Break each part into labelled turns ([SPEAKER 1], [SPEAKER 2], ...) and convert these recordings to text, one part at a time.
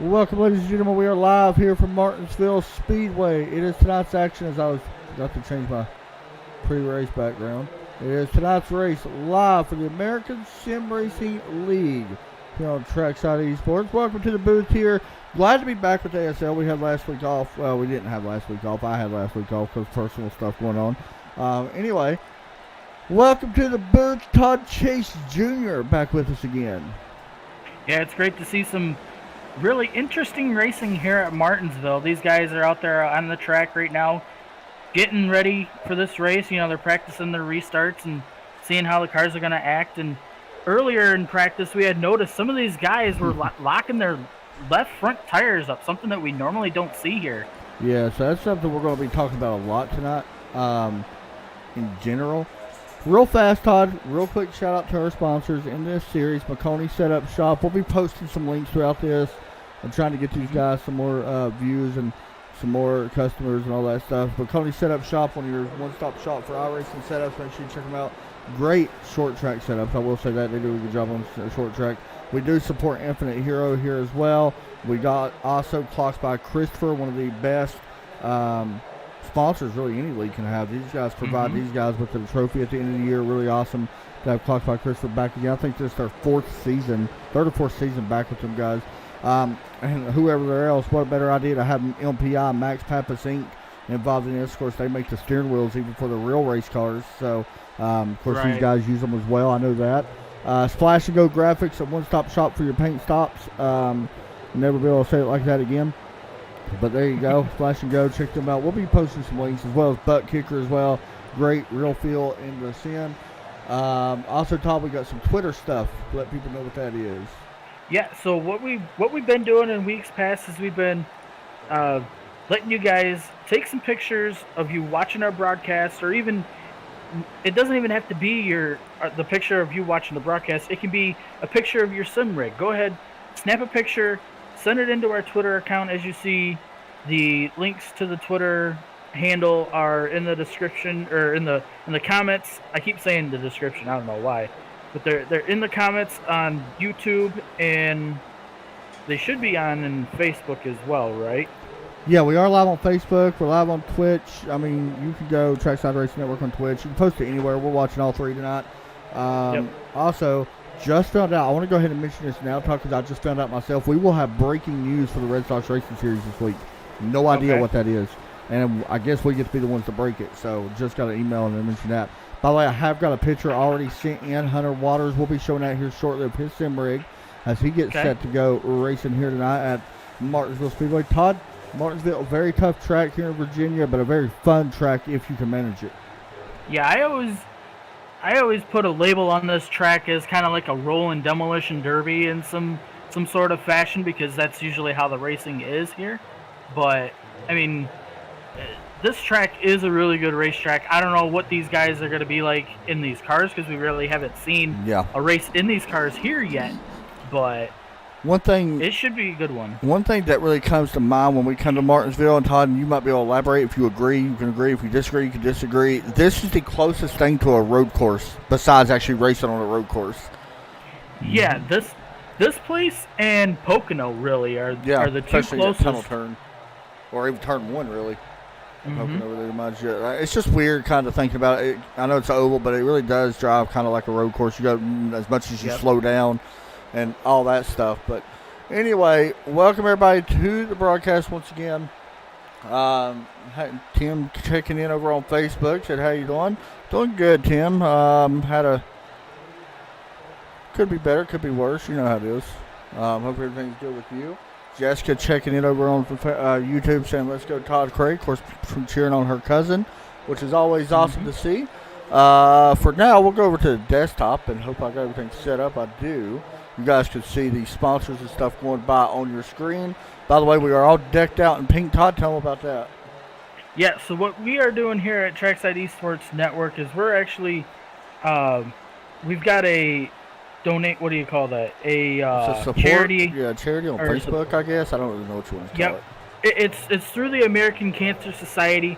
[SPEAKER 1] Welcome, ladies and gentlemen. We are live here from Martinsville Speedway. It is tonight's action, as I was got to change my pre-race background. It is tonight's race live for the American Sim Racing League here on Trackside Esports. Welcome to the booth here. Glad to be back with ASL. We had last week off. Well, we didn't have last week off. I had last week off because personal stuff going on. Anyway, welcome to the booth. Todd Chase Jr. back with us again.
[SPEAKER 2] Yeah, it's great to see some really interesting racing here at Martinsville. These guys are out there on the track right now getting ready for this race. You know, they're practicing their restarts and seeing how the cars are going to act. And earlier in practice, we had noticed some of these guys were locking their left front tires up, something that we normally don't see here.
[SPEAKER 1] Yeah, so that's something we're going to be talking about a lot tonight in general. Real fast, Todd, real quick shout out to our sponsors in this series, McConey Setup Shop. We'll be posting some links throughout this. I'm trying to get these guys some more views and some more customers and all that stuff. McConey Setup Shop, one of your one-stop shop for iRacing setups. Make sure you check them out. Great short track setups. I will say that. They do a good job on short track. We do support Infinite Hero here as well. We got also Clocks by Christopher, one of the best sponsors really any league can have. These guys provide these guys with a trophy at the end of the year. Really awesome to have Clocks by Christopher back again. I think this is their third or fourth season back with them guys. And whoever else, what a better idea to have MPI, Max Pappas Inc. involved in this. Of course, they make the steering wheels even for the real race cars. So, of course, these guys use them as well. I know that. Splash and Go Graphics, a one-stop shop for your paint stops. Never be able to say it like that again. But there you go, Splash and Go, check them out. We'll be posting some links as well as Butt Kicker as well. Great real feel in the sim. Also, Todd, we got some Twitter stuff. Let people know what that is.
[SPEAKER 2] Yeah, so what we've been doing in weeks past is we've been letting you guys take some pictures of you watching our broadcast, or even it doesn't even have to be the picture of you watching the broadcast. It can be a picture of your sim rig. Go ahead, snap a picture. Send it into our Twitter account. As you see, the links to the Twitter handle are in the description, or in the comments. I keep saying the description. I don't know why, but they're in the comments on YouTube, and they should be in Facebook as well, right?
[SPEAKER 1] Yeah, we are live on Facebook. We're live on Twitch. I mean, you can go Trackside Racing Network on Twitch. You can post it anywhere. We're watching all three tonight. Also, just found out, I want to go ahead and mention this now, because I just found out myself. We will have breaking news for the Red Sox Racing Series this week. No idea what that is. And I guess we get to be the ones to break it. So just got an email and mention that. By the way, I have got a picture already sent in. Hunter Waters will be showing out here shortly of his sim rig as he gets set to go racing here tonight at Martinsville Speedway. Todd, Martinsville, a very tough track here in Virginia, but a very fun track if you can manage it.
[SPEAKER 2] Yeah, I always put a label on this track as kind of like a rolling demolition derby in some sort of fashion, because that's usually how the racing is here. But, I mean, this track is a really good racetrack. I don't know what these guys are going to be like in these cars, because we really haven't seen a race in these cars here yet. But it should be a good one.
[SPEAKER 1] One thing that really comes to mind when we come to Martinsville, and Todd, and you might be able to elaborate. If you agree, you can agree. If you disagree, you can disagree. This is the closest thing to a road course besides actually racing on a road course.
[SPEAKER 2] Yeah, this place and Pocono really are the two closest.
[SPEAKER 1] Tunnel turn, or even turn one really. Pocono really reminds you. It's just weird kind of thinking about it. I know it's oval, but it really does drive kind of like a road course. You go as much as you slow down and all that stuff. But anyway, welcome everybody to the broadcast once again. Tim checking in over on Facebook. Said, how you doing? Doing good, Tim. Could be better, could be worse. You know how it is. Hope everything's good with you. Jessica checking in over on YouTube saying, let's go Todd Craig. Of course, from cheering on her cousin, which is always awesome to see. For now, we'll go over to the desktop and hope I got everything set up. I do. You guys can see the sponsors and stuff going by on your screen. By the way, we are all decked out in pink. Todd, tell them about that.
[SPEAKER 2] Yeah, so what we are doing here at Trackside Esports Network is we're actually, we've got a donate, what do you call that? A charity.
[SPEAKER 1] Yeah, charity on Facebook, I guess. I don't really know what you want to call it.
[SPEAKER 2] It's through the American Cancer Society.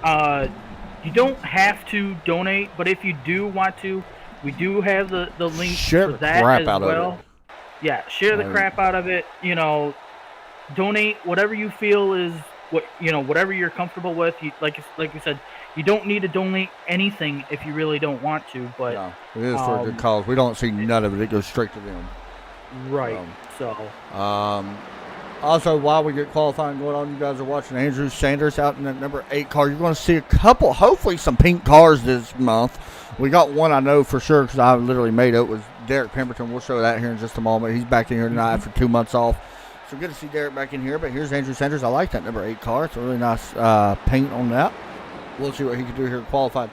[SPEAKER 2] You don't have to donate, but if you do want to, we do have the link for that as well. Yeah, share the crap out of it. You know, donate whatever you feel is whatever you're comfortable with. Like we said, you don't need to donate anything if you really don't want to. But
[SPEAKER 1] no, it is for a good cause. We don't see none of it. It goes straight to them.
[SPEAKER 2] Right.
[SPEAKER 1] Also, while we get qualifying going on, you guys are watching Andrew Sanders out in that number 8 car. You're going to see a couple, hopefully some pink cars this month. We got one I know for sure because I literally made it. It was Derrick Pemberton. We'll show that here in just a moment. He's back in here tonight after 2 months off. So good to see Derrick back in here. But here's Andrew Sanders. I like that number 8 car. It's a really nice paint on that. We'll see what he can do here qualified.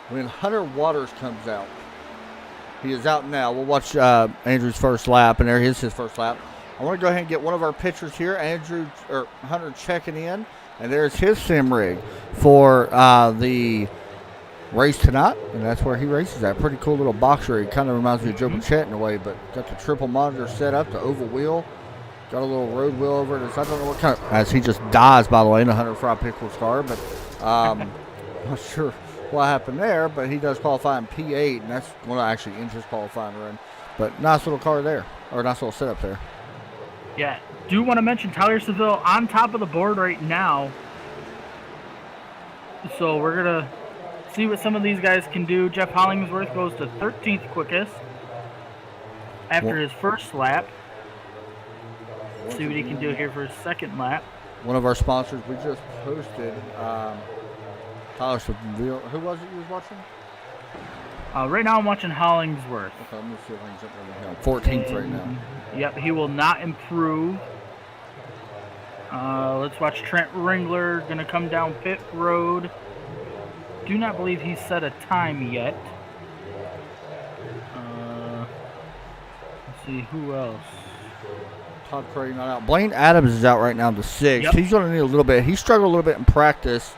[SPEAKER 1] When Hunter Waters comes out, he is out now. We'll watch Andrew's first lap, and there is his first lap. I want to go ahead and get one of our pictures here. Hunter checking in, and there's his sim rig for the race tonight, and that's where he races at. Pretty cool little box rig. Kind of reminds me of Joe Bichette in a way, but got the triple monitor set up, the oval wheel. Got a little road wheel over it. I don't know what kind of, as he just dies, by the way, in a Hunter Fry Pickles car, but not sure what happened there, but he does qualify in P8, and that's going to actually end his qualifying run. But nice little car there, or nice little setup there.
[SPEAKER 2] Yeah, do want to mention Tyler Seville on top of the board right now. So we're going to see what some of these guys can do. Jeff Hollingsworth goes to 13th quickest after his first lap. Let's see what he can do here for his second lap.
[SPEAKER 1] One of our sponsors, we just posted Tyler Seville. Who was it you was watching?
[SPEAKER 2] Right now I'm watching Hollingsworth.
[SPEAKER 1] Okay, let me see if I can jump over him. 14th right now.
[SPEAKER 2] Yep, he will not improve. Let's watch Trent Ringler. Going to come down pit road. Do not believe he's set a time yet. Let's see, who else?
[SPEAKER 1] Todd Craig not out. Blaine Adams is out right now to 6th.
[SPEAKER 2] Yep.
[SPEAKER 1] He's going to need a little bit. He struggled a little bit in practice.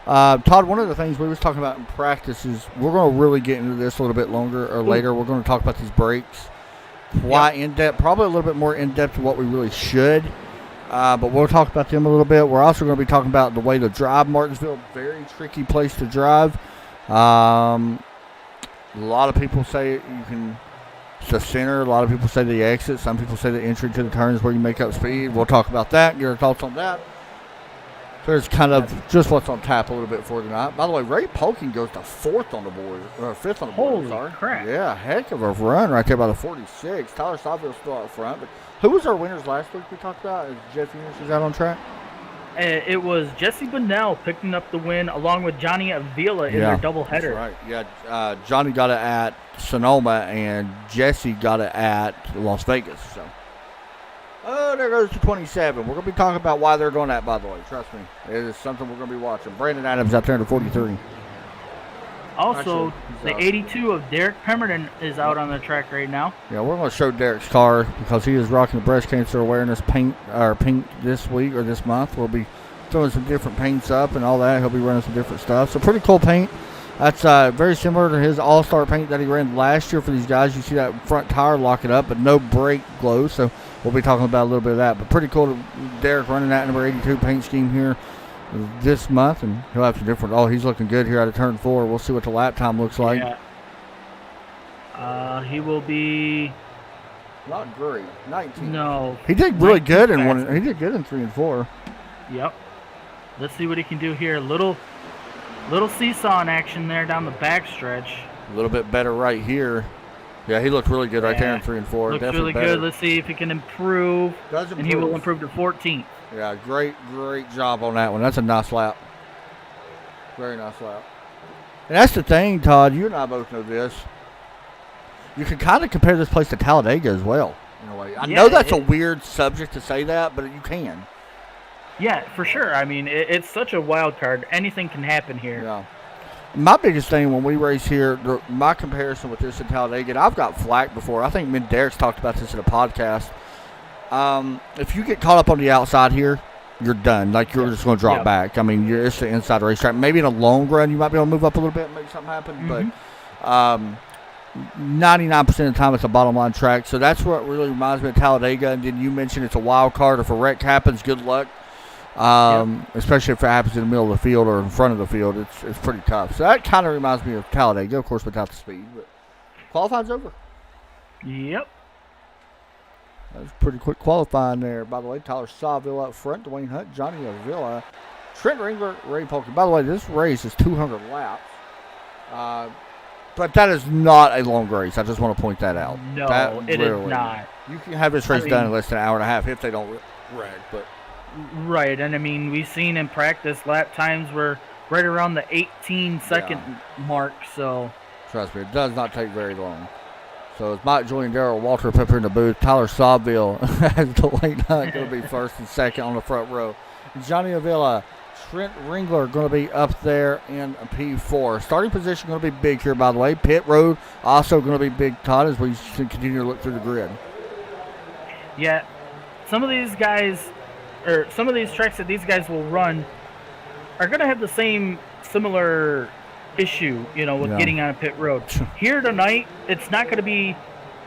[SPEAKER 1] Todd, one of the things we was talking about in practice is we're going to really get into this a little bit longer or later. We're going to talk about these brakes. Why in-depth? Probably a little bit more in-depth than what we really should. But we'll talk about them a little bit. We're also going to be talking about the way to drive Martinsville. Very tricky place to drive. A lot of people say you can... It's the center. A lot of people say the exit. Some people say the entry to the turn is where you make up speed. We'll talk about that. Get our thoughts on that. There's kind of just what's on tap a little bit for tonight. By the way, Ray Polking goes to 4th on the board, or 5th on the board.
[SPEAKER 2] Holy crap.
[SPEAKER 1] Yeah, heck of a run right there by the 46. Tyler Stoffield's still out front. But who was our winners last week we talked about? Is Jeff Eunice is out on track?
[SPEAKER 2] It was Jesse Bunnell picking up the win along with Johnny Avila in their doubleheader.
[SPEAKER 1] Right. Yeah, Johnny got it at Sonoma and Jesse got it at Las Vegas. So, there goes to 27. We're going to be talking about why they're going that, by the way. Trust me. It is something we're going to be watching. Brandon Adams out there in the 43.
[SPEAKER 2] Also, the 82 of Derrick Pemberton is out on the track right now.
[SPEAKER 1] Yeah, we're going to show Derrick's car because he is rocking the breast cancer awareness paint this week or this month. We'll be throwing some different paints up and all that. He'll be running some different stuff. So pretty cool paint. That's very similar to his all-star paint that he ran last year for these guys. You see that front tire lock it up, but no brake glow. So we'll be talking about a little bit of that. But pretty cool to Derrick running that number 82 paint scheme here this month, and he'll have some different. Oh, he's looking good here out of turn 4. We'll see what the lap time looks like.
[SPEAKER 2] Yeah. He will be
[SPEAKER 1] not great. 19.
[SPEAKER 2] No.
[SPEAKER 1] He did really good in one. He did good in 3 and 4.
[SPEAKER 2] Yep. Let's see what he can do here. Little seesaw in action there down the back stretch.
[SPEAKER 1] A little bit better right here. Yeah, he looked really good right there in 3 and 4.
[SPEAKER 2] Looks
[SPEAKER 1] definitely
[SPEAKER 2] really
[SPEAKER 1] better.
[SPEAKER 2] Good. Let's see if he can improve. And he will improve to 14th.
[SPEAKER 1] Yeah, great job on that one. That's a nice lap. Very nice lap. And that's the thing, Todd. You and I both know this. You can kind of compare this place to Talladega as well, in a way. I know that's a weird subject to say that, but you can.
[SPEAKER 2] Yeah, for sure. I mean, it's such a wild card. Anything can happen here.
[SPEAKER 1] Yeah. My biggest thing when we race here, my comparison with this in Talladega, and I've got flack before. I think me and Derrick's talked about this in a podcast. If you get caught up on the outside here, you're done. Like, you're just going to drop back. I mean, it's the inside racetrack. Maybe in a long run, you might be able to move up a little bit and make something happen. But 99% of the time, it's a bottom line track. So that's what really reminds me of Talladega. And then you mentioned it's a wild card. If a wreck happens, good luck. Especially if it happens in the middle of the field or in front of the field. It's pretty tough. So that kind of reminds me of Talladega, of course, without the speed. But qualifying's over.
[SPEAKER 2] Yep.
[SPEAKER 1] That was pretty quick qualifying there. By the way, Tyler Sawville up front, Dwayne Hunt, Johnny Avila, Trent Ringler, Ray Polky. By the way, this race is 200 laps. But that is not a long race. I just want to point that out.
[SPEAKER 2] No,
[SPEAKER 1] it
[SPEAKER 2] is not.
[SPEAKER 1] You can have this race done in less than an hour and a half if they don't wreck. But
[SPEAKER 2] right, and I mean, we've seen in practice lap times were right around the 18-second mark. So
[SPEAKER 1] trust me, it does not take very long. So it's Mike, Julian, Darrell, Walter Pepper in the booth. Tyler Sawville has Dwayne Hunt going to be first and second on the front row. Johnny Avila, Trent Ringler going to be up there in P4. Starting position going to be big here, by the way. Pit road also going to be big, Todd, as we continue to look through the grid.
[SPEAKER 2] Yeah, some of these guys, or some of these tracks that these guys will run are going to have the same similar issue, with getting on a pit road. Here tonight, it's not going to be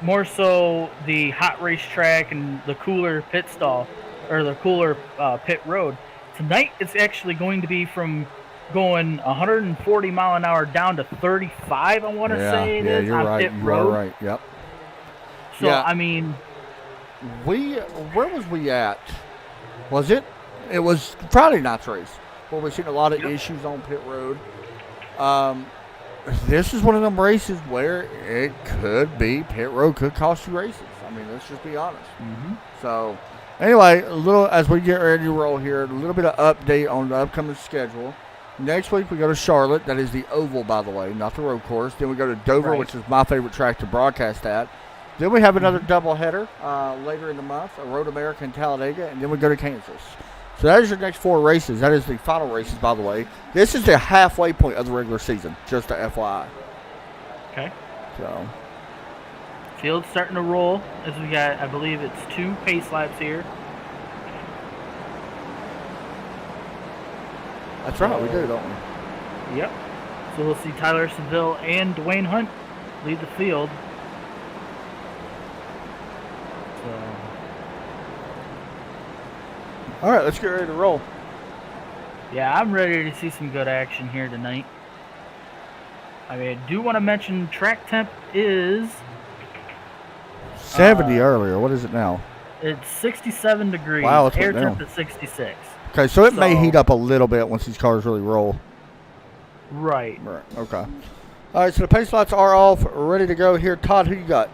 [SPEAKER 2] more so the hot race track and the cooler pit stall or the cooler pit road. Tonight, it's actually going to be from going 140 mile an hour down to 35. I want to say it is
[SPEAKER 1] you're
[SPEAKER 2] on
[SPEAKER 1] right.
[SPEAKER 2] pit
[SPEAKER 1] You
[SPEAKER 2] road.
[SPEAKER 1] are right. Yep.
[SPEAKER 2] So I mean,
[SPEAKER 1] where was we at? Was it? It was Friday night's race where we've seen a lot of issues on pit road. This is one of them races where it could be pit road could cost you races. I mean, let's just be honest.
[SPEAKER 2] Mm-hmm.
[SPEAKER 1] So, anyway, a little as we get ready to roll here, a little bit of update on the upcoming schedule. Next week we go to Charlotte. That is the oval, by the way, not the road course. Then we go to Dover, which is my favorite track to broadcast at. Then we have another doubleheader later in the month, a Road America in Talladega, and then we go to Kansas. So that is your next 4 races. That is the final races, by the way. This is the halfway point of the regular season, just a FYI.
[SPEAKER 2] Okay.
[SPEAKER 1] So
[SPEAKER 2] field's starting to roll as we got, I believe it's 2 pace laps here.
[SPEAKER 1] that's right, we do, don't we?
[SPEAKER 2] Yep. So we'll see Tyler Seville and Dwayne Hunt lead the field.
[SPEAKER 1] All right, let's get ready to roll.
[SPEAKER 2] Yeah, I'm ready to see some good action here tonight. I mean, I do want to mention track temp is
[SPEAKER 1] 70 earlier. What is it now?
[SPEAKER 2] It's 67 degrees.
[SPEAKER 1] Wow, it's
[SPEAKER 2] air
[SPEAKER 1] went down.
[SPEAKER 2] temp is 66.
[SPEAKER 1] Okay, so it may heat up a little bit once these cars really roll.
[SPEAKER 2] Right.
[SPEAKER 1] Right. Okay. All right, so the pace lights are off, ready to go here. Todd, who you got?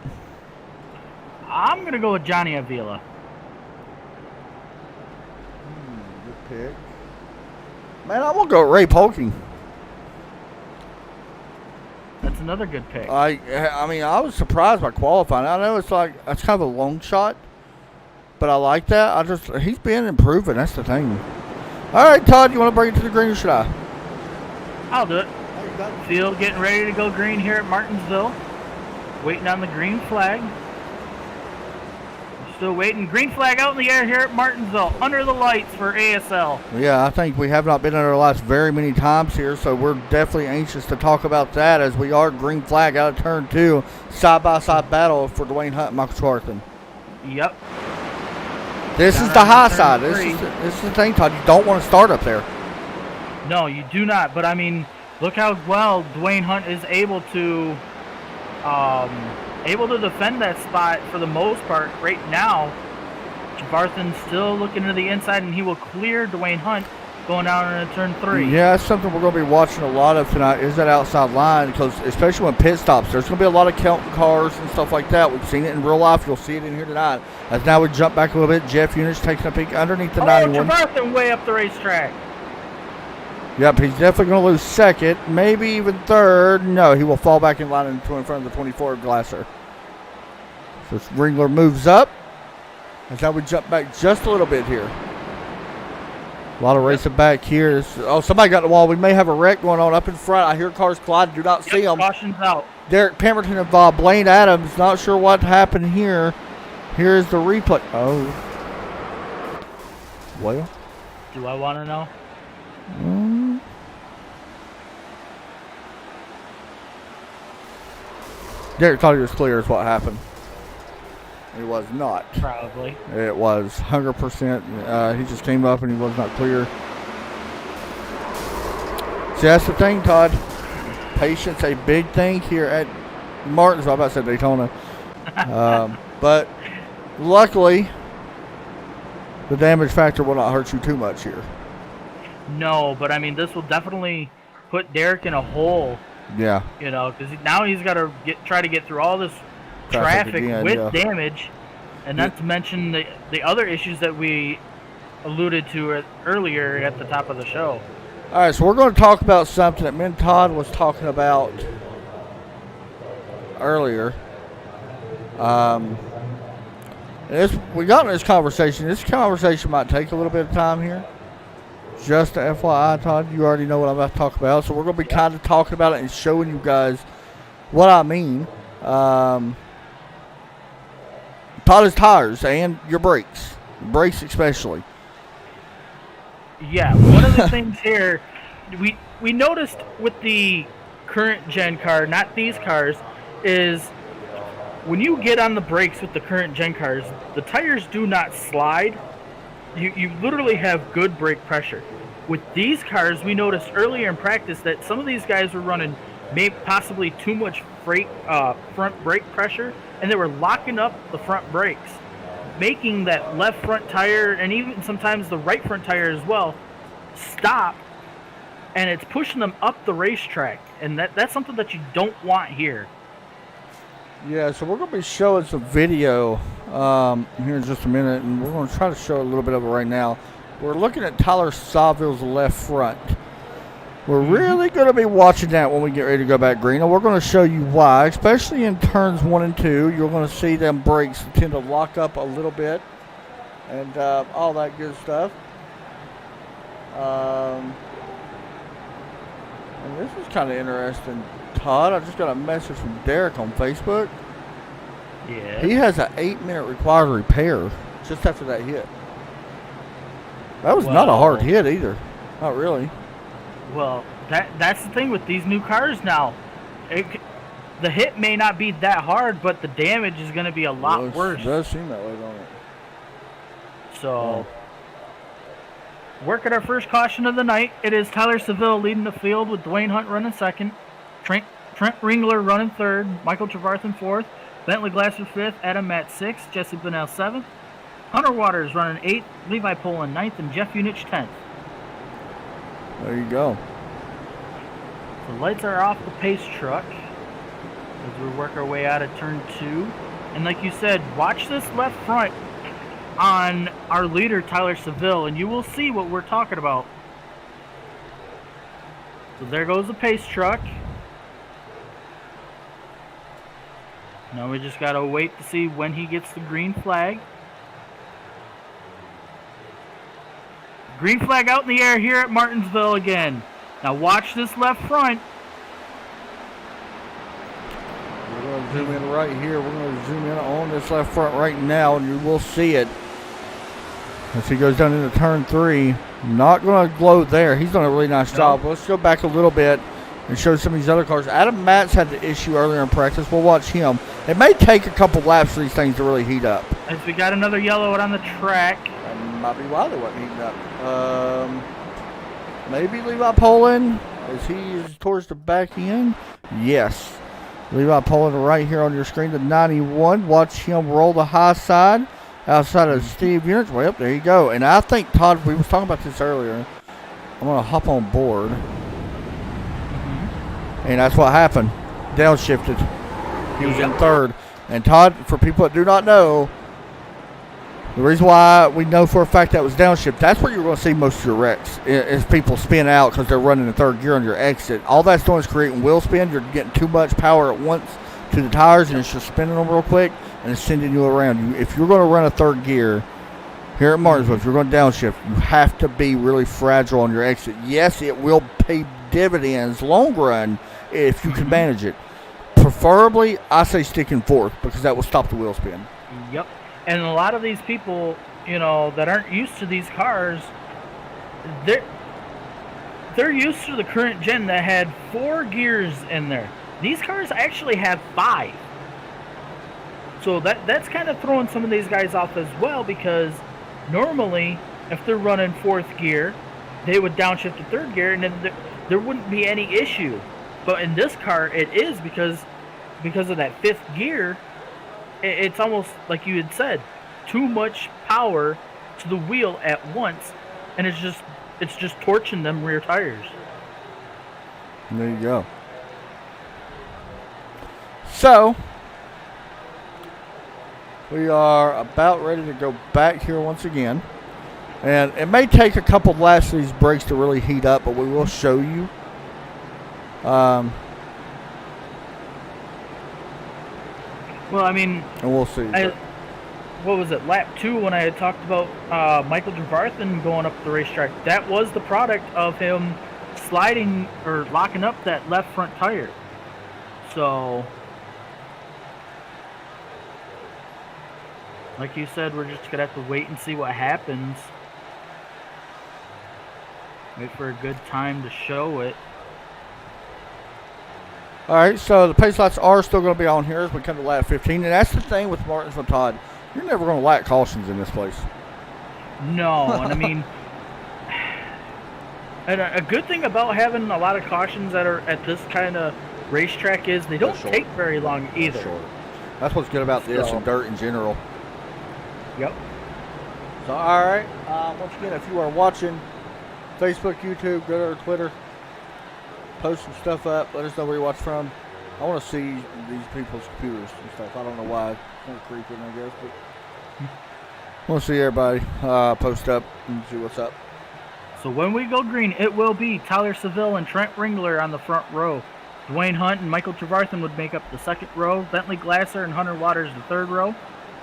[SPEAKER 2] I'm going to go with Johnny Avila.
[SPEAKER 1] Good pick. Man, I'm going to go Ray Polky.
[SPEAKER 2] That's another good pick.
[SPEAKER 1] I mean, I was surprised by qualifying. I know it's like, that's kind of a long shot, but I like that. He's been improving. That's the thing. All right, Todd, you want to bring it to the green or should I?
[SPEAKER 2] I'll do it. Field getting ready to go green here at Martinsville. Waiting on the green flag. Still waiting. Green flag out in the air here at Martinsville. Under the lights for ASL.
[SPEAKER 1] Yeah, I think we have not been under the lights very many times here, so we're definitely anxious to talk about that as we are green flag out of turn 2. Side-by-side battle for Dwayne Hunt and Michael Schwartzman.
[SPEAKER 2] Yep.
[SPEAKER 1] This is the high side. This is the thing, Todd. You don't want to start up there.
[SPEAKER 2] No, you do not. But, I mean, look how well Dwayne Hunt is able to defend that spot for the most part right now. Javarthan's still looking to the inside, and he will clear Dwayne Hunt going down into turn 3.
[SPEAKER 1] Yeah, that's something we're going to be watching a lot of tonight is that outside line, because especially when pit stops, there's going to be a lot of counting cars and stuff like that. We've seen it in real life. You'll see it in here tonight. As now we jump back a little bit, Jeff Eunice taking a peek underneath the 91.
[SPEAKER 2] Javarthan way up the racetrack.
[SPEAKER 1] Yep, he's definitely going to lose second, maybe even third. No, he will fall back in line in front of the 24 Glasser. So Ringler moves up. And now we jump back just a little bit here. A lot of racing back here. Somebody got the wall. We may have a wreck going on up in front. I hear cars collide. Do not see them.
[SPEAKER 2] Caution's out.
[SPEAKER 1] Derrick Pemberton involved. Blaine Adams. Not sure what happened here. Here's the replay. Oh. Well.
[SPEAKER 2] Do I want to know?
[SPEAKER 1] Derrick thought he was clear is what happened. He was not.
[SPEAKER 2] Probably.
[SPEAKER 1] It was 100%. He just came up and he was not clear. See, that's the thing, Todd. Patience, a big thing here at Martinsville. I'm about to say Daytona. But Luckily, the damage factor will not hurt you too much here.
[SPEAKER 2] No, but I mean, this will definitely put Derrick in a hole.
[SPEAKER 1] Yeah.
[SPEAKER 2] You know, because now he's got to try to get through all this traffic
[SPEAKER 1] again,
[SPEAKER 2] with damage, and not to mention the other issues that we alluded to earlier at the top of the show.
[SPEAKER 1] All right, so we're going to talk about something that me and Todd was talking about earlier. We got in this conversation. This conversation might take a little bit of time here. Just a FYI, Todd, you already know what I'm about to talk about. So we're going to be kind of talking about it and showing you guys what I mean. Todd is tires and your brakes. Brakes especially.
[SPEAKER 2] Yeah, one of the things here, we noticed with the current gen car, not these cars, is when you get on the brakes with the current gen cars, the tires do not slide. You literally have good brake pressure. With these cars, we noticed earlier in practice that some of these guys were running possibly too much front brake pressure, and they were locking up the front brakes, making that left front tire, and even sometimes the right front tire as well, stop, and it's pushing them up the racetrack, and that's something that you don't want here.
[SPEAKER 1] Yeah, so we're going to be showing some video here in just a minute, and we're going to try to show a little bit of it right now. We're looking at Tyler Sawville's left front. We're really going to be watching that when we get ready to go back green, and we're going to show you why, especially in turns 1 and 2. You're going to see them brakes tend to lock up a little bit and all that good stuff. And this is kind of interesting, Todd. I just got a message from Derrick on Facebook.
[SPEAKER 2] Yeah.
[SPEAKER 1] He has an 8-minute required repair just after that hit. That was not a hard hit either. Not really.
[SPEAKER 2] Well, that's the thing with these new cars now. The hit may not be that hard, but the damage is going to be a lot worse.
[SPEAKER 1] It does seem that way, don't it?
[SPEAKER 2] So, working our first caution of the night. It is Tyler Sawville leading the field with Dwayne Hunt running second, Trent Ringler running third, Michael Trevarthen fourth, Bentley Glasser fifth, Adam Matt sixth, Jesse Bunnell seventh, Hunter Waters running eighth, Levi Poland ninth, and Jeff Unich 10th.
[SPEAKER 1] There you go.
[SPEAKER 2] The lights are off the pace truck as we work our way out of turn 2. And like you said, watch this left front on our leader, Tyler Sawville, and you will see what we're talking about. So there goes the pace truck. Now we just got to wait to see when he gets the green flag. Green flag out in the air here at Martinsville again. Now watch this left front.
[SPEAKER 1] We're going to zoom in right here. We're going to zoom in on this left front right now, and you will see it. As he goes down into turn 3. Not going to glow there. He's done a really nice job. Let's go back a little bit and show some of these other cars. Adam Matz had the issue earlier in practice. We'll watch him. It may take a couple laps for these things to really heat up.
[SPEAKER 2] As we got another yellow out on the track.
[SPEAKER 1] That might be why they wasn't heating up. Maybe Levi Poland as he is towards the back end. Yes. Levi Poland right here on your screen, the 91. Watch him roll the high side outside of Steve Unich. Way up there you go. And I think, Todd, we was talking about this earlier. I'm going to hop on board. And that's what happened. Downshifted. He was in third. And Todd, for people that do not know, the reason why we know for a fact that was downshift, that's where you're going to see most of your wrecks, is people spin out because they're running in third gear on your exit. All that's doing is creating wheel spin. You're getting too much power at once to the tires, and it's just spinning them real quick, and it's sending you around. If you're going to run a third gear here at Martinsville, if you're going to downshift, you have to be really fragile on your exit. Yes, it will pay dividends long run if you can manage it. Preferably, I say stick in fourth because that will stop the wheel spin.
[SPEAKER 2] Yep. And a lot of these people, you know, that aren't used to these cars, they're used to the current gen that had 4 gears in there. These cars actually have 5. So that's kind of throwing some of these guys off as well, because normally if they're running 4th gear, they would downshift to 3rd gear and then there wouldn't be any issue. But in this car, it is because of that 5th gear. It's almost like you had said, too much power to the wheel at once, and it's just torching them rear tires.
[SPEAKER 1] There you go. So, we are about ready to go back here once again. And it may take a couple laps of these brakes to really heat up, but we will show you.
[SPEAKER 2] Well, I mean,
[SPEAKER 1] and we'll see.
[SPEAKER 2] What was it, lap 2, when I had talked about Michael Javarthan going up the racetrack? That was the product of him sliding or locking up that left front tire. So, like you said, we're just going to have to wait and see what happens. Wait for a good time to show it.
[SPEAKER 1] All right, so the pace lights are still going to be on here as we come to lap 15. And that's the thing with Martinsville, Todd. You're never going to lack cautions in this place.
[SPEAKER 2] No, and I mean, and a good thing about having a lot of cautions that are at this kind of racetrack is they don't take very long either.
[SPEAKER 1] Short. That's what's good about this and dirt in general.
[SPEAKER 2] Yep.
[SPEAKER 1] So, all right. Once again, if you are watching Facebook, YouTube, go to our Twitter, post some stuff up. Let us know where you watch from. I want to see these people's computers and stuff. I don't know why. It's kind of creeping, I guess. But I want to see everybody post up and see what's up.
[SPEAKER 2] So when we go green, it will be Tyler Seville and Trent Ringler on the front row. Dwayne Hunt and Michael Javarthan would make up the second row. Bentley Glasser and Hunter Waters the third row.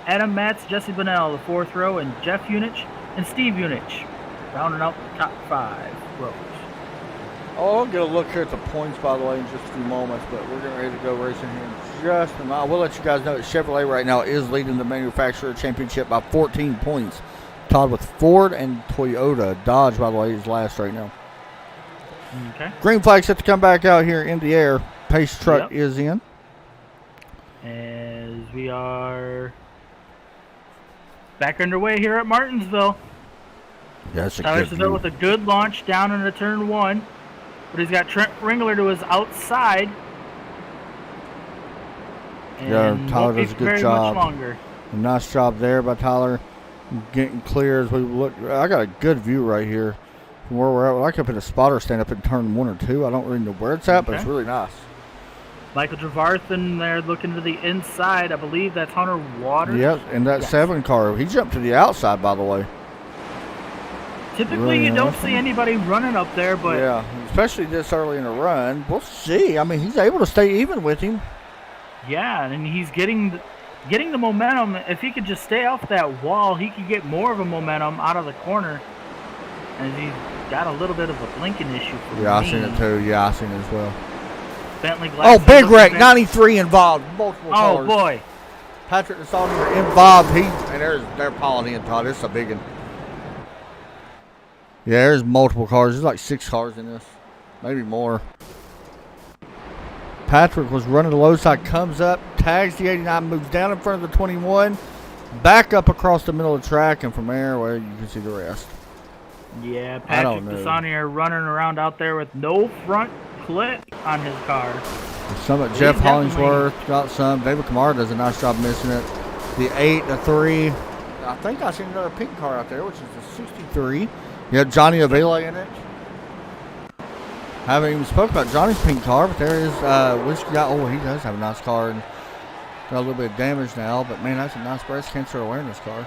[SPEAKER 2] Adam Matz, Jesse Bonnell the fourth row, and Jeff Unich and Steve Unich rounding out the top 5 rows.
[SPEAKER 1] Oh, I'll get a look here at the points, by the way, in just a few moments, but we're getting ready to go racing here in just a minute. We'll let you guys know that Chevrolet right now is leading the manufacturer championship by 14 points. Todd with Ford and Toyota. Dodge, by the way, is last right now.
[SPEAKER 2] Okay.
[SPEAKER 1] Green flag set to come back out here in the air. Pace truck is in.
[SPEAKER 2] As we are back underway here at Martinsville.
[SPEAKER 1] That's a
[SPEAKER 2] Tyler
[SPEAKER 1] good
[SPEAKER 2] Seville
[SPEAKER 1] view.
[SPEAKER 2] with a good launch down into turn 1. But he's got Trent Ringler to his outside. And
[SPEAKER 1] Yeah, Tyler does a good
[SPEAKER 2] very
[SPEAKER 1] job.
[SPEAKER 2] Much longer.
[SPEAKER 1] A nice job there by Tyler. Getting clear as we look. I got a good view right here from where we're at. I could put a spotter stand up in turn 1 or 2. I don't really know where it's at, but it's really nice.
[SPEAKER 2] Michael Javarthan there looking to the inside. I believe that's Hunter Waters.
[SPEAKER 1] Yep, and that 7 car. He jumped to the outside, by the way.
[SPEAKER 2] Typically, you don't see anybody running up there, but
[SPEAKER 1] yeah, especially this early in the run. We'll see. I mean, he's able to stay even with him.
[SPEAKER 2] Yeah, and he's getting the momentum. If he could just stay off that wall, he could get more of a momentum out of the corner. And he's got a little bit of a blinking issue for me.
[SPEAKER 1] Yeah, I seen it too. Yeah, I seen it as well.
[SPEAKER 2] Bentley Glass.
[SPEAKER 1] Oh, big wreck. 93 involved. Multiple cars.
[SPEAKER 2] Oh, boy.
[SPEAKER 1] Patrick Nassaudier involved. They're piling in, Todd. It's a big one. Yeah, there's multiple cars. There's like 6 cars in this. Maybe more. Patrick was running the low side, comes up, tags the 89, moves down in front of the 21, back up across the middle of the track, and from there, well, you can see the rest.
[SPEAKER 2] Yeah, Patrick Nassaudier running around out there with no front clip on his car.
[SPEAKER 1] Some at Jeff Hollingsworth got some. David Kamara does a nice job missing it. The 8, the 3. I think I seen another pink car out there, which is the 63. You have Johnny Avila in it. Haven't even spoke about Johnny's pink car, but there is Whiskey Guy. Oh, he does have a nice car and got a little bit of damage now, but man, that's a nice breast cancer awareness car.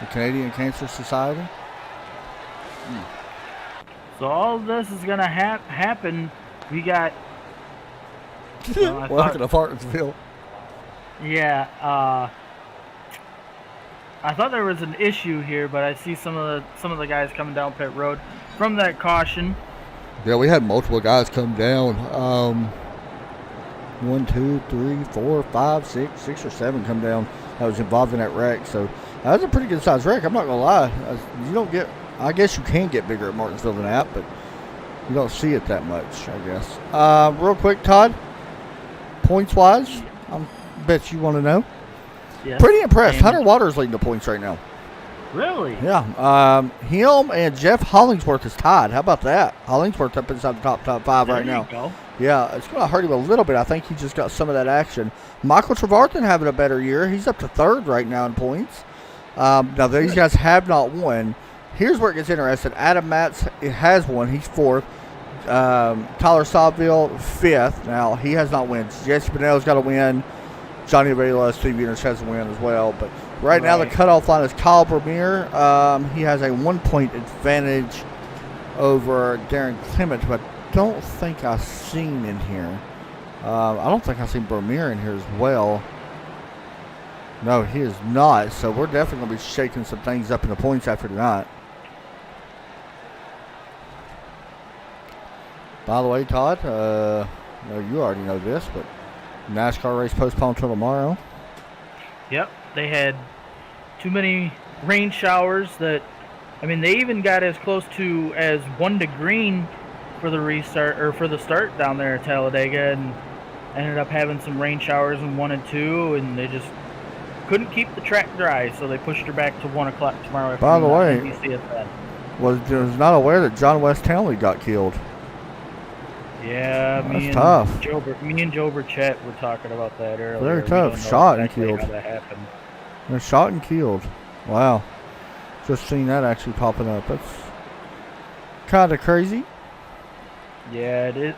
[SPEAKER 1] The Canadian Cancer Society.
[SPEAKER 2] So all this is going to happen. We got...
[SPEAKER 1] Welcome to Martinsville.
[SPEAKER 2] Yeah, I thought there was an issue here, but I see some of the guys coming down pit road from that caution.
[SPEAKER 1] Yeah, we had multiple guys come down. 1, 2, 3, 4, 5, 6 or 7 come down that was involved in that wreck. So that was a pretty good sized wreck. I'm not gonna lie. You don't get. I guess you can get bigger at Martinsville than that, but you don't see it that much, I guess. Real quick, Todd. Points wise, I bet you want to know.
[SPEAKER 2] Yes.
[SPEAKER 1] Pretty impressed. Hunter Waters leading the points right now.
[SPEAKER 2] Really?
[SPEAKER 1] Yeah. Him and Jeff Hollingsworth is tied. How about that? Hollingsworth up inside the top 5 right now.
[SPEAKER 2] Go.
[SPEAKER 1] Yeah, it's going to hurt him a little bit. I think he just got some of that action. Michael Javarthan having a better year. He's up to 3rd right now in points. Now, these guys have not won. Here's where it gets interesting. Adam Matz has won. He's 4th. Tyler Sawville, 5th. Now, he has not won. Jesse Bonnell's got to win. Johnny Avila, Steve Enos has to win as well. But right now, the cutoff line is Kyle Vermeer. He has a 1-point advantage over Darren Clement, who I don't think I've seen in here. I don't think I've seen Vermeer in here as well. No, he is not. So we're definitely going to be shaking some things up in the points after tonight. By the way, Todd, you already know this, but NASCAR race postponed until tomorrow.
[SPEAKER 2] Yep, they had too many rain showers that, I mean, they even got as close to as 1 to green for the restart or for the start down there at Talladega, and ended up having some rain showers in 1 and 2, and they just couldn't keep the track dry, so they pushed her back to 1 o'clock tomorrow afternoon.
[SPEAKER 1] By the way, was not aware that John West Townley got killed.
[SPEAKER 2] Yeah,
[SPEAKER 1] me and tough.
[SPEAKER 2] Joe Burchett were talking about that earlier.
[SPEAKER 1] Very tough. Shot and killed.
[SPEAKER 2] How that happened.
[SPEAKER 1] They're shot and killed. Wow. Just seen that actually popping up. That's kind of crazy.
[SPEAKER 2] Yeah,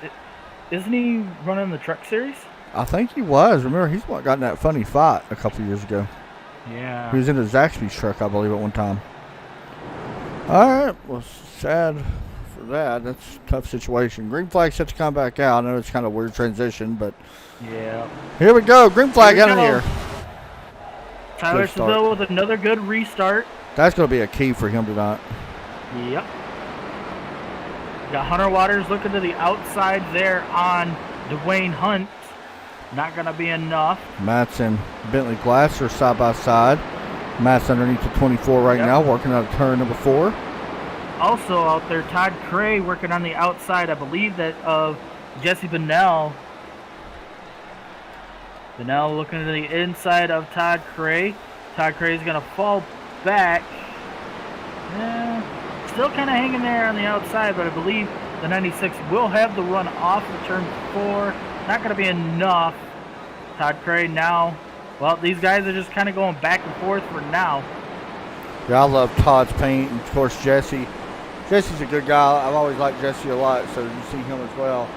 [SPEAKER 2] isn't he running the truck series?
[SPEAKER 1] I think he was. Remember, he's what got in that funny fight a couple years ago.
[SPEAKER 2] Yeah.
[SPEAKER 1] He was in the Zaxby's truck, I believe, at one time. All right. Well, sad for that. That's a tough situation. Green flag set to come back out. I know it's kind of a weird transition, but
[SPEAKER 2] yeah.
[SPEAKER 1] Here we go. Green flag out of here.
[SPEAKER 2] Tyler Seville with another good restart.
[SPEAKER 1] That's going to be a key for him tonight.
[SPEAKER 2] Yep. Got Hunter Waters looking to the outside there on Dwayne Hunt. Not going to be enough.
[SPEAKER 1] Matt's and Bentley Glasser side by side. Matt's underneath the 24 right now, working on turn number 4.
[SPEAKER 2] Also out there, Todd Craig working on the outside, I believe that of Jesse Bonnell. Bonnell looking to the inside of Todd Craig. Todd Craig's going to fall back. Still kind of hanging there on the outside, but I believe the 96 will have the run off of turn 4. Not going to be enough. Todd Craig now. Well, these guys are just kind of going back and forth for now.
[SPEAKER 1] Yeah, I love Todd's paint, and of course Jesse. Jesse's a good guy. I've always liked Jesse a lot, so you see him as well.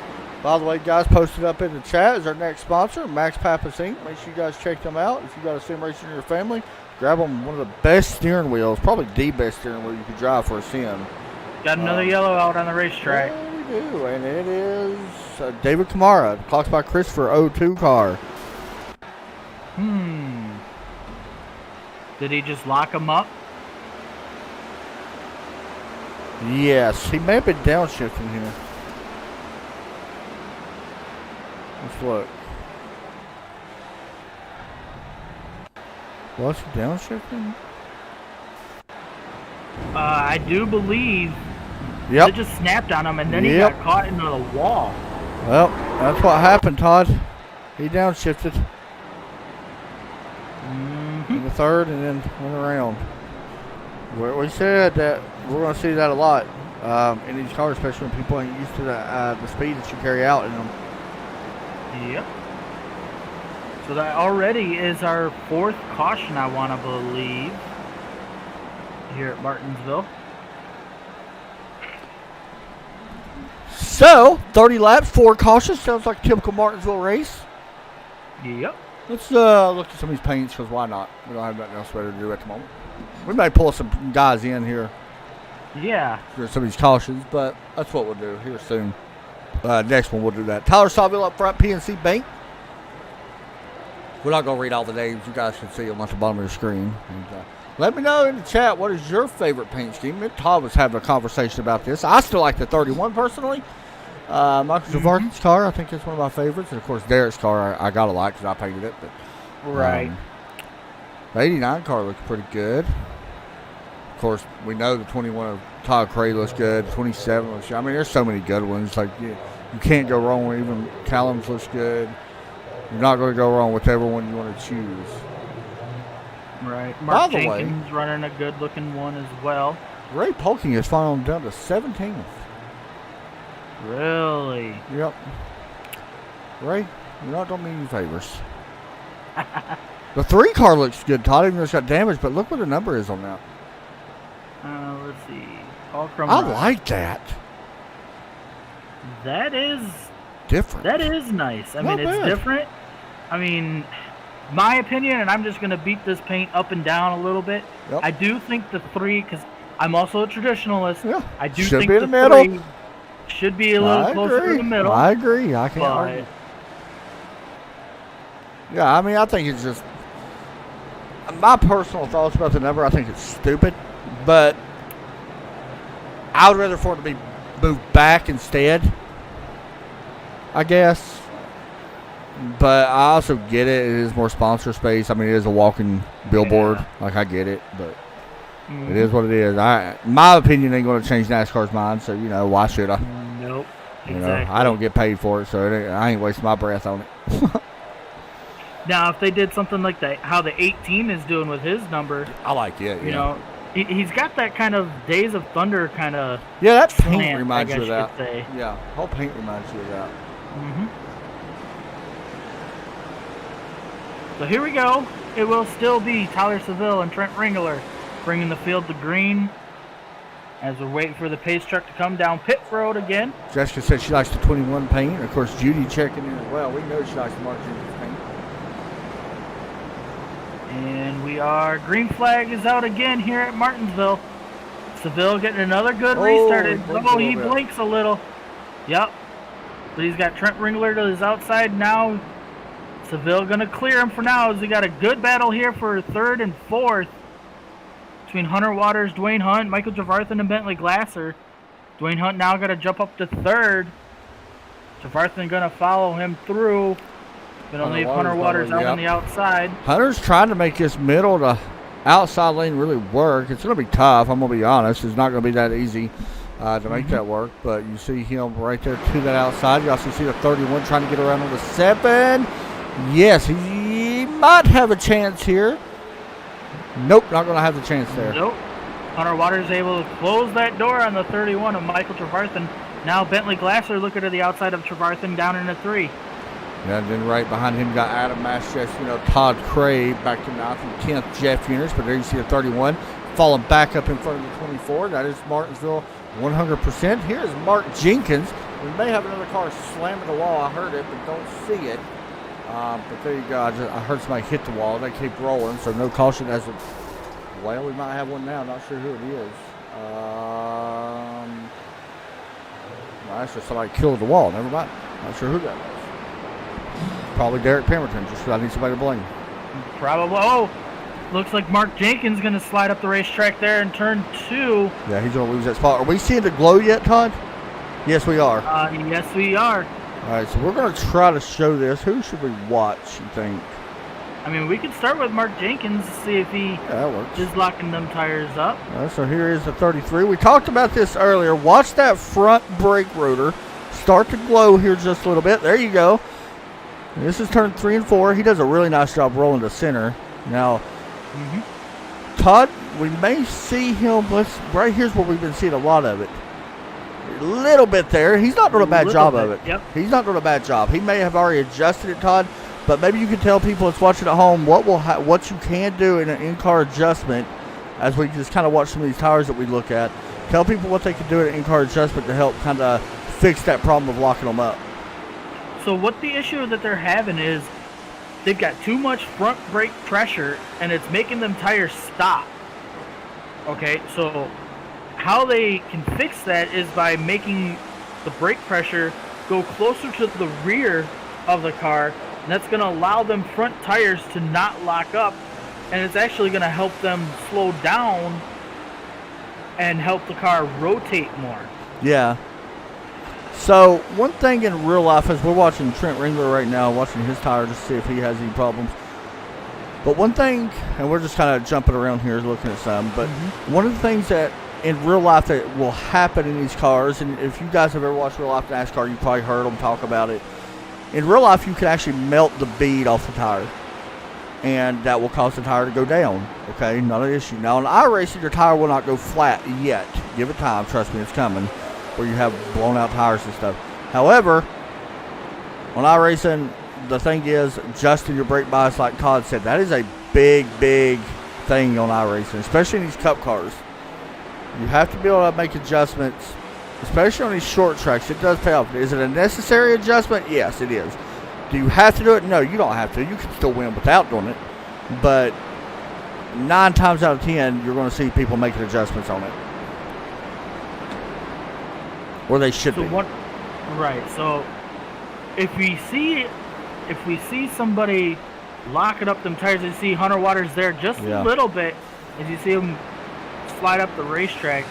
[SPEAKER 1] By the way, guys, posted up in the chat is our next sponsor, Max Pappas Inc. Make sure you guys check them out. If you got a sim racer in your family, grab them one of the best steering wheels, probably the best steering wheel you could drive for a sim.
[SPEAKER 2] Got another yellow out on the racetrack.
[SPEAKER 1] Yeah, we do, and it is David Kamara. The clock's by Christopher 02 car.
[SPEAKER 2] Did he just lock him up?
[SPEAKER 1] Yes, he may have been downshifting here. Let's look. Was he downshifting?
[SPEAKER 2] I do believe
[SPEAKER 1] Yep.
[SPEAKER 2] it just snapped on him, and then he got caught into the wall.
[SPEAKER 1] Well, that's what happened, Todd. He downshifted in the third and then went around. We said that we're going to see that a lot in these cars, especially when people ain't used to the speed that you carry out in them.
[SPEAKER 2] Yep. So that already is our 4th caution, I want to believe, here at Martinsville.
[SPEAKER 1] So, 30 laps, 4 cautions. Sounds like a typical Martinsville race.
[SPEAKER 2] Yep.
[SPEAKER 1] Let's look at some of these paints, because why not? We don't have nothing else better to do at the moment. We may pull some guys in here.
[SPEAKER 2] Yeah.
[SPEAKER 1] For some of these cautions, but that's what we'll do here soon. Next one, we'll do that. Tyler Sawville up front, PNC Bank. We're not going to read all the names. You guys can see them at the bottom of the screen. And, let me know in the chat, what is your favorite paint scheme? Me and Todd was having a conversation about this. I still like the 31 personally. Michael Javarkin's car, I think it's one of my favorites. And, of course, Derrick's car I got a lot because I painted it. But,
[SPEAKER 2] right.
[SPEAKER 1] The 89 car looks pretty good. Of course, we know the 21 of Todd Craig looks good. 27 looks good. I mean, there's so many good ones. Like, you can't go wrong with even Callum's looks good. You're not going to go wrong with everyone you want to choose.
[SPEAKER 2] Right. Mark Jenkins running a good-looking one as well.
[SPEAKER 1] Ray Polking is finally down to 17th.
[SPEAKER 2] Really?
[SPEAKER 1] Yep. Ray, you're not doing me any favors. The 3 car looks good, Todd, even though it's got damage, but look what the number is on that.
[SPEAKER 2] Let's see. All chrome.
[SPEAKER 1] I like that.
[SPEAKER 2] That is
[SPEAKER 1] different.
[SPEAKER 2] That is nice. I
[SPEAKER 1] Not
[SPEAKER 2] mean, it's
[SPEAKER 1] bad.
[SPEAKER 2] different. I mean, my opinion, and I'm just going to beat this paint up and down a little bit.
[SPEAKER 1] Yep.
[SPEAKER 2] I do think the 3, because I'm also a traditionalist.
[SPEAKER 1] Yeah.
[SPEAKER 2] I do
[SPEAKER 1] Should
[SPEAKER 2] think
[SPEAKER 1] be in
[SPEAKER 2] the
[SPEAKER 1] the middle.
[SPEAKER 2] 3 should be a little closer to the middle.
[SPEAKER 1] I agree. I can't
[SPEAKER 2] but
[SPEAKER 1] argue. Yeah, I mean, I think it's just my personal thoughts about the number. I think it's stupid, but I would rather for it to be moved back instead, I guess. But I also get it. It is more sponsor space. I mean, it is a walking billboard.
[SPEAKER 2] Yeah.
[SPEAKER 1] Like, I get it, but it is what it is. My opinion ain't going to change NASCAR's mind, so, why should I?
[SPEAKER 2] Nope.
[SPEAKER 1] Exactly. I don't get paid for it, so I ain't wasting my breath on it.
[SPEAKER 2] Now, if they did something like that, how the 18 is doing with his number,
[SPEAKER 1] I like it,
[SPEAKER 2] you know, he's got that kind of Days of Thunder kind of.
[SPEAKER 1] Yeah, that paint
[SPEAKER 2] slant,
[SPEAKER 1] reminds you of that.
[SPEAKER 2] Say.
[SPEAKER 1] Yeah, whole paint reminds you of that.
[SPEAKER 2] Mm-hmm. So here we go. It will still be Tyler Seville and Trent Ringler bringing the field to green as we're waiting for the pace truck to come down pit road again.
[SPEAKER 1] Jessica said she likes the 21 paint. Of course, Judy checking in as well. We know she likes the Mark Jenkins paint.
[SPEAKER 2] And we are, green flag is out again here at Martinsville. Seville getting another good restart. He blinks a little. Yep. But he's got Trent Ringler to his outside now. Seville going to clear him for now as he got a good battle here for 3rd and 4th between Hunter Waters, Dwayne Hunt, Michael Javarthan, and Bentley Glasser. Dwayne Hunt now got to jump up to 3rd. Javarthan going to follow him through. Going to leave Hunter Waters out on the outside.
[SPEAKER 1] Hunter's trying to make this middle to outside lane really work. It's going to be tough, I'm going to be honest. It's not going to be that easy to make that work. But you see him right there to that outside. You also see the 31 trying to get around on the 7. Yes, he might have a chance here. Nope, not going to have the chance there.
[SPEAKER 2] Nope. Hunter Waters able to close that door on the 31 of Michael Javarthan. Now Bentley Glasser looking to the outside of Javarthan down in the 3.
[SPEAKER 1] Yeah, and then right behind him got Adam Maschus, Todd Craig back to 9th and 10th, Jeff Units. But there you see the 31 falling back up in front of the 24. That is Martinsville 100%. Here's Mark Jenkins. We may have another car slamming the wall. I heard it, but don't see it. But there you go. I heard somebody hit the wall. They keep rolling, so no caution as of, well, we might have one now. Not sure who it is. Well, that's just somebody killed the wall. Never mind. Not sure who that was. Probably Derrick Pemberton, just because I need somebody to blame.
[SPEAKER 2] Probably. Oh, looks like Mark Jenkins going to slide up the racetrack there in turn 2.
[SPEAKER 1] Yeah, he's going to lose that spot. Are we seeing the glow yet, Todd? Yes, we are.
[SPEAKER 2] Yes, we are.
[SPEAKER 1] All right, so we're going to try to show this. Who should we watch, you think?
[SPEAKER 2] I mean, we could start with Mark Jenkins to see if he is locking them tires up.
[SPEAKER 1] So here is the 33. We talked about this earlier. Watch that front brake rotor start to glow here just a little bit. There you go. This is turn 3 and 4. He does a really nice job rolling to center. Now, Todd, we may see him. Right here's where we've been seeing a lot of it. A little bit there. He's not doing a bad job of it.
[SPEAKER 2] Yep.
[SPEAKER 1] He's not doing a bad job. He may have already adjusted it, Todd, but maybe you can tell people that's watching at home what you can do in an in-car adjustment as we just kind of watch some of these tires that we look at. Tell people what they can do in an in-car adjustment to help kind of fix that problem of locking them up.
[SPEAKER 2] So what the issue that they're having is they've got too much front brake pressure and it's making them tires stop. Okay, so how they can fix that is by making the brake pressure go closer to the rear of the car, and that's going to allow them front tires to not lock up, and it's actually going to help them slow down and help the car rotate more.
[SPEAKER 1] Yeah. So one thing in real life is we're watching Trent Ringler right now, watching his tire to see if he has any problems. But one thing, and we're just kind of jumping around here looking at some, but one of the things that in real life that will happen in these cars, and if you guys have ever watched real life NASCAR, you probably heard them talk about it. In real life, you can actually melt the bead off the tire, and that will cause the tire to go down. Okay, not an issue. Now, in iRacing, your tire will not go flat yet. Give it time. Trust me, it's coming, where you have blown out tires and stuff. However, on iRacing, the thing is, adjusting your brake bias, like Todd said, that is a big thing on iRacing, especially in these cup cars. You have to be able to make adjustments, especially on these short tracks. It does pay off. Is it a necessary adjustment? Yes, it is. Do you have to do it? No, you don't have to. You can still win without doing it. But 9 times out of 10, you're going to see people making adjustments on it. Or they should be.
[SPEAKER 2] Right. So if we see somebody locking up them tires, you see Hunter Waters there just a little bit, as you see him slide up the racetrack.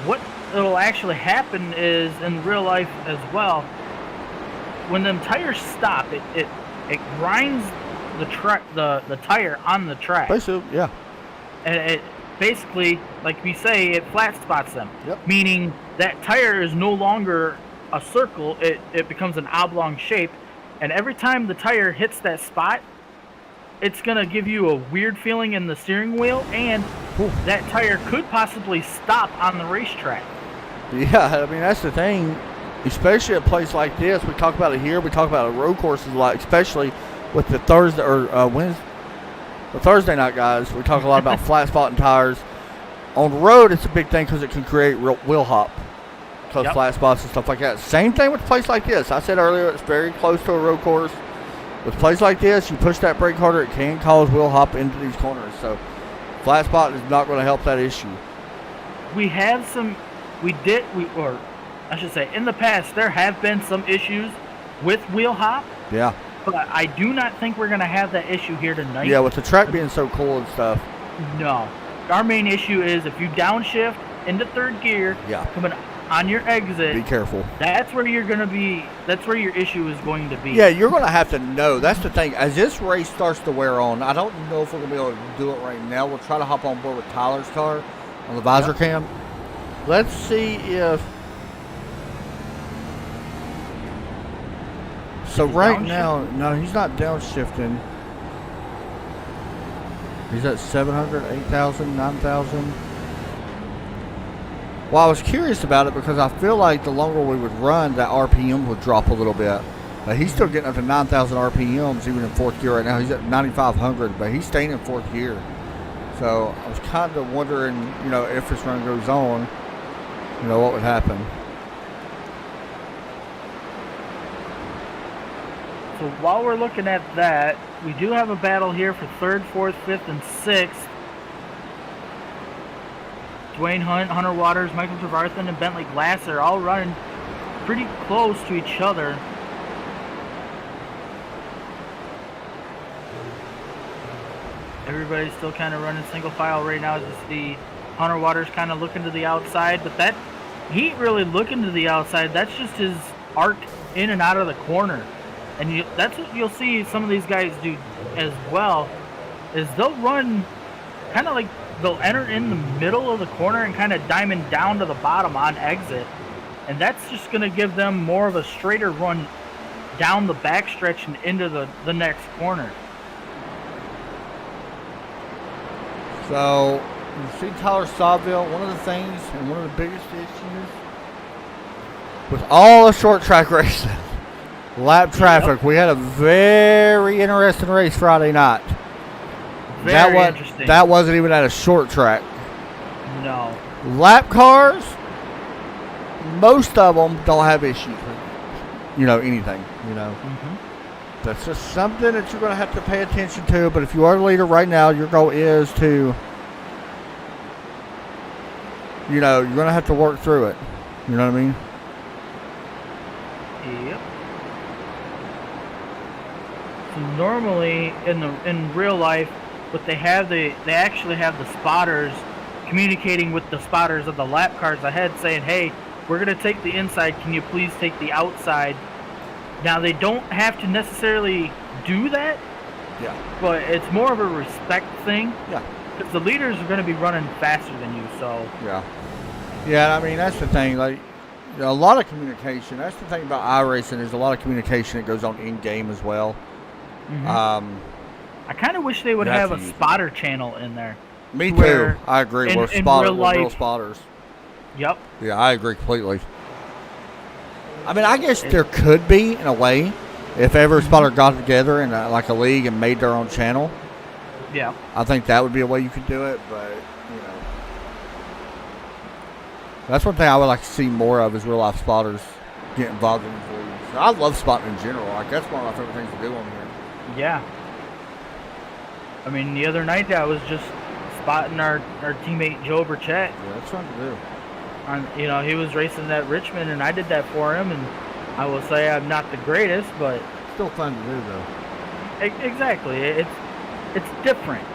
[SPEAKER 2] What it'll actually happen is, in real life as well, when them tires stop, it grinds the tire on the track.
[SPEAKER 1] Basically, yeah.
[SPEAKER 2] And it basically, like we say, it flat spots them.
[SPEAKER 1] Yep.
[SPEAKER 2] Meaning that tire is no longer a circle, it becomes an oblong shape, and every time the tire hits that spot, it's going to give you a weird feeling in the steering wheel, and that tire could possibly stop on the racetrack.
[SPEAKER 1] Yeah, I mean, that's the thing, especially at a place like this. We talk about it here, we talk about it at road courses a lot, especially with the Thursday or Wednesday, the Thursday night guys. We talk a lot about flat spotting tires. On the road, it's a big thing because it can create wheel hop, because flat spots and stuff like that. Same thing with a place like this. I said earlier, it's very close to a road course. With a place like this, you push that brake harder, it can cause wheel hop into these corners. So flat spot is not going to help that issue.
[SPEAKER 2] We have some, or I should say, in the past, there have been some issues with wheel hop.
[SPEAKER 1] Yeah.
[SPEAKER 2] But I do not think we're going to have that issue here tonight.
[SPEAKER 1] Yeah, with the track being so cool and stuff.
[SPEAKER 2] No. Our main issue is if you downshift into third gear, coming on your exit,
[SPEAKER 1] be careful.
[SPEAKER 2] That's where you're going to be. That's where your issue is going to be.
[SPEAKER 1] Yeah, you're going to have to know. That's the thing. As this race starts to wear on, I don't know if we're going to be able to do it right now. We'll try to hop on board with Tyler's car on the visor cam. Let's see if. So right now, no, he's not downshifting. He's at 700, 8,000, 9,000. Well, I was curious about it because I feel like the longer we would run, that RPM would drop a little bit. But he's still getting up to 9,000 RPMs even in fourth gear right now. He's at 9,500, but he's staying in fourth gear. So I was kind of wondering, if this run goes on, what would happen.
[SPEAKER 2] So while we're looking at that, we do have a battle here for 3rd, 4th, 5th, and 6th. Dwayne Hunt, Hunter Waters, Michael Trevarthen, and Bentley Glass are all running pretty close to each other. Everybody's still kind of running single file right now as you see Hunter Waters kind of looking to the outside, but that he ain't really looking to the outside. That's just his arc in and out of the corner. And that's what you'll see some of these guys do as well, is they'll run kind of like they'll enter in the middle of the corner and kind of diamond down to the bottom on exit. And that's just going to give them more of a straighter run down the backstretch and into the next corner.
[SPEAKER 1] So, you see Tyler Sawville, one of the things and one of the biggest issues with all the short track races, lap traffic. We had a very interesting race Friday night.
[SPEAKER 2] Very interesting.
[SPEAKER 1] That wasn't even at a short track.
[SPEAKER 2] No.
[SPEAKER 1] Lap cars, most of them don't have issues with, anything,
[SPEAKER 2] Mm-hmm.
[SPEAKER 1] That's just something that you're going to have to pay attention to. But if you are the leader right now, your goal is to, you're going to have to work through it. You know what I mean?
[SPEAKER 2] Yep. So normally in real life, what they have, they actually have the spotters communicating with the spotters of the lap cars ahead, saying, "Hey, we're going to take the inside. Can you please take the outside?" Now, they don't have to necessarily do that.
[SPEAKER 1] Yeah.
[SPEAKER 2] But it's more of a respect thing.
[SPEAKER 1] Yeah.
[SPEAKER 2] Because the leaders are going to be running faster than you, so.
[SPEAKER 1] Yeah. Yeah, I mean, that's the thing. Like, a lot of communication. That's the thing about iRacing. There's a lot of communication that goes on in-game as well.
[SPEAKER 2] Mm-hmm. I kind of wish they would have a spotter channel in there.
[SPEAKER 1] Me too. I agree. We're real spotters.
[SPEAKER 2] Yep.
[SPEAKER 1] Yeah, I agree completely. I mean, I guess there could be, in a way, If every spotter got together in like a league and made their own channel,
[SPEAKER 2] Yeah.
[SPEAKER 1] I think that would be a way you could do it. But that's one thing I would like to see more of is real life spotters get involved in these leagues. I love spotting in general. Like that's one of my favorite things to do on here.
[SPEAKER 2] Yeah. I mean, the other night I was just spotting our teammate Joe Burchett.
[SPEAKER 1] Yeah, that's fun to do.
[SPEAKER 2] He was racing at Richmond, and I did that for him. And I will say I'm not the greatest, but
[SPEAKER 1] Still fun to do though.
[SPEAKER 2] Exactly. It's different.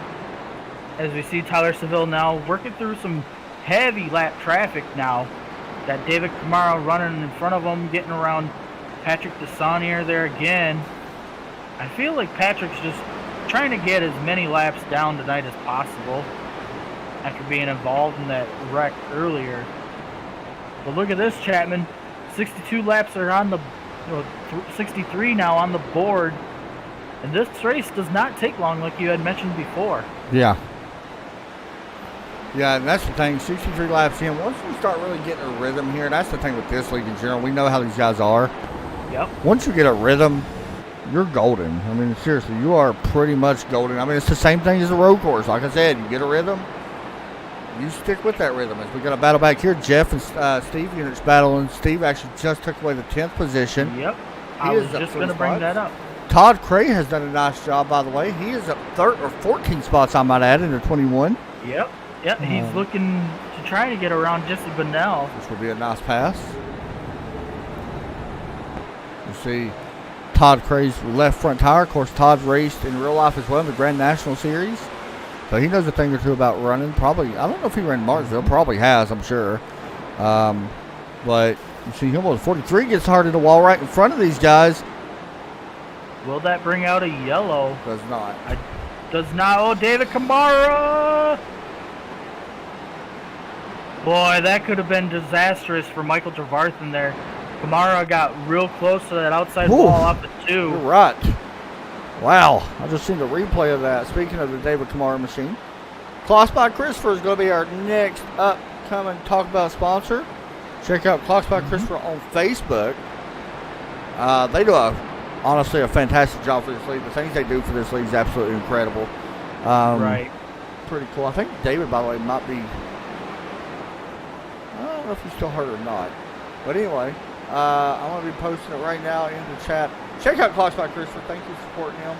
[SPEAKER 2] As we see Tyler Seville now working through some heavy lap traffic now. Got David Camaro running in front of him, getting around Patrick DeSaunier there again. I feel like Patrick's just trying to get as many laps down tonight as possible after being involved in that wreck earlier. But look at this, Chapman. 62 laps are on the 63 now on the board. And this race does not take long like you had mentioned before.
[SPEAKER 1] Yeah. Yeah, and that's the thing. 63 laps in. Once you start really getting a rhythm here, that's the thing with this league in general. We know how these guys are.
[SPEAKER 2] Yep.
[SPEAKER 1] Once you get a rhythm, you're golden. I mean, seriously, you are pretty much golden. I mean, it's the same thing as a road course. Like I said, you get a rhythm, you stick with that rhythm. As we got a battle back here, Jeff and Steve Unich battling. Steve actually just took away the 10th position.
[SPEAKER 2] Yep. I was just going to bring that up.
[SPEAKER 1] Todd Craig has done a nice job, by the way. He is up 14 spots, I might add, into 21.
[SPEAKER 2] Yep. Yep. He's looking to try to get around Jesse Bonnell.
[SPEAKER 1] This will be a nice pass. You see Todd Craig's left front tire. Of course, Todd's raced in real life as well in the Grand National Series. So he knows a thing or two about running. Probably, I don't know if he ran Martinsville. Probably has, I'm sure. But you see him with 43 gets hard in the wall right in front of these guys.
[SPEAKER 2] Will that bring out a yellow?
[SPEAKER 1] Does not.
[SPEAKER 2] Does not. Oh, David Camara! Boy, that could have been disastrous for Michael Trevarthen there. Camara got real close to that outside wall off the 2.
[SPEAKER 1] You're right. Wow. I just seen the replay of that. Speaking of the David Camara machine. Clocks by Christopher is going to be our next upcoming Talk About sponsor. Check out Clocks by Christopher on Facebook. They do honestly a fantastic job for this league. The things they do for this league is absolutely incredible.
[SPEAKER 2] Right.
[SPEAKER 1] Pretty cool. I think David, by the way, might be... I don't know if he's still hurt or not. But anyway, I'm going to be posting it right now in the chat. Check out Clocks by Christopher. Thank you for supporting him.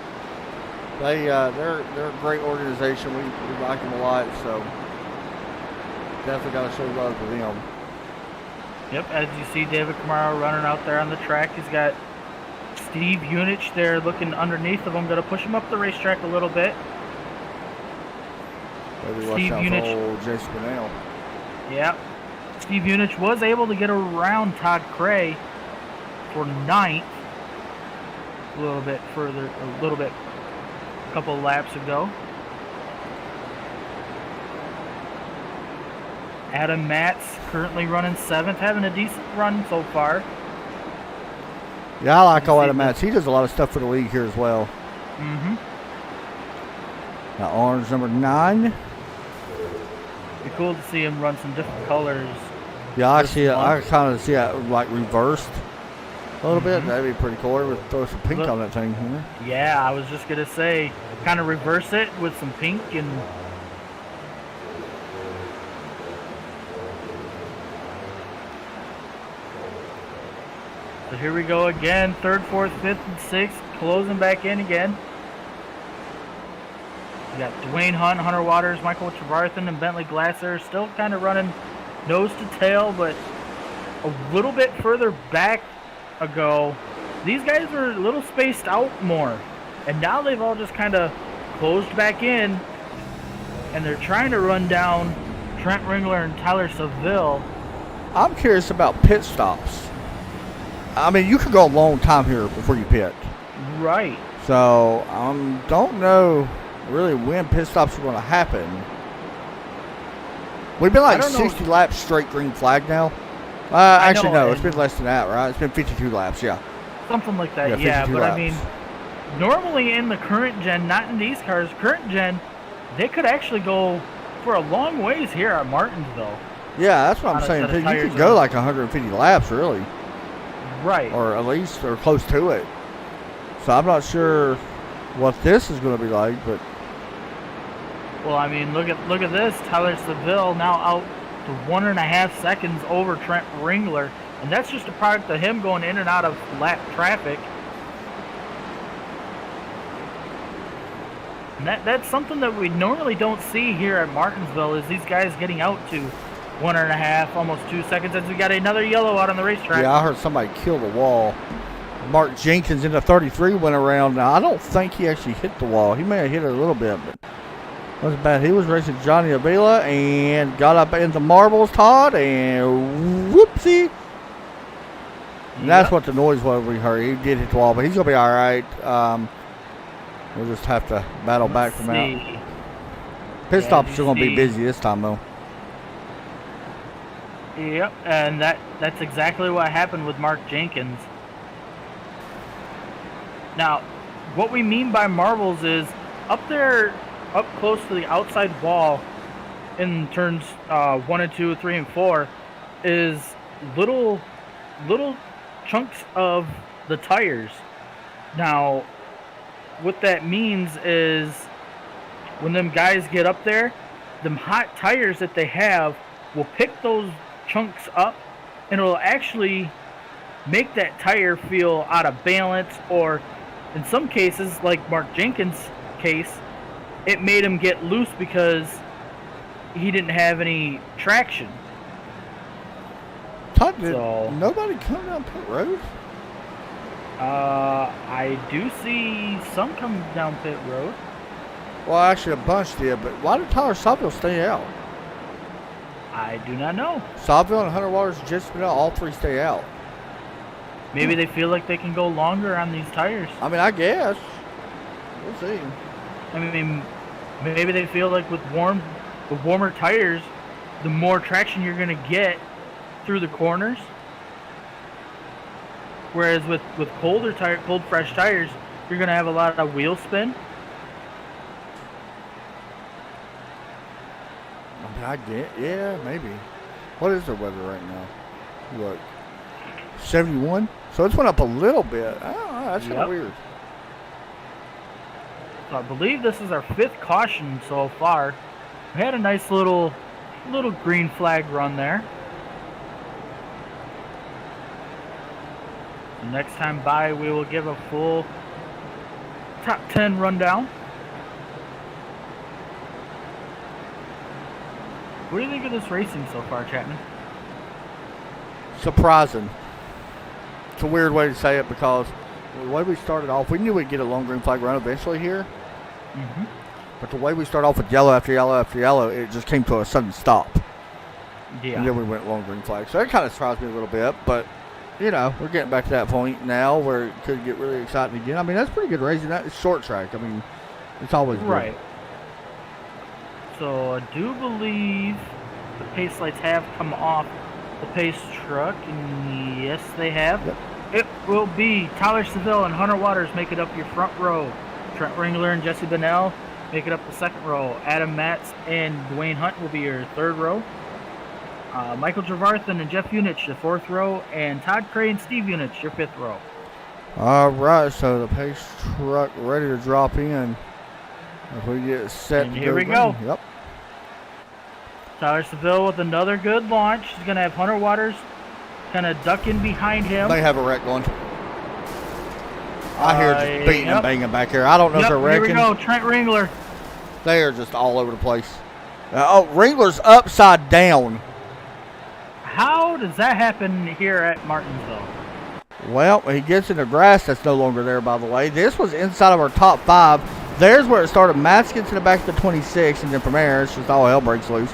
[SPEAKER 1] They're a great organization. We like them a lot, so definitely got to show love to them.
[SPEAKER 2] Yep, as you see David Camaro running out there on the track, he's got Steve Unich there looking underneath of him, going to push him up the racetrack a little bit.
[SPEAKER 1] Steve Unich. Jason Bonnell.
[SPEAKER 2] Yep. Steve Unich was able to get around Todd Craig for 9th. A little bit, a couple laps ago. Adam Matz currently running 7th, having a decent run so far.
[SPEAKER 1] Yeah, I like Adam Matz. He does a lot of stuff for the league here as well.
[SPEAKER 2] Mm-hmm.
[SPEAKER 1] Now, orange number 9.
[SPEAKER 2] Be cool to see him run some different colors.
[SPEAKER 1] Yeah, I kind of see it like reversed a little bit. That'd be pretty cool. We'll throw some pink on that thing here.
[SPEAKER 2] Yeah, I was just gonna say, kind of reverse it with some pink and. So here we go again. 3rd, 4th, 5th, and 6th closing back in again. We got Dwayne Hunt, Hunter Waters, Michael Trevarthen, and Bentley Glasser still kind of running nose to tail, but a little bit further back ago, these guys were a little spaced out more, and now they've all just kind of closed back in, and they're trying to run down Trent Ringler and Tyler Seville.
[SPEAKER 1] I'm curious about pit stops. I mean, you could go a long time here before you pit.
[SPEAKER 2] Right.
[SPEAKER 1] So, don't know really when pit stops are going to happen. We've been like 60 laps straight green flag now. Actually, no, it's been less than that, right? It's been 52 laps, yeah.
[SPEAKER 2] Something like that, yeah. But laps. I mean, normally in the current gen, not in these cars, current gen, they could actually go for a long ways here at Martinsville.
[SPEAKER 1] Yeah, that's what I'm saying. You could go like 150 laps, really.
[SPEAKER 2] Right.
[SPEAKER 1] Or at least, or close to it. So I'm not sure what this is going to be like, but
[SPEAKER 2] Well, I mean, look at this. Tyler Seville now out to 1.5 seconds over Trent Ringler, and that's just a product of him going in and out of lap traffic. And that's something that we normally don't see here at Martinsville, is these guys getting out to 1.5, almost 2 seconds, as we got another yellow out on the racetrack.
[SPEAKER 1] yeah, I heard somebody kill the wall. Mark Jenkins in the 33 went around. Now, I don't think he actually hit the wall. He may have hit it a little bit, but wasn't bad. He was racing Johnny Avila and got up into marbles, Todd, and whoopsie. And that's what the noise was we heard. He did hit the wall, but he's going to be all right. We'll just have to battle back from out. Pit stop's still going to be busy this time, though.
[SPEAKER 2] Yep, and that's exactly what happened with Mark Jenkins. Now, what we mean by marbles is up there, up close to the outside wall in turns 1 and 2, 3 and 4, is little chunks of the tires. Now, what that means is when them guys get up there, them hot tires that they have will pick those chunks up, and it'll actually make that tire feel out of balance, or in some cases, like Mark Jenkins' case, it made him get loose because he didn't have any traction.
[SPEAKER 1] Todd, did nobody come down pit road?
[SPEAKER 2] I do see some coming down pit road.
[SPEAKER 1] Well, actually, a bunch did, but why did Tyler Sawville stay out?
[SPEAKER 2] I do not know.
[SPEAKER 1] Sawville and Hunter Waters just been out. All three stay out.
[SPEAKER 2] Maybe they feel like they can go longer on these tires.
[SPEAKER 1] I mean, I guess. We'll see.
[SPEAKER 2] I mean, maybe they feel like with warmer tires, the more traction you're going to get through the corners. Whereas with cold fresh tires, you're going to have a lot of wheel spin.
[SPEAKER 1] I mean, I get, yeah, maybe. What is the weather right now? Look, 71. So it's went up a little bit. Oh, that's kind of weird.
[SPEAKER 2] So I believe this is our 5th caution so far. We had a nice little green flag run there. Next time by, we will give a full top 10 rundown. What do you think of this racing so far, Chapman?
[SPEAKER 1] Surprising. It's a weird way to say it because the way we started off, we knew we'd get a long green flag run eventually here.
[SPEAKER 2] Mm-hmm.
[SPEAKER 1] But the way we started off with yellow after yellow after yellow, it just came to a sudden stop.
[SPEAKER 2] Yeah.
[SPEAKER 1] And then we went long green flag. So that kind of surprised me a little bit, but you know, we're getting back to that point now where it could get really exciting again. I mean, that's pretty good racing. That is short track. I mean, it's always good.
[SPEAKER 2] Right. So I do believe the pace lights have come off the pace truck, and yes, they have.
[SPEAKER 1] Yep.
[SPEAKER 2] It will be Tyler Seville and Hunter Waters make it up your front row. Trent Ringler and Jesse Bennell make it up the second row. Adam Matz and Dwayne Hunt will be your third row. Michael Javarthan and Jeff Unich, your fourth row, and Todd Craig and Steve Unich, your fifth row.
[SPEAKER 1] All right, so the pace truck ready to drop in. If we get set,
[SPEAKER 2] and here we go.
[SPEAKER 1] Yep.
[SPEAKER 2] Tyler Seville with another good launch. He's going to have Hunter Waters kind of ducking behind him.
[SPEAKER 1] They have a wreck going. I hear just beating and banging back here. I don't know if they're wrecking.
[SPEAKER 2] Here we go, Trent Ringler.
[SPEAKER 1] They are just all over the place. Ringler's upside down.
[SPEAKER 2] How does that happen here at Martinsville?
[SPEAKER 1] Well, he gets in the grass that's no longer there, by the way. This was inside of our top 5. There's where it started. Matz gets in the back of the 26, and then from there, it's just all hell breaks loose.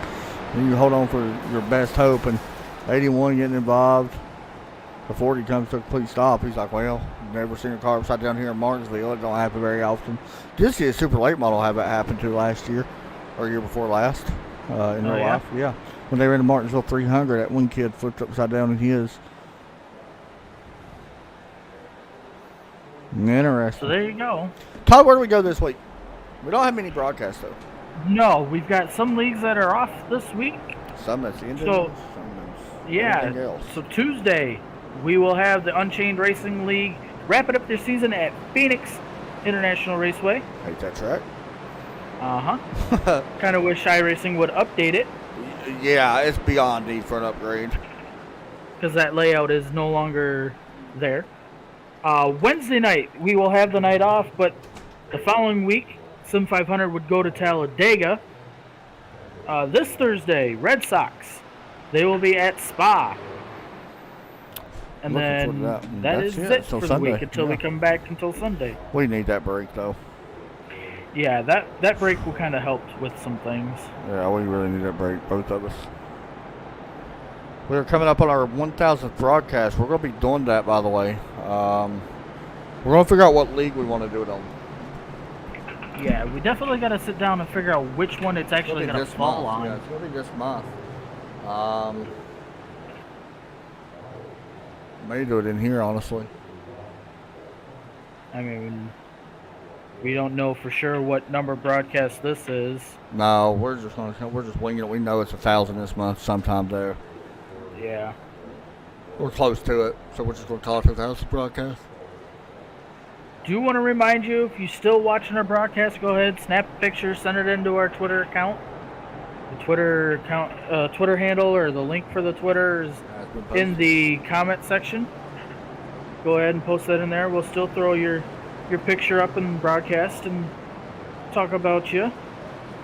[SPEAKER 1] And you hold on for your best hope. And 81 getting involved. The 40 comes to a complete stop. He's like, well, never seen a car upside down here in Martinsville. It don't happen very often. Did see a super late model have that happen to last year, or year before last, in real life. Yeah. When they were in the Martinsville 300, that one kid flipped upside down in his. Interesting.
[SPEAKER 2] So there you go.
[SPEAKER 1] Todd, where do we go this week? We don't have many broadcasts, though.
[SPEAKER 2] No, we've got some leagues that are off this week.
[SPEAKER 1] Some that's ended.
[SPEAKER 2] So,
[SPEAKER 1] some that's
[SPEAKER 2] yeah. So Tuesday, we will have the Unchained Racing League wrapping up their season at Phoenix International Raceway.
[SPEAKER 1] Hate that track.
[SPEAKER 2] Kind of wish iRacing would update it.
[SPEAKER 1] Yeah, it's beyond need for an upgrade.
[SPEAKER 2] Because that layout is no longer there. Wednesday night, we will have the night off, but the following week, Sim 500 would go to Talladega. This Thursday, Red Sox, they will be at Spa. And then that is it for the week until we come back until Sunday.
[SPEAKER 1] We need that break, though.
[SPEAKER 2] Yeah, that break will kind of help with some things.
[SPEAKER 1] Yeah, we really need that break, both of us. We're coming up on our 1,000th broadcast. We're going to be doing that, by the way. We're going to figure out what league we want to do it on.
[SPEAKER 2] Yeah, we definitely got to sit down and figure out which one it's actually going to fall on.
[SPEAKER 1] Yeah, it's going to be this month. May do it in here, honestly.
[SPEAKER 2] I mean, we don't know for sure what number broadcast this is.
[SPEAKER 1] No, we're just winging it. We know it's 1,000 this month, sometime there.
[SPEAKER 2] Yeah.
[SPEAKER 1] We're close to it, so we're just going to call it 1,000 broadcast.
[SPEAKER 2] Do want to remind you, if you're still watching our broadcast, go ahead, snap a picture, send it into our Twitter account. The Twitter account, Twitter handle, or the link for the Twitter is in the comment section. Go ahead and post that in there. We'll still throw your picture up in the broadcast and talk about you.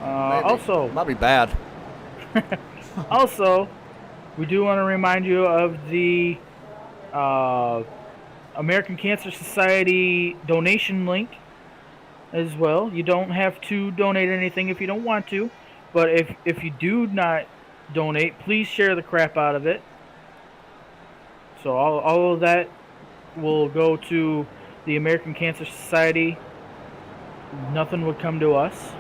[SPEAKER 2] Also,
[SPEAKER 1] might be bad.
[SPEAKER 2] Also, we do want to remind you of the American Cancer Society donation link as well. You don't have to donate anything if you don't want to, but if you do not donate, please share the crap out of it. So all of that will go to the American Cancer Society. Nothing would come to us.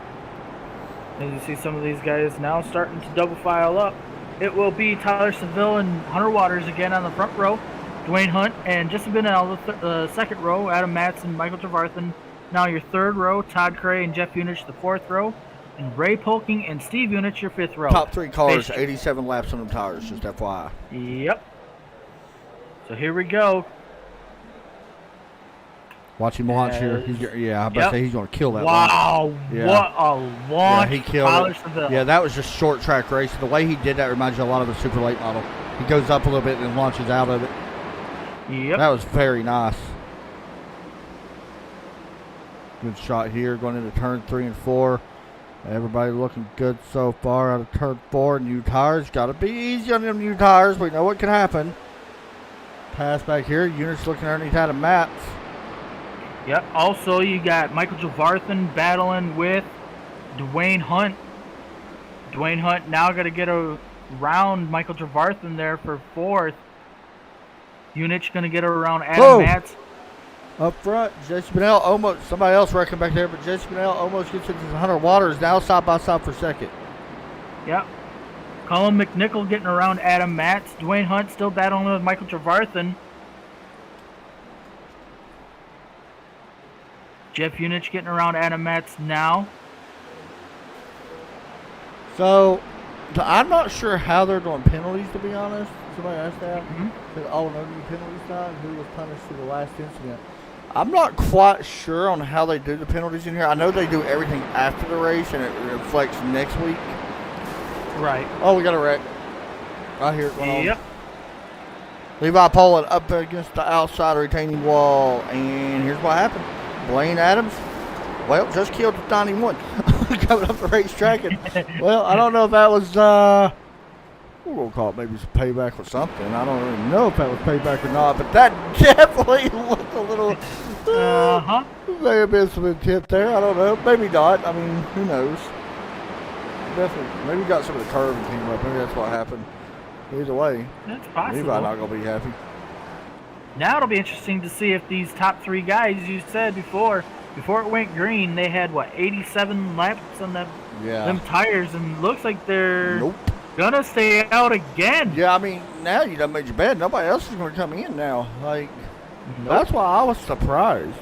[SPEAKER 2] As you see some of these guys now starting to double file up. It will be Tyler Seville and Hunter Waters again on the front row. Dwayne Hunt and Justin Bennell the second row. Adam Matz and Michael Trevarthen now your third row. Todd Craig and Jeff Unich the fourth row. And Ray Polking and Steve Unich your fifth row.
[SPEAKER 1] Top three cars, 87 laps on them tires, just FYI.
[SPEAKER 2] Yep. So here we go.
[SPEAKER 1] Watch him launch here. I'm about to say he's going to kill that.
[SPEAKER 2] Wow,
[SPEAKER 1] yeah.
[SPEAKER 2] What a launch!
[SPEAKER 1] Yeah, he killed it. Yeah, that was just short track racing. The way he did that reminds you a lot of a super late model. He goes up a little bit and then launches out of it.
[SPEAKER 2] Yep.
[SPEAKER 1] That was very nice. Good shot here going into turn 3 and 4. Everybody looking good so far out of turn 4. New tires. Got to be easy on them new tires. We know what can happen. Pass back here. Units looking underneath Adam Matz.
[SPEAKER 2] Yep. Also, you got Michael Trevarthen battling with Dwayne Hunt. Dwayne Hunt now got to get around Michael Trevarthen there for fourth. Unich going to get around Adam Matz.
[SPEAKER 1] Up front, Jesse Bennell almost, somebody else wrecking back there, but Jesse Bennell almost gets into Hunter Waters, now side by side for second.
[SPEAKER 2] Yep. Colin McNichol getting around Adam Matz. Dwayne Hunt still battling with Michael Trevarthen. Jeff Unich getting around Adam Matz now.
[SPEAKER 1] So, I'm not sure how they're doing penalties, to be honest. Somebody asked that. No new penalties time. Who was punished for the last incident? I'm not quite sure on how they do the penalties in here. I know they do everything after the race, and it reflects next week.
[SPEAKER 2] Right.
[SPEAKER 1] Oh, we got a wreck. I hear it going on.
[SPEAKER 2] Yep.
[SPEAKER 1] Levi Poland up against the outside retaining wall, and here's what happened. Blaine Adams, well, just killed the 91 coming up the racetrack. And, well, I don't know if that was, we're going to call it maybe some payback or something. I don't really know if that was payback or not, but that definitely looked a little, may have been some intent there. I don't know. Maybe not. I mean, who knows? Definitely. Maybe got some of the curve and came up. Maybe that's what happened. Either way,
[SPEAKER 2] that's possible.
[SPEAKER 1] Levi not going to be happy.
[SPEAKER 2] Now it'll be interesting to see if these top three guys, you said before it went green, they had, 87 laps on them tires, and looks like they're gonna stay out again.
[SPEAKER 1] Yeah, I mean, now you done made your bed. Nobody else is going to come in now. That's why I was surprised.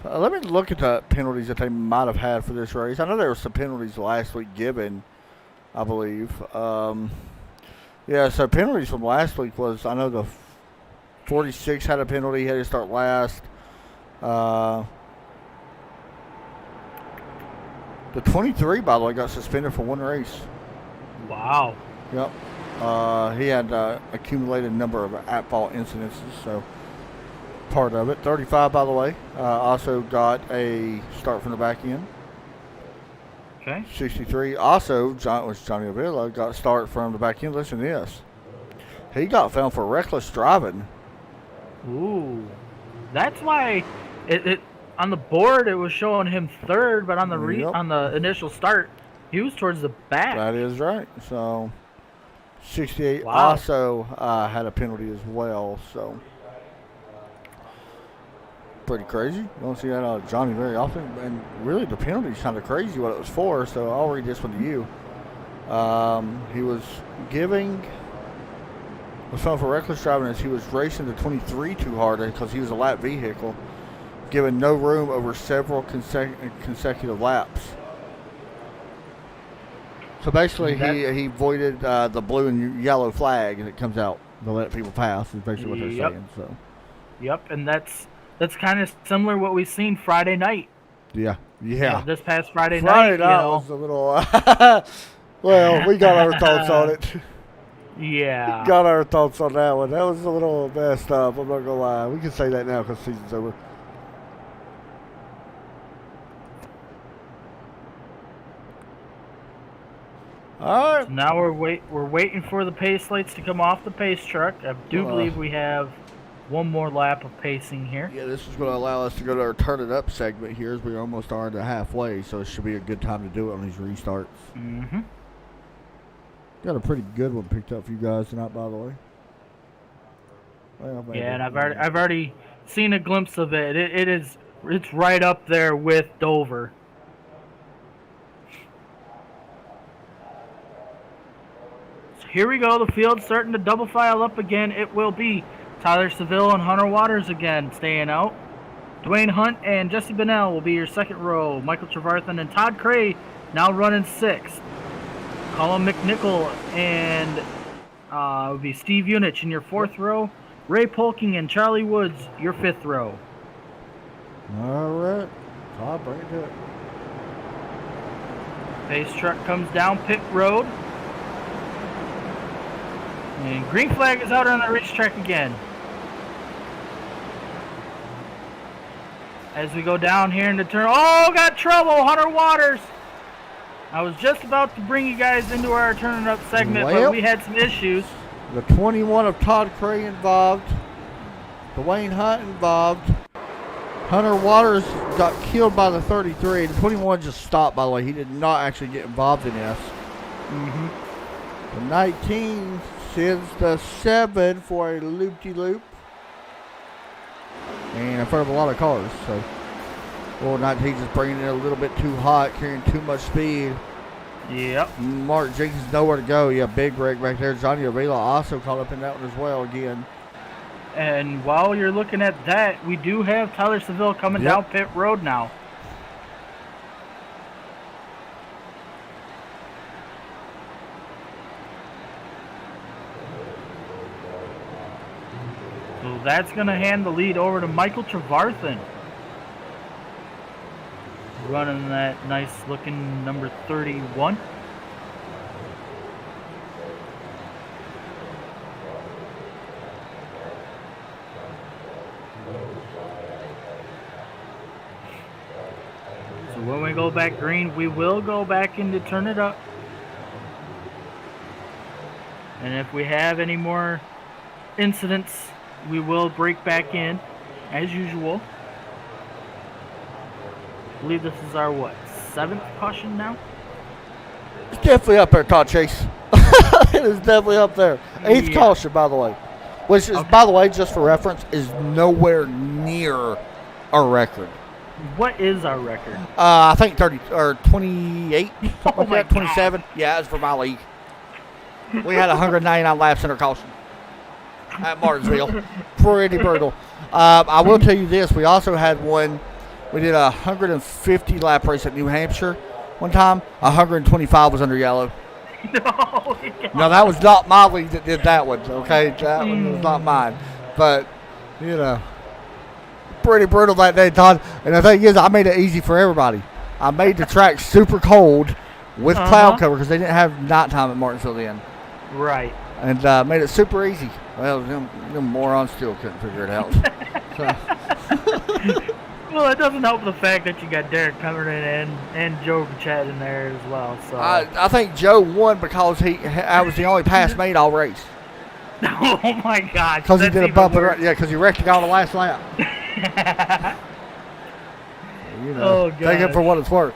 [SPEAKER 1] So let me look at the penalties that they might have had for this race. I know there were some penalties last week given, I believe. Yeah, so penalties from last week was, I know 46 had a penalty. He had to start last. The 23, by the way, got suspended for one race.
[SPEAKER 2] Wow.
[SPEAKER 1] Yep. He had accumulated number of at-fault incidences, so part of it. 35, by the way, also got a start from the back end.
[SPEAKER 2] Okay.
[SPEAKER 1] 63, also, Johnny Avila, got a start from the back end. Listen to this. He got found for reckless driving.
[SPEAKER 2] Ooh. That's why it on the board it was showing him third, but on the on the initial start, he was towards the back.
[SPEAKER 1] That is right. So 68
[SPEAKER 2] wow.
[SPEAKER 1] also had a penalty as well. So pretty crazy. You don't see that out of Johnny very often. And really the penalty's kind of crazy what it was for. So I'll read this one to you. He was found for reckless driving as he was racing the 23 too hard because he was a lap vehicle, given no room over several consecutive laps. So basically, he voided the blue and yellow flag that comes out to let people pass. Is basically what they're saying. So.
[SPEAKER 2] Yep, and that's kind of similar to what we've seen Friday night.
[SPEAKER 1] Yeah.
[SPEAKER 2] This past Friday night.
[SPEAKER 1] Friday night was a little. Well, we got our thoughts on it.
[SPEAKER 2] Yeah.
[SPEAKER 1] Got our thoughts on that one. That was a little messed up. I'm not gonna lie. We can say that now because season's over. All right.
[SPEAKER 2] So now we're waiting for the pace lights to come off the pace truck. I do believe we have one more lap of pacing here.
[SPEAKER 1] Yeah, this is going to allow us to go to our turn it up segment here as we almost are to halfway, so it should be a good time to do it on these restarts.
[SPEAKER 2] Mm-hmm.
[SPEAKER 1] Got a pretty good one picked up for you guys tonight, by the way.
[SPEAKER 2] Well, yeah, and I've already seen a glimpse of it. It's right up there with Dover. So here we go. The field's starting to double file up again. It will be Tyler Seville and Hunter Waters again staying out. Dwayne Hunt and Jesse Bennell will be your second row. Michael Trevarthen and Todd Craig now running sixth. Colin McNichol and would be Steve Unich in your fourth row. Ray Polking and Charlie Woods, your fifth row.
[SPEAKER 1] All right. Todd, bring it to it.
[SPEAKER 2] Pace truck comes down pit road. And green flag is out on the racetrack again. As we go down here into turn. Oh, got trouble, Hunter Waters. I was just about to bring you guys into our turning up segment, but we had some issues.
[SPEAKER 1] The 21 of Todd Craig involved. Dwayne Hunt involved. Hunter Waters got killed by the 33. The 21 just stopped, by the way. He did not actually get involved in this.
[SPEAKER 2] Mm-hmm.
[SPEAKER 1] The 19 sends the 7 for a loop-de-loop. And in front of a lot of cars, so. Well, 19 just bringing it a little bit too hot, carrying too much speed.
[SPEAKER 2] Yep.
[SPEAKER 1] Mark Jenkins nowhere to go. Yeah, big wreck back there. Johnny Avila also caught up in that one as well again.
[SPEAKER 2] And while you're looking at that, we do have Tyler Seville coming down pit road now. So that's going to hand the lead over to Michael Trevarthen. Running that nice looking number 31. So when we go back green, we will go back in to turn it up. And if we have any more incidents, we will break back in as usual. I believe this is our, 7th caution now?
[SPEAKER 1] It's definitely up there, Todd Chase. It is definitely up there. 8th caution, by the way. Which is, by the way, just for reference, is nowhere near our record.
[SPEAKER 2] What is our record?
[SPEAKER 1] I think 30 or 28, something like that, 27. Yeah, it's for my league. We had 199 laps in our caution at Martinsville. Pretty brutal. I will tell you this. We also had one. We did a 150 lap race at New Hampshire one time. 125 was under yellow.
[SPEAKER 2] No,
[SPEAKER 1] that was not my league that did that one. Okay, that one was not mine. But You know, pretty brutal that day, Todd. And the thing is, I made it easy for everybody. I made the track super cold with cloud cover because they didn't have nighttime at Martinsville then.
[SPEAKER 2] Right.
[SPEAKER 1] And made it super easy. Well, them morons still couldn't figure it out.
[SPEAKER 2] Well, it doesn't help the fact that you got Derrick Pemberton and Joe Chad in there as well. So
[SPEAKER 1] I think Joe won because I was the only pass made all race.
[SPEAKER 2] Oh my God!
[SPEAKER 1] Because he did a bump, because he wrecked it on the last lap. You know, take it for what it's worth.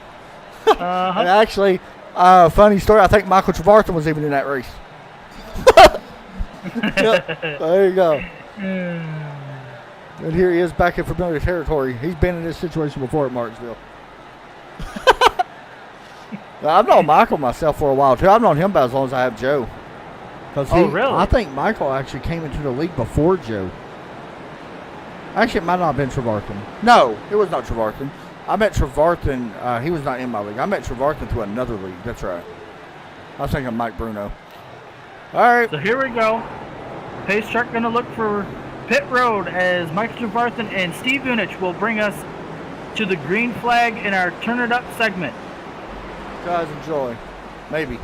[SPEAKER 1] And actually, funny story. I think Michael Trevarthen was even in that race. Yep, there you go. And here he is back in familiar territory. He's been in this situation before at Martinsville. I've known Michael myself for a while too. I've known him about as long as I have Joe.
[SPEAKER 2] Really?
[SPEAKER 1] I think Michael actually came into the league before Joe. Actually, it might not have been Trevarthen. No, it was not Trevarthen. I met Trevarthen. He was not in my league. I met Trevarthen through another league. That's right. I was thinking Mike Bruno. All right.
[SPEAKER 2] So here we go. Pace truck going to look for pit road as Mike Trevarthen and Steve Unich will bring us to the green flag in our Turn It Up segment.
[SPEAKER 1] Guys, enjoy. Maybe.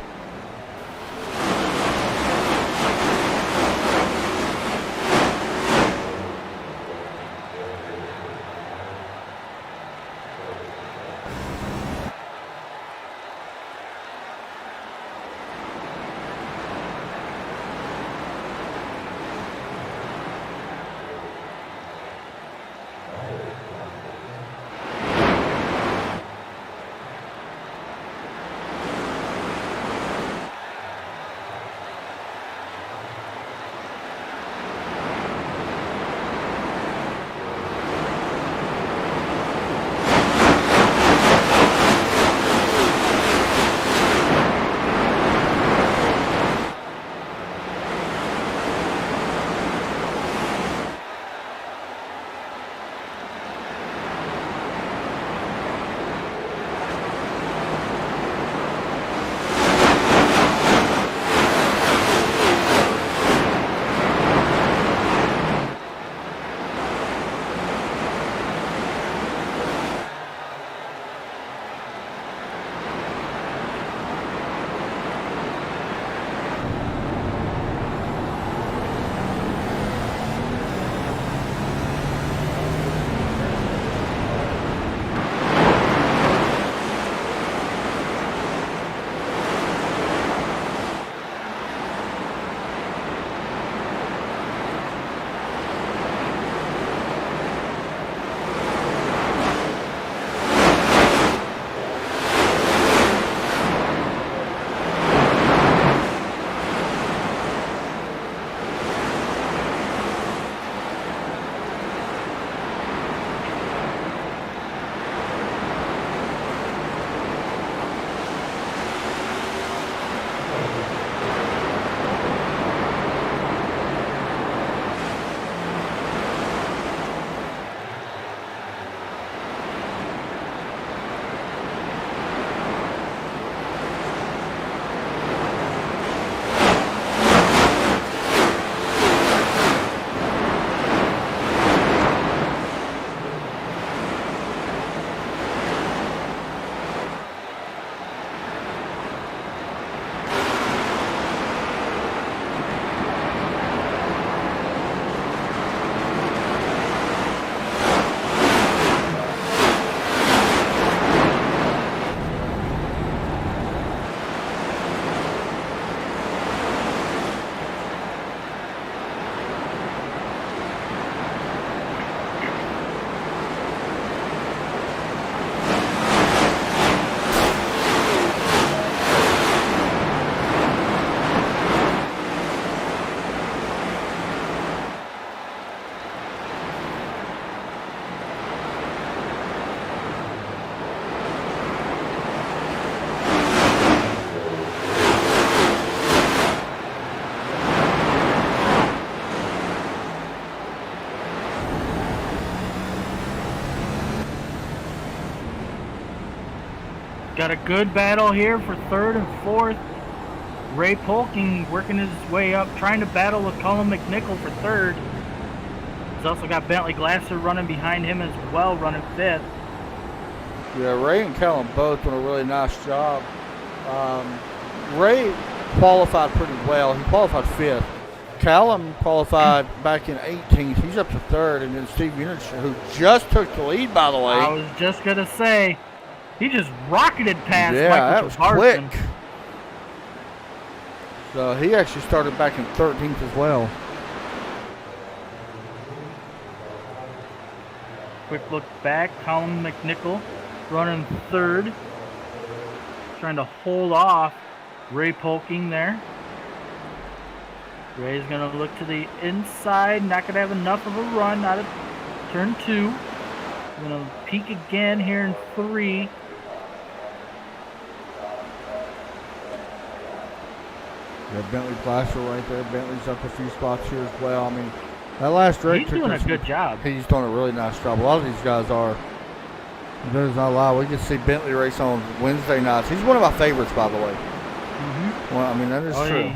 [SPEAKER 2] Got a good battle here for third and fourth. Ray Polking working his way up, trying to battle with Colin McNichol for third. He's also got Bentley Glasser running behind him as well, running 5th.
[SPEAKER 1] Yeah, Ray and Callum both doing a really nice job. Ray qualified pretty well. He qualified 5th. Callum qualified back in 18th. He's up to 3rd. And then Steve Unich, who just took the lead, by the way.
[SPEAKER 2] I was just going to say, he just rocketed past
[SPEAKER 1] yeah,
[SPEAKER 2] Michael
[SPEAKER 1] that was
[SPEAKER 2] Jabarson.
[SPEAKER 1] quick. So he actually started back in 13th as well.
[SPEAKER 2] Quick look back. Colin McNichol running 3rd. Trying to hold off Ray Polking there. Ray's going to look to the inside. Not going to have enough of a run out of turn 2. Going to peak again here in 3.
[SPEAKER 1] Yeah, Bentley Glasser right there. Bentley's up a few spots here as well. I mean, that last race.
[SPEAKER 2] He's doing a good job.
[SPEAKER 1] He's doing a really nice job. A lot of these guys are. There's not a lot. We can see Bentley race on Wednesday nights. He's one of my favorites, by the way.
[SPEAKER 2] Mm-hmm.
[SPEAKER 1] Well, I mean, that is true.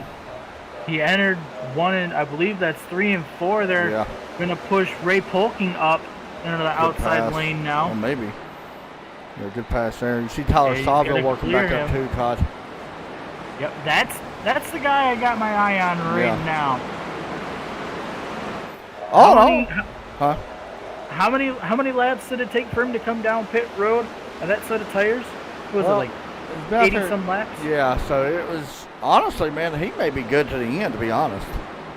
[SPEAKER 2] He entered 1 and I believe that's 3 and 4. They're going to push Ray Polking up into the outside lane now.
[SPEAKER 1] Well, maybe. Yeah, good pass there. You see Tyler Sawville working back up too, Todd.
[SPEAKER 2] Yep, that's the guy I got my eye on right now.
[SPEAKER 1] Huh?
[SPEAKER 2] How many laps did it take for him to come down pit road on that set of tires? What was it, like 80 some laps?
[SPEAKER 1] Yeah, so it was, honestly, man, he may be good to the end, to be honest.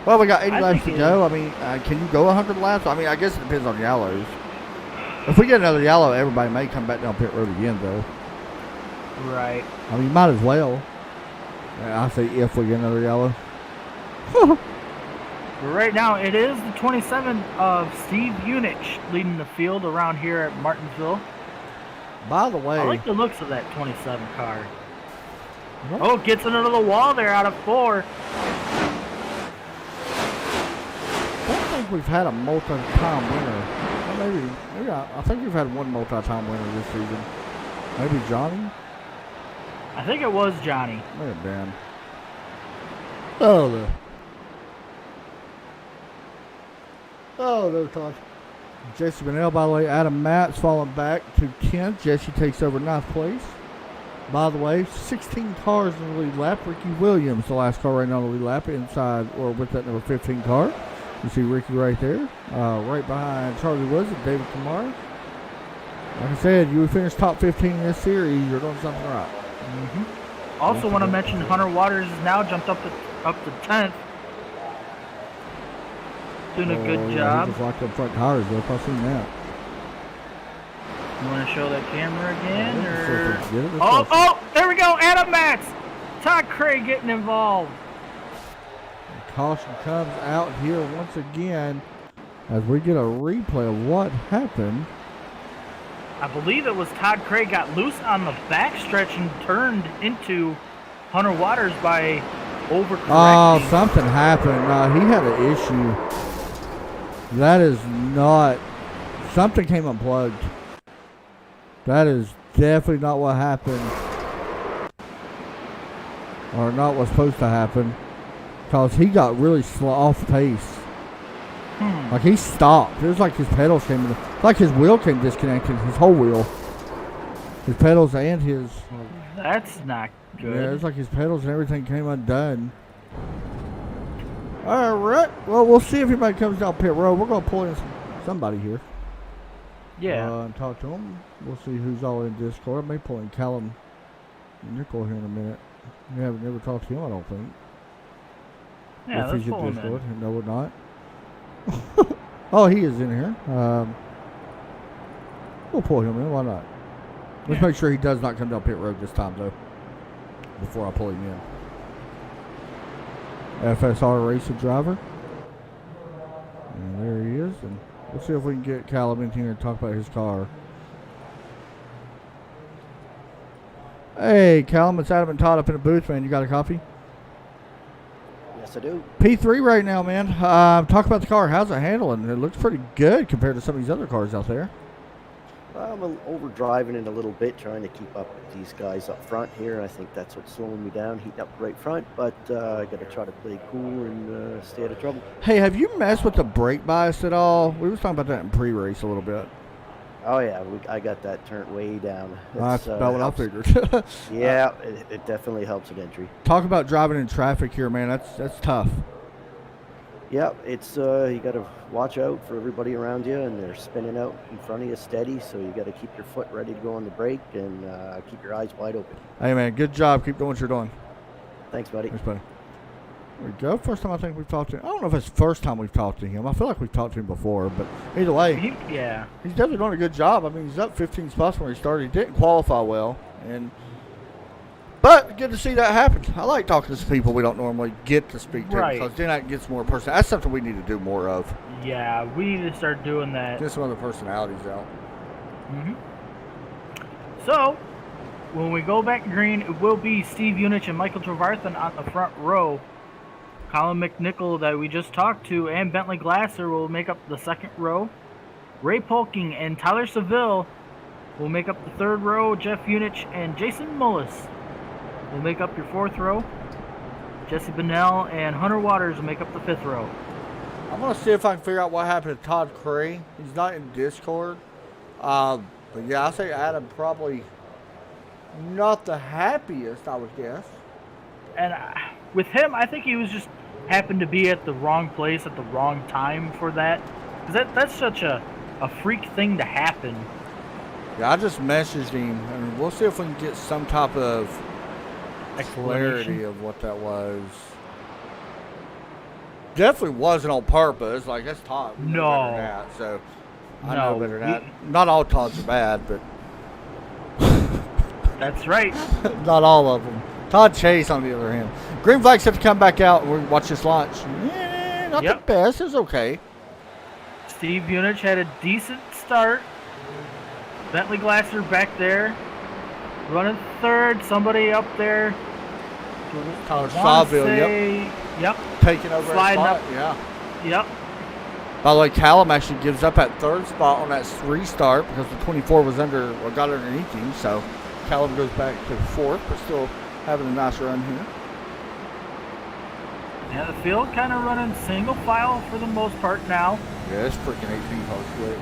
[SPEAKER 1] Well, we got 80 laps to go. I mean, can you go 100 laps? I mean, I guess it depends on yellows. If we get another yellow, everybody may come back down pit road again, though.
[SPEAKER 2] Right.
[SPEAKER 1] I mean, you might as well. I say if we get another yellow.
[SPEAKER 2] Right now, it is the 27 of Steve Unich leading the field around here at Martinsville.
[SPEAKER 1] By the way,
[SPEAKER 2] I like the looks of that 27 car. Oh, gets into the wall there out of 4.
[SPEAKER 1] I don't think we've had a multi-time winner. Well, maybe I think we've had one multi-time winner this season. Maybe Johnny?
[SPEAKER 2] I think it was Johnny.
[SPEAKER 1] May have been. Oh, no, Todd. Jesse Bennell, by the way. Adam Matz falling back to 10th. Jesse takes over 9th place. By the way, 16 cars in the lead lap. Ricky Williams, the last car right now in the lead lap, inside or with that number 15 car. You see Ricky right there. Right behind Charlie Woods and David Kamara. Like I said, you would finish top 15 in this series, you're doing something right.
[SPEAKER 2] Mm-hmm. Also want to mention Hunter Waters has now jumped up to 10th. Doing a good job.
[SPEAKER 1] He just locked up front tires, though. I've seen that.
[SPEAKER 2] You want to show that camera again?
[SPEAKER 1] Oh,
[SPEAKER 2] there we go. Adam Matz. Todd Craig getting involved.
[SPEAKER 1] Caution comes out here once again as we get a replay of what happened.
[SPEAKER 2] I believe it was Todd Craig got loose on the backstretch and turned into Hunter Waters by overcorrecting.
[SPEAKER 1] Oh, something happened. He had an issue. That is not... Something came unplugged. That is definitely not what happened. Or not what's supposed to happen. Because he got really off pace. Like he stopped. It was like his pedals came in. Like his wheel came disconnected. His whole wheel. His pedals and his...
[SPEAKER 2] That's not good.
[SPEAKER 1] Yeah, it's like his pedals and everything came undone. All right. Well, we'll see if anybody comes down pit road. We're going to pull in somebody here.
[SPEAKER 2] Yeah.
[SPEAKER 1] And talk to them. We'll see who's all in Discord. I may pull in Callum Nickel here in a minute. We haven't never talked to him, I don't think.
[SPEAKER 2] Yeah,
[SPEAKER 1] if he's
[SPEAKER 2] pull
[SPEAKER 1] in
[SPEAKER 2] him
[SPEAKER 1] Discord.
[SPEAKER 2] in.
[SPEAKER 1] No, we're not. Oh, he is in here. We'll pull him in. Why not? Let's make sure he does not come down pit road this time, though, before I pull him in. FSR Racing driver. And there he is. And we'll see if we can get Callum in here and talk about his car. Hey, Callum, it's Adam and Todd up in the booth, man. You got a copy?
[SPEAKER 3] Yes, I do.
[SPEAKER 1] P3 right now, man. Talk about the car. How's it handling? It looks pretty good compared to some of these other cars out there.
[SPEAKER 3] I'm overdriving it a little bit, trying to keep up with these guys up front here. I think that's what's slowing me down, heating up right front. But I got to try to play cool and stay out of trouble.
[SPEAKER 1] Hey, have you messed with the brake bias at all? We were talking about that in pre-race a little bit.
[SPEAKER 3] Oh yeah, I got that turned way down.
[SPEAKER 1] That's about what I figured.
[SPEAKER 3] Yeah, it definitely helps at entry.
[SPEAKER 1] Talk about driving in traffic here, man. That's tough.
[SPEAKER 3] Yeah, it's you got to watch out for everybody around you, and they're spinning out in front of you steady. So you got to keep your foot ready to go on the brake and keep your eyes wide open.
[SPEAKER 1] Hey, man, good job. Keep doing what you're doing.
[SPEAKER 3] Thanks, buddy.
[SPEAKER 1] Thanks, buddy. There we go. First time I think we've talked to him. I don't know if it's the first time we've talked to him. I feel like we've talked to him before, but either way, he's definitely doing a good job. I mean, he's up 15 spots when he started. He didn't qualify well, but good to see that happen. I like talking to some people we don't normally get to speak to because then that gets more person. That's something we need to do more of.
[SPEAKER 2] Yeah, we need to start doing that.
[SPEAKER 1] Get some other personalities out.
[SPEAKER 2] So, when we go back green, it will be Steve Unich and Michael Trevarthen on the front row. Colin McNichol, that we just talked to, and Bentley Glasser will make up the second row. Ray Polking and Tyler Seville will make up the third row. Jeff Unich and Jason Mullis will make up your fourth row. Jesse Bennell and Hunter Waters will make up the fifth row.
[SPEAKER 1] I'm going to see if I can figure out what happened to Todd Craig. He's not in Discord. But yeah, I'll say Adam probably not the happiest, I would guess.
[SPEAKER 2] And with him, I think he was just happened to be at the wrong place at the wrong time for that. Because that's such a freak thing to happen.
[SPEAKER 1] Yeah, I just messaged him, and we'll see if we can get some type of clarity of what that was. Definitely wasn't on purpose. Like, that's Todd. We know better than that, so I know better than that. Not all Todds are bad, but
[SPEAKER 2] that's right.
[SPEAKER 1] Not all of them. Todd Chase, on the other hand. Green flags have to come back out and we watch this launch. Not the best. It was okay.
[SPEAKER 2] Steve Unich had a decent start. Bentley Glasser back there. Running third. Somebody up there.
[SPEAKER 1] Tyler Sawville,
[SPEAKER 2] Yep.
[SPEAKER 1] Taking over
[SPEAKER 2] Sliding
[SPEAKER 1] that spot.
[SPEAKER 2] up.
[SPEAKER 1] Yeah.
[SPEAKER 2] Yep.
[SPEAKER 1] By the way, Callum actually gives up at third spot on that restart because the 24 was got underneath him. So Callum goes back to fourth, but still having a nice run here.
[SPEAKER 2] Yeah, the field kind of running single file for the most part now.
[SPEAKER 1] Yeah, it's freaking 18 cars quick.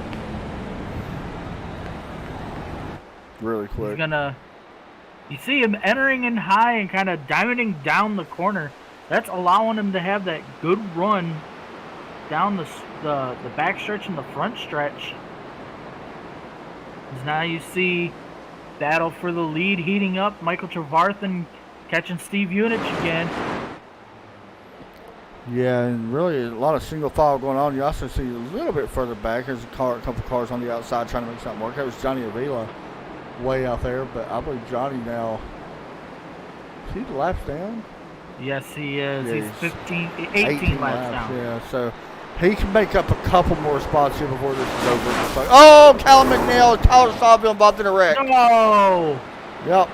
[SPEAKER 1] Really quick.
[SPEAKER 2] You see him entering in high and kind of diamonding down the corner. That's allowing him to have that good run down the back stretch and the front stretch. Now you see battle for the lead heating up. Michael Trevarthen catching Steve Unich again.
[SPEAKER 1] Yeah, and really a lot of single file going on. You also see a little bit further back. There's a couple cars on the outside trying to make something work. That was Johnny Avila way out there, but I believe Johnny now. Is he the laps down?
[SPEAKER 2] Yes, he is.
[SPEAKER 1] Yeah,
[SPEAKER 2] he's 18 laps down.
[SPEAKER 1] Yeah, so he can make up a couple more spots here before this is over. Oh, Callum McNeil, Tyler Sawville involved in a wreck.
[SPEAKER 2] No!
[SPEAKER 1] Yep.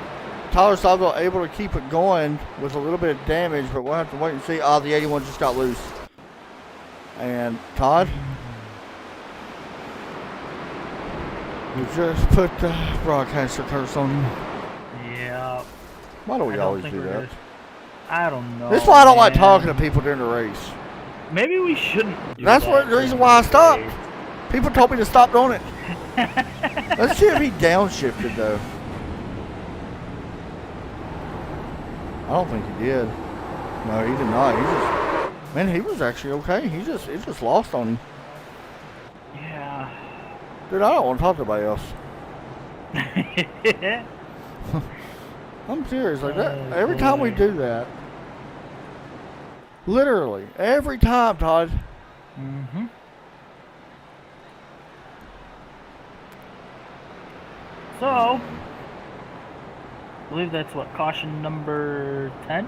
[SPEAKER 1] Tyler Sawville able to keep it going with a little bit of damage, but we'll have to wait and see. Oh, the 81 just got loose. And Todd, we just put the broadcaster curse on him.
[SPEAKER 2] Yeah.
[SPEAKER 1] Why do we always do that?
[SPEAKER 2] I don't know.
[SPEAKER 1] That's why I don't like talking to people during the race.
[SPEAKER 2] Maybe we shouldn't do
[SPEAKER 1] That's
[SPEAKER 2] that
[SPEAKER 1] the reason why I stopped. People told me to stop doing it. Let's see if he downshifted, though. I don't think he did. No, he did not. He was actually okay. It just lost on him.
[SPEAKER 2] Yeah.
[SPEAKER 1] Dude, I don't want to talk to anybody else. I'm serious. Like that. Every time we do that. Literally. Every time, Todd.
[SPEAKER 2] Mm-hmm. So, I believe that's what, caution number 10?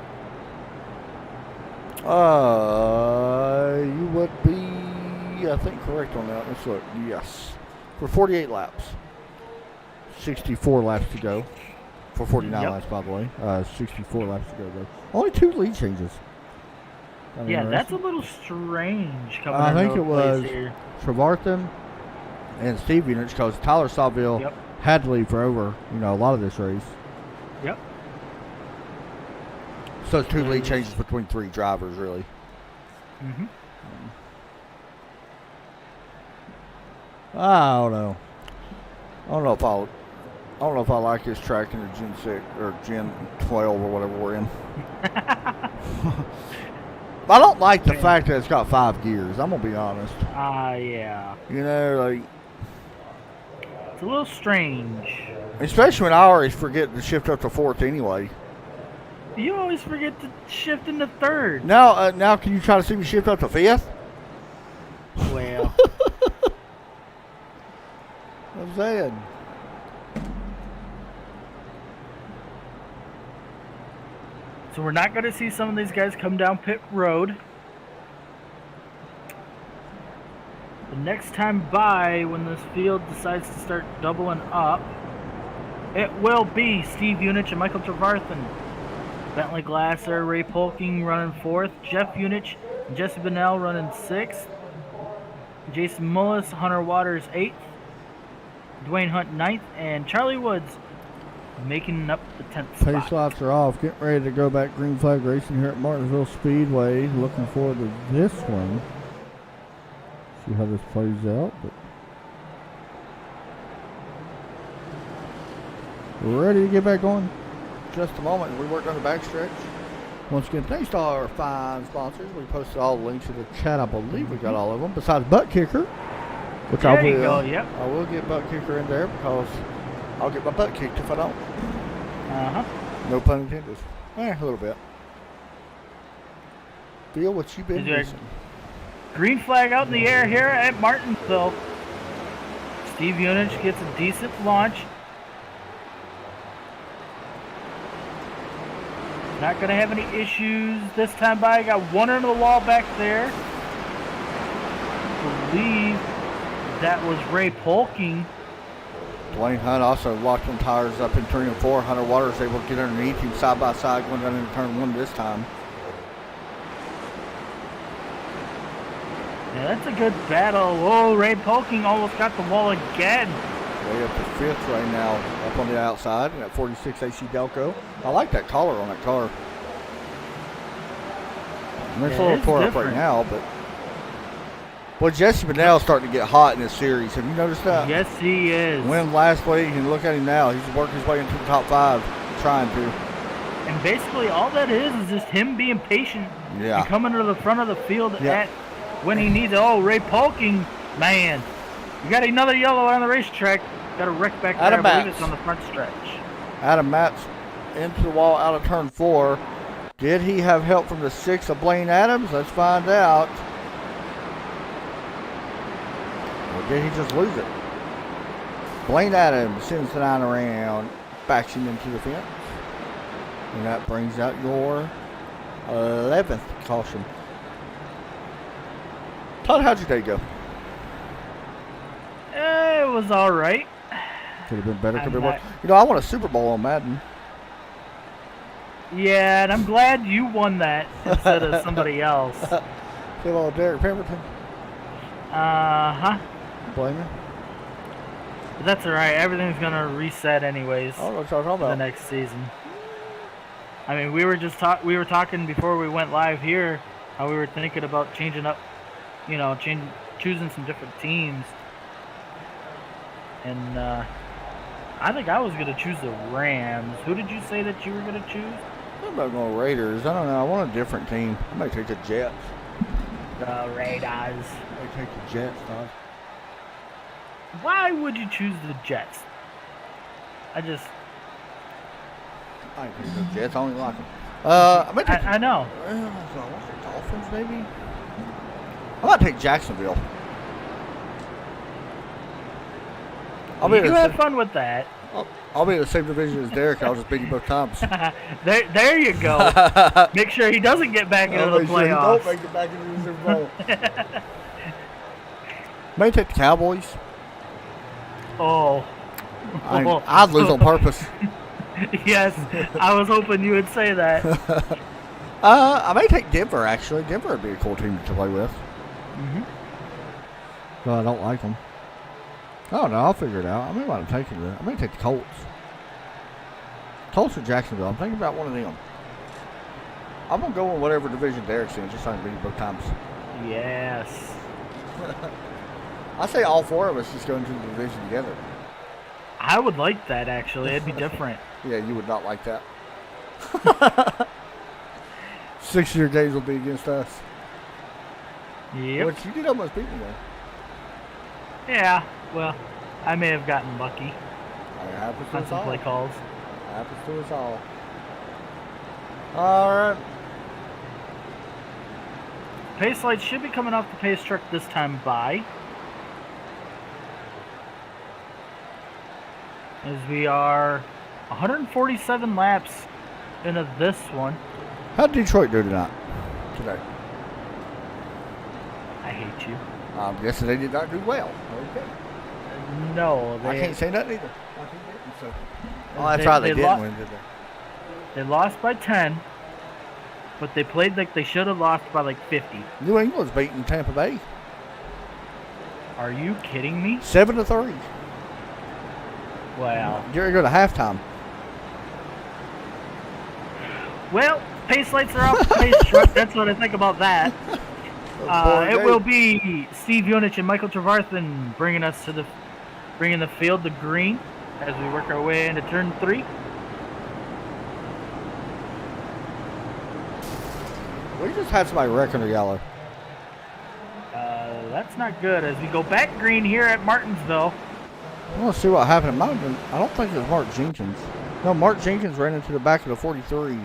[SPEAKER 1] You would be, I think, correct on that. Let's look. Yes. For 48 laps. 64 laps to go. For 49 laps, by the way. 64 laps to go, though. Only 2 lead changes.
[SPEAKER 2] Yeah, that's a little strange coming
[SPEAKER 1] I think it was
[SPEAKER 2] here.
[SPEAKER 1] Trevarthen and Steve Unich because Tyler Sawville had to leave for over, a lot of this race.
[SPEAKER 2] Yep.
[SPEAKER 1] So it's 2 lead changes between 3 drivers, really.
[SPEAKER 2] Mm-hmm.
[SPEAKER 1] I don't know. I don't know if I like this track in the Gen 6 or Gen 12 or whatever we're in. I don't like the fact that it's got 5 gears. I'm gonna be honest.
[SPEAKER 2] Yeah. It's a little strange.
[SPEAKER 1] Especially when I always forget to shift up to 4th anyway.
[SPEAKER 2] You always forget to shift into 3rd.
[SPEAKER 1] Now can you try to see me shift up to 5th?
[SPEAKER 2] Well.
[SPEAKER 1] I'm saying.
[SPEAKER 2] So we're not going to see some of these guys come down pit road. The next time by, when this field decides to start doubling up, it will be Steve Unich and Michael Trevarthen. Bentley Glasser, Ray Polking running 4th. Jeff Unich and Jesse Bennell running 6th. Jason Mullis, Hunter Waters 8th. Dwayne Hunt 9th. And Charlie Woods making up the 10th spot.
[SPEAKER 1] Pace lights are off. Getting ready to go back green flag racing here at Martinsville Speedway. Looking forward to this one. See how this plays out. But we're ready to get back going. Just a moment. We worked on the backstretch. Once again, thanks to all our fine sponsors. We posted all the links to the chat. I believe we got all of them. Besides Butt Kicker, which I will get Butt Kicker in there because I'll get my butt kicked if I don't. No pun intended. A little bit. Feel what you've been missing.
[SPEAKER 2] Green flag out in the air here at Martinsville. Steve Unich gets a decent launch. Not going to have any issues this time by. Got one under the wall back there. I believe that was Ray Polking.
[SPEAKER 1] Dwayne Hunt also locked them tires up in 3 and 4. Hunter Waters able to get underneath him side by side going down into turn 1 this time.
[SPEAKER 2] Yeah, that's a good battle. Oh, Ray Polking almost got the wall again.
[SPEAKER 1] Way up to 5th right now, up on the outside, and that 46 AC Delco. I like that collar on that car. I mean, it's a little tore up right now, but... Well, Jesse Bennell's starting to get hot in this series. Have you noticed that?
[SPEAKER 2] Yes, he is.
[SPEAKER 1] Win last week, and look at him now. He's working his way into the top 5, trying to.
[SPEAKER 2] And basically all that is just him being patient and coming to the front of the field at when he needs it. Oh, Ray Polking, man. You got another yellow on the racetrack. Got a wreck back there. I believe it's on the front stretch.
[SPEAKER 1] Adam Matz into the wall out of turn 4. Did he have help from the 6 of Blaine Adams? Let's find out. Or did he just lose it? Blaine Adams sends the 9 around, backs him into the fence. And that brings out your 11th caution. Todd, how'd your day go?
[SPEAKER 2] It was all right.
[SPEAKER 1] Could have been better. Could have been worse. I won a Super Bowl on Madden.
[SPEAKER 2] Yeah, and I'm glad you won that instead of somebody else.
[SPEAKER 1] Good old Derrick Pemberton. Blame him.
[SPEAKER 2] But that's all right. Everything's gonna reset anyways.
[SPEAKER 1] I don't know what y'all talking about.
[SPEAKER 2] The next season. I mean, we were talking before we went live here how we were thinking about changing up, choosing some different teams. And I think I was going to choose the Rams. Who did you say that you were going to choose?
[SPEAKER 1] I'm about going Raiders. I don't know. I want a different team. I might take the Jets.
[SPEAKER 2] The Raiders.
[SPEAKER 1] I might take the Jets, Todd.
[SPEAKER 2] Why would you choose the Jets? I ain't
[SPEAKER 1] taking the Jets. I only like them. I might take
[SPEAKER 2] I know.
[SPEAKER 1] The Dolphins, maybe? I might take Jacksonville.
[SPEAKER 2] You have fun with that.
[SPEAKER 1] I'll be in the same division as Derrick. I'll just beat you both times.
[SPEAKER 2] there you go. Make sure he doesn't get back into the playoffs.
[SPEAKER 1] Don't make it back into the Super Bowl. May take the Cowboys.
[SPEAKER 2] Oh.
[SPEAKER 1] I'd lose on purpose.
[SPEAKER 2] Yes, I was hoping you would say that.
[SPEAKER 1] I may take Denver, actually. Denver would be a cool team to play with.
[SPEAKER 2] Mm-hmm.
[SPEAKER 1] No, I don't like them. Oh no, I'll figure it out. I may want to take it. I may take the Colts. Colts or Jacksonville. I'm thinking about one of them. I'm gonna go in whatever division Derrick's in, just so I can beat him both times.
[SPEAKER 2] Yes.
[SPEAKER 1] I say all four of us just go into the division together.
[SPEAKER 2] I would like that, actually. It'd be different.
[SPEAKER 1] Yeah, you would not like that. 6-year games will be against us.
[SPEAKER 2] Yep.
[SPEAKER 1] Which you did almost beat me though.
[SPEAKER 2] Yeah, well, I may have gotten lucky
[SPEAKER 1] It happens to
[SPEAKER 2] on
[SPEAKER 1] us
[SPEAKER 2] some
[SPEAKER 1] all.
[SPEAKER 2] play calls.
[SPEAKER 1] Happens to us all. All right.
[SPEAKER 2] Pace lights should be coming off the pace truck this time by. As we are 147 laps into this one.
[SPEAKER 1] How did Detroit do tonight? Today?
[SPEAKER 2] I hate you.
[SPEAKER 1] I'm guessing they did not do well. Okay.
[SPEAKER 2] No,
[SPEAKER 1] I
[SPEAKER 2] they
[SPEAKER 1] can't say nothing either. So. Oh, that's right. They didn't win, did they?
[SPEAKER 2] They lost by 10, but they played like they should have lost by like 50.
[SPEAKER 1] New England's beating Tampa Bay.
[SPEAKER 2] Are you kidding me?
[SPEAKER 1] 7-3.
[SPEAKER 2] Wow.
[SPEAKER 1] You're going to go to halftime.
[SPEAKER 2] Well, pace lights are off the pace truck. That's what I think about that. It will be Steve Yonich and Michael Trevarthen bringing the field to green as we work our way into turn 3.
[SPEAKER 1] We just had somebody wrecking a yellow.
[SPEAKER 2] That's not good as we go back green here at Martinsville.
[SPEAKER 1] I want to see what happened. It might have been, I don't think it was Mark Jenkins. No, Mark Jenkins ran into the back of the 43.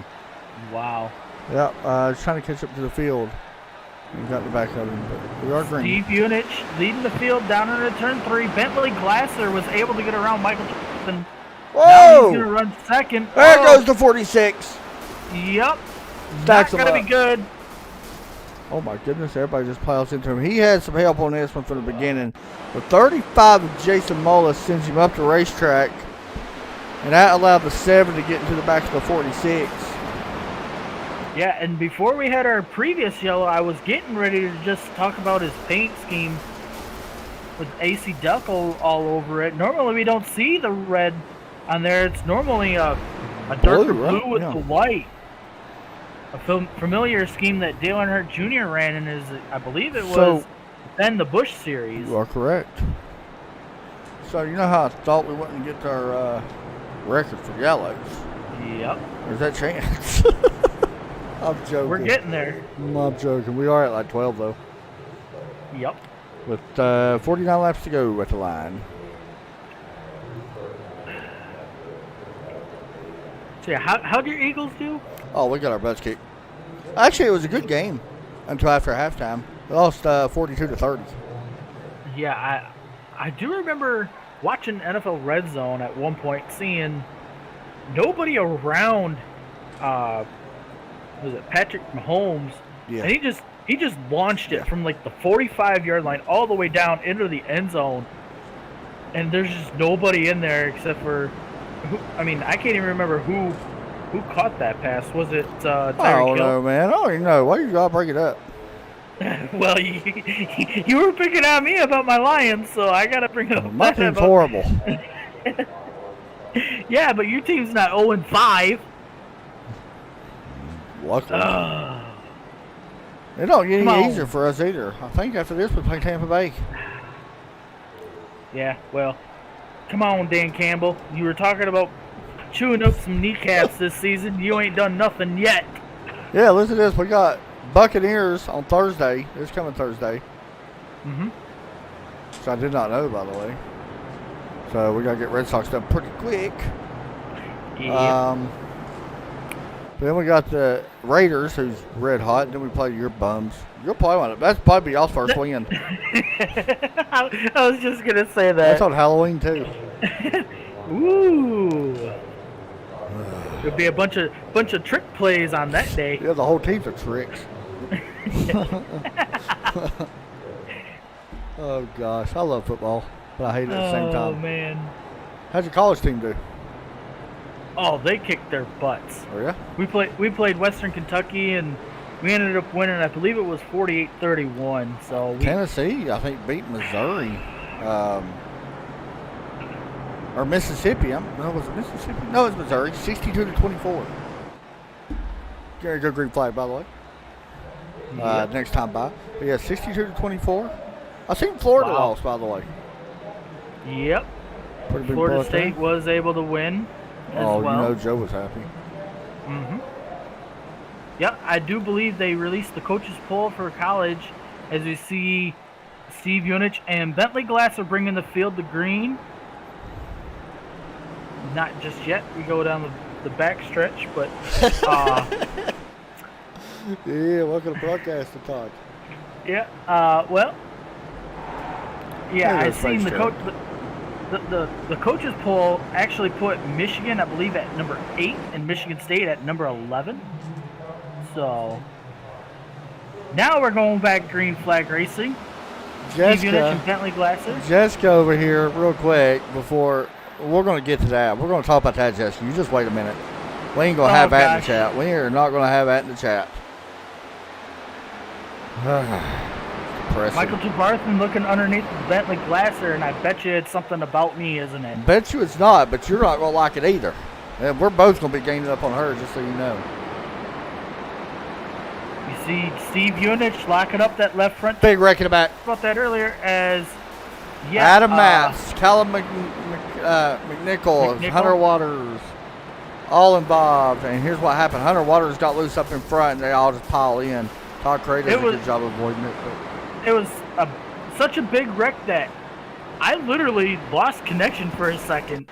[SPEAKER 2] Wow.
[SPEAKER 1] Yep, he's trying to catch up to the field. We got the back of him, but we are green.
[SPEAKER 2] Steve Yonich leading the field down into turn 3. Bentley Glasser was able to get around Michael Trevarthen.
[SPEAKER 1] Whoa!
[SPEAKER 2] Now he's going to run second.
[SPEAKER 1] There goes the 46.
[SPEAKER 2] Yep.
[SPEAKER 1] Stacks
[SPEAKER 2] Not going to be good.
[SPEAKER 1] Oh my goodness, everybody just piles into him. He had some help on this one from the beginning. The 35 of Jason Mullis sends him up the racetrack, and that allowed the 7 to get into the back of the 46.
[SPEAKER 2] Yeah, and before we had our previous yellow, I was getting ready to just talk about his paint scheme with AC Duck all over it. Normally we don't see the red on there. It's normally a darker blue with the white. A familiar scheme that Dale Earnhardt Jr. ran in his, I believe it was then the Busch Series.
[SPEAKER 1] You are correct. So you know how I thought we wouldn't get our record for yellows?
[SPEAKER 2] Yep.
[SPEAKER 1] There's that chance. I'm joking.
[SPEAKER 2] We're getting there.
[SPEAKER 1] I'm joking. We are at like 12 though.
[SPEAKER 2] Yep.
[SPEAKER 1] With 49 laps to go at the line.
[SPEAKER 2] So yeah, how'd your Eagles do?
[SPEAKER 1] Oh, we got our butts kicked. Actually, it was a good game until after halftime. We lost 42-30.
[SPEAKER 2] Yeah, I do remember watching NFL Red Zone at one point, seeing nobody around. Was it Patrick Mahomes?
[SPEAKER 1] Yeah.
[SPEAKER 2] And he just launched it from like the 45-yard line all the way down into the end zone, and there's just nobody in there except for. I can't even remember who caught that pass. Was it Tyreek Hill?
[SPEAKER 1] I don't know, man. I don't even know. Why you gotta bring it up?
[SPEAKER 2] Well, you were picking on me about my Lions, so I gotta bring up.
[SPEAKER 1] My team's horrible.
[SPEAKER 2] Yeah, but your team's not 0-5.
[SPEAKER 1] Luckily. It don't get any easier for us either. I think after this we play Tampa Bay.
[SPEAKER 2] Yeah, well, come on, Dan Campbell. You were talking about chewing up some kneecaps this season. You ain't done nothing yet.
[SPEAKER 1] Yeah, listen to this. We got Buccaneers on Thursday. This coming Thursday.
[SPEAKER 2] Mm-hmm.
[SPEAKER 1] So I did not know, by the way. So we got to get Red Sox done pretty quick.
[SPEAKER 2] Yeah.
[SPEAKER 1] Then we got the Raiders, who's red hot. Then we play your bums. You'll probably want it. That's probably y'all's first win.
[SPEAKER 2] I was just going to say that.
[SPEAKER 1] That's on Halloween, too.
[SPEAKER 2] Ooh. There'll be a bunch of trick plays on that day.
[SPEAKER 1] Yeah, the whole team's are tricks. Oh, gosh. I love football, but I hate it at the same time.
[SPEAKER 2] Oh, man.
[SPEAKER 1] How'd your college team do?
[SPEAKER 2] Oh, they kicked their butts.
[SPEAKER 1] Oh, yeah?
[SPEAKER 2] We played Western Kentucky, and we ended up winning. I believe it was 48-31. So
[SPEAKER 1] Tennessee, I think, beat Missouri or Mississippi. No, was it Mississippi? No, it's Missouri. 62-24. Very good green flag, by the way. Next time by. But yeah, 62-24. I seen Florida lost, by the way.
[SPEAKER 2] Yep.
[SPEAKER 1] Pretty big
[SPEAKER 2] Florida
[SPEAKER 1] blow
[SPEAKER 2] State
[SPEAKER 1] there.
[SPEAKER 2] was able to win as
[SPEAKER 1] Oh,
[SPEAKER 2] well.
[SPEAKER 1] you know Joe was happy.
[SPEAKER 2] Mm-hmm. Yep, I do believe they released the coaches poll for college as we see Steve Unich and Bentley Glasser bringing the field to green. Not just yet. We go down the back stretch, but
[SPEAKER 1] Yeah, welcome to broadcasting, Todd.
[SPEAKER 2] yeah. Well, yeah,
[SPEAKER 1] There
[SPEAKER 2] I
[SPEAKER 1] goes
[SPEAKER 2] seen the
[SPEAKER 1] French
[SPEAKER 2] coach. The coaches poll actually put Michigan, I believe, at number 8 and Michigan State at number 11. So now we're going back green flag racing. Steve Unich and Bentley Glasser.
[SPEAKER 1] Jessica over here, real quick, before we're going to get to that. We're going to talk about that, Jessica. You just wait a minute. We ain't going to have that in the chat. We are not going to have that in the chat.
[SPEAKER 2] Michael Tubarthan looking underneath Bentley Glasser, and I bet you it's something about me, isn't it?
[SPEAKER 1] Bet you it's not, but you're not going to like it either. And we're both going to be gaining up on her, just so you know.
[SPEAKER 2] You see Steve Unich locking up that left front.
[SPEAKER 1] Big wreck in the back.
[SPEAKER 2] About that earlier as
[SPEAKER 1] Adam Maps, Callum McNichols, Hunter Waters, all involved. And here's what happened. Hunter Waters got loose up in front, and they all just pile in. Todd Craig did a good job avoiding it. But
[SPEAKER 2] it was such a big wreck that I literally lost connection for a second.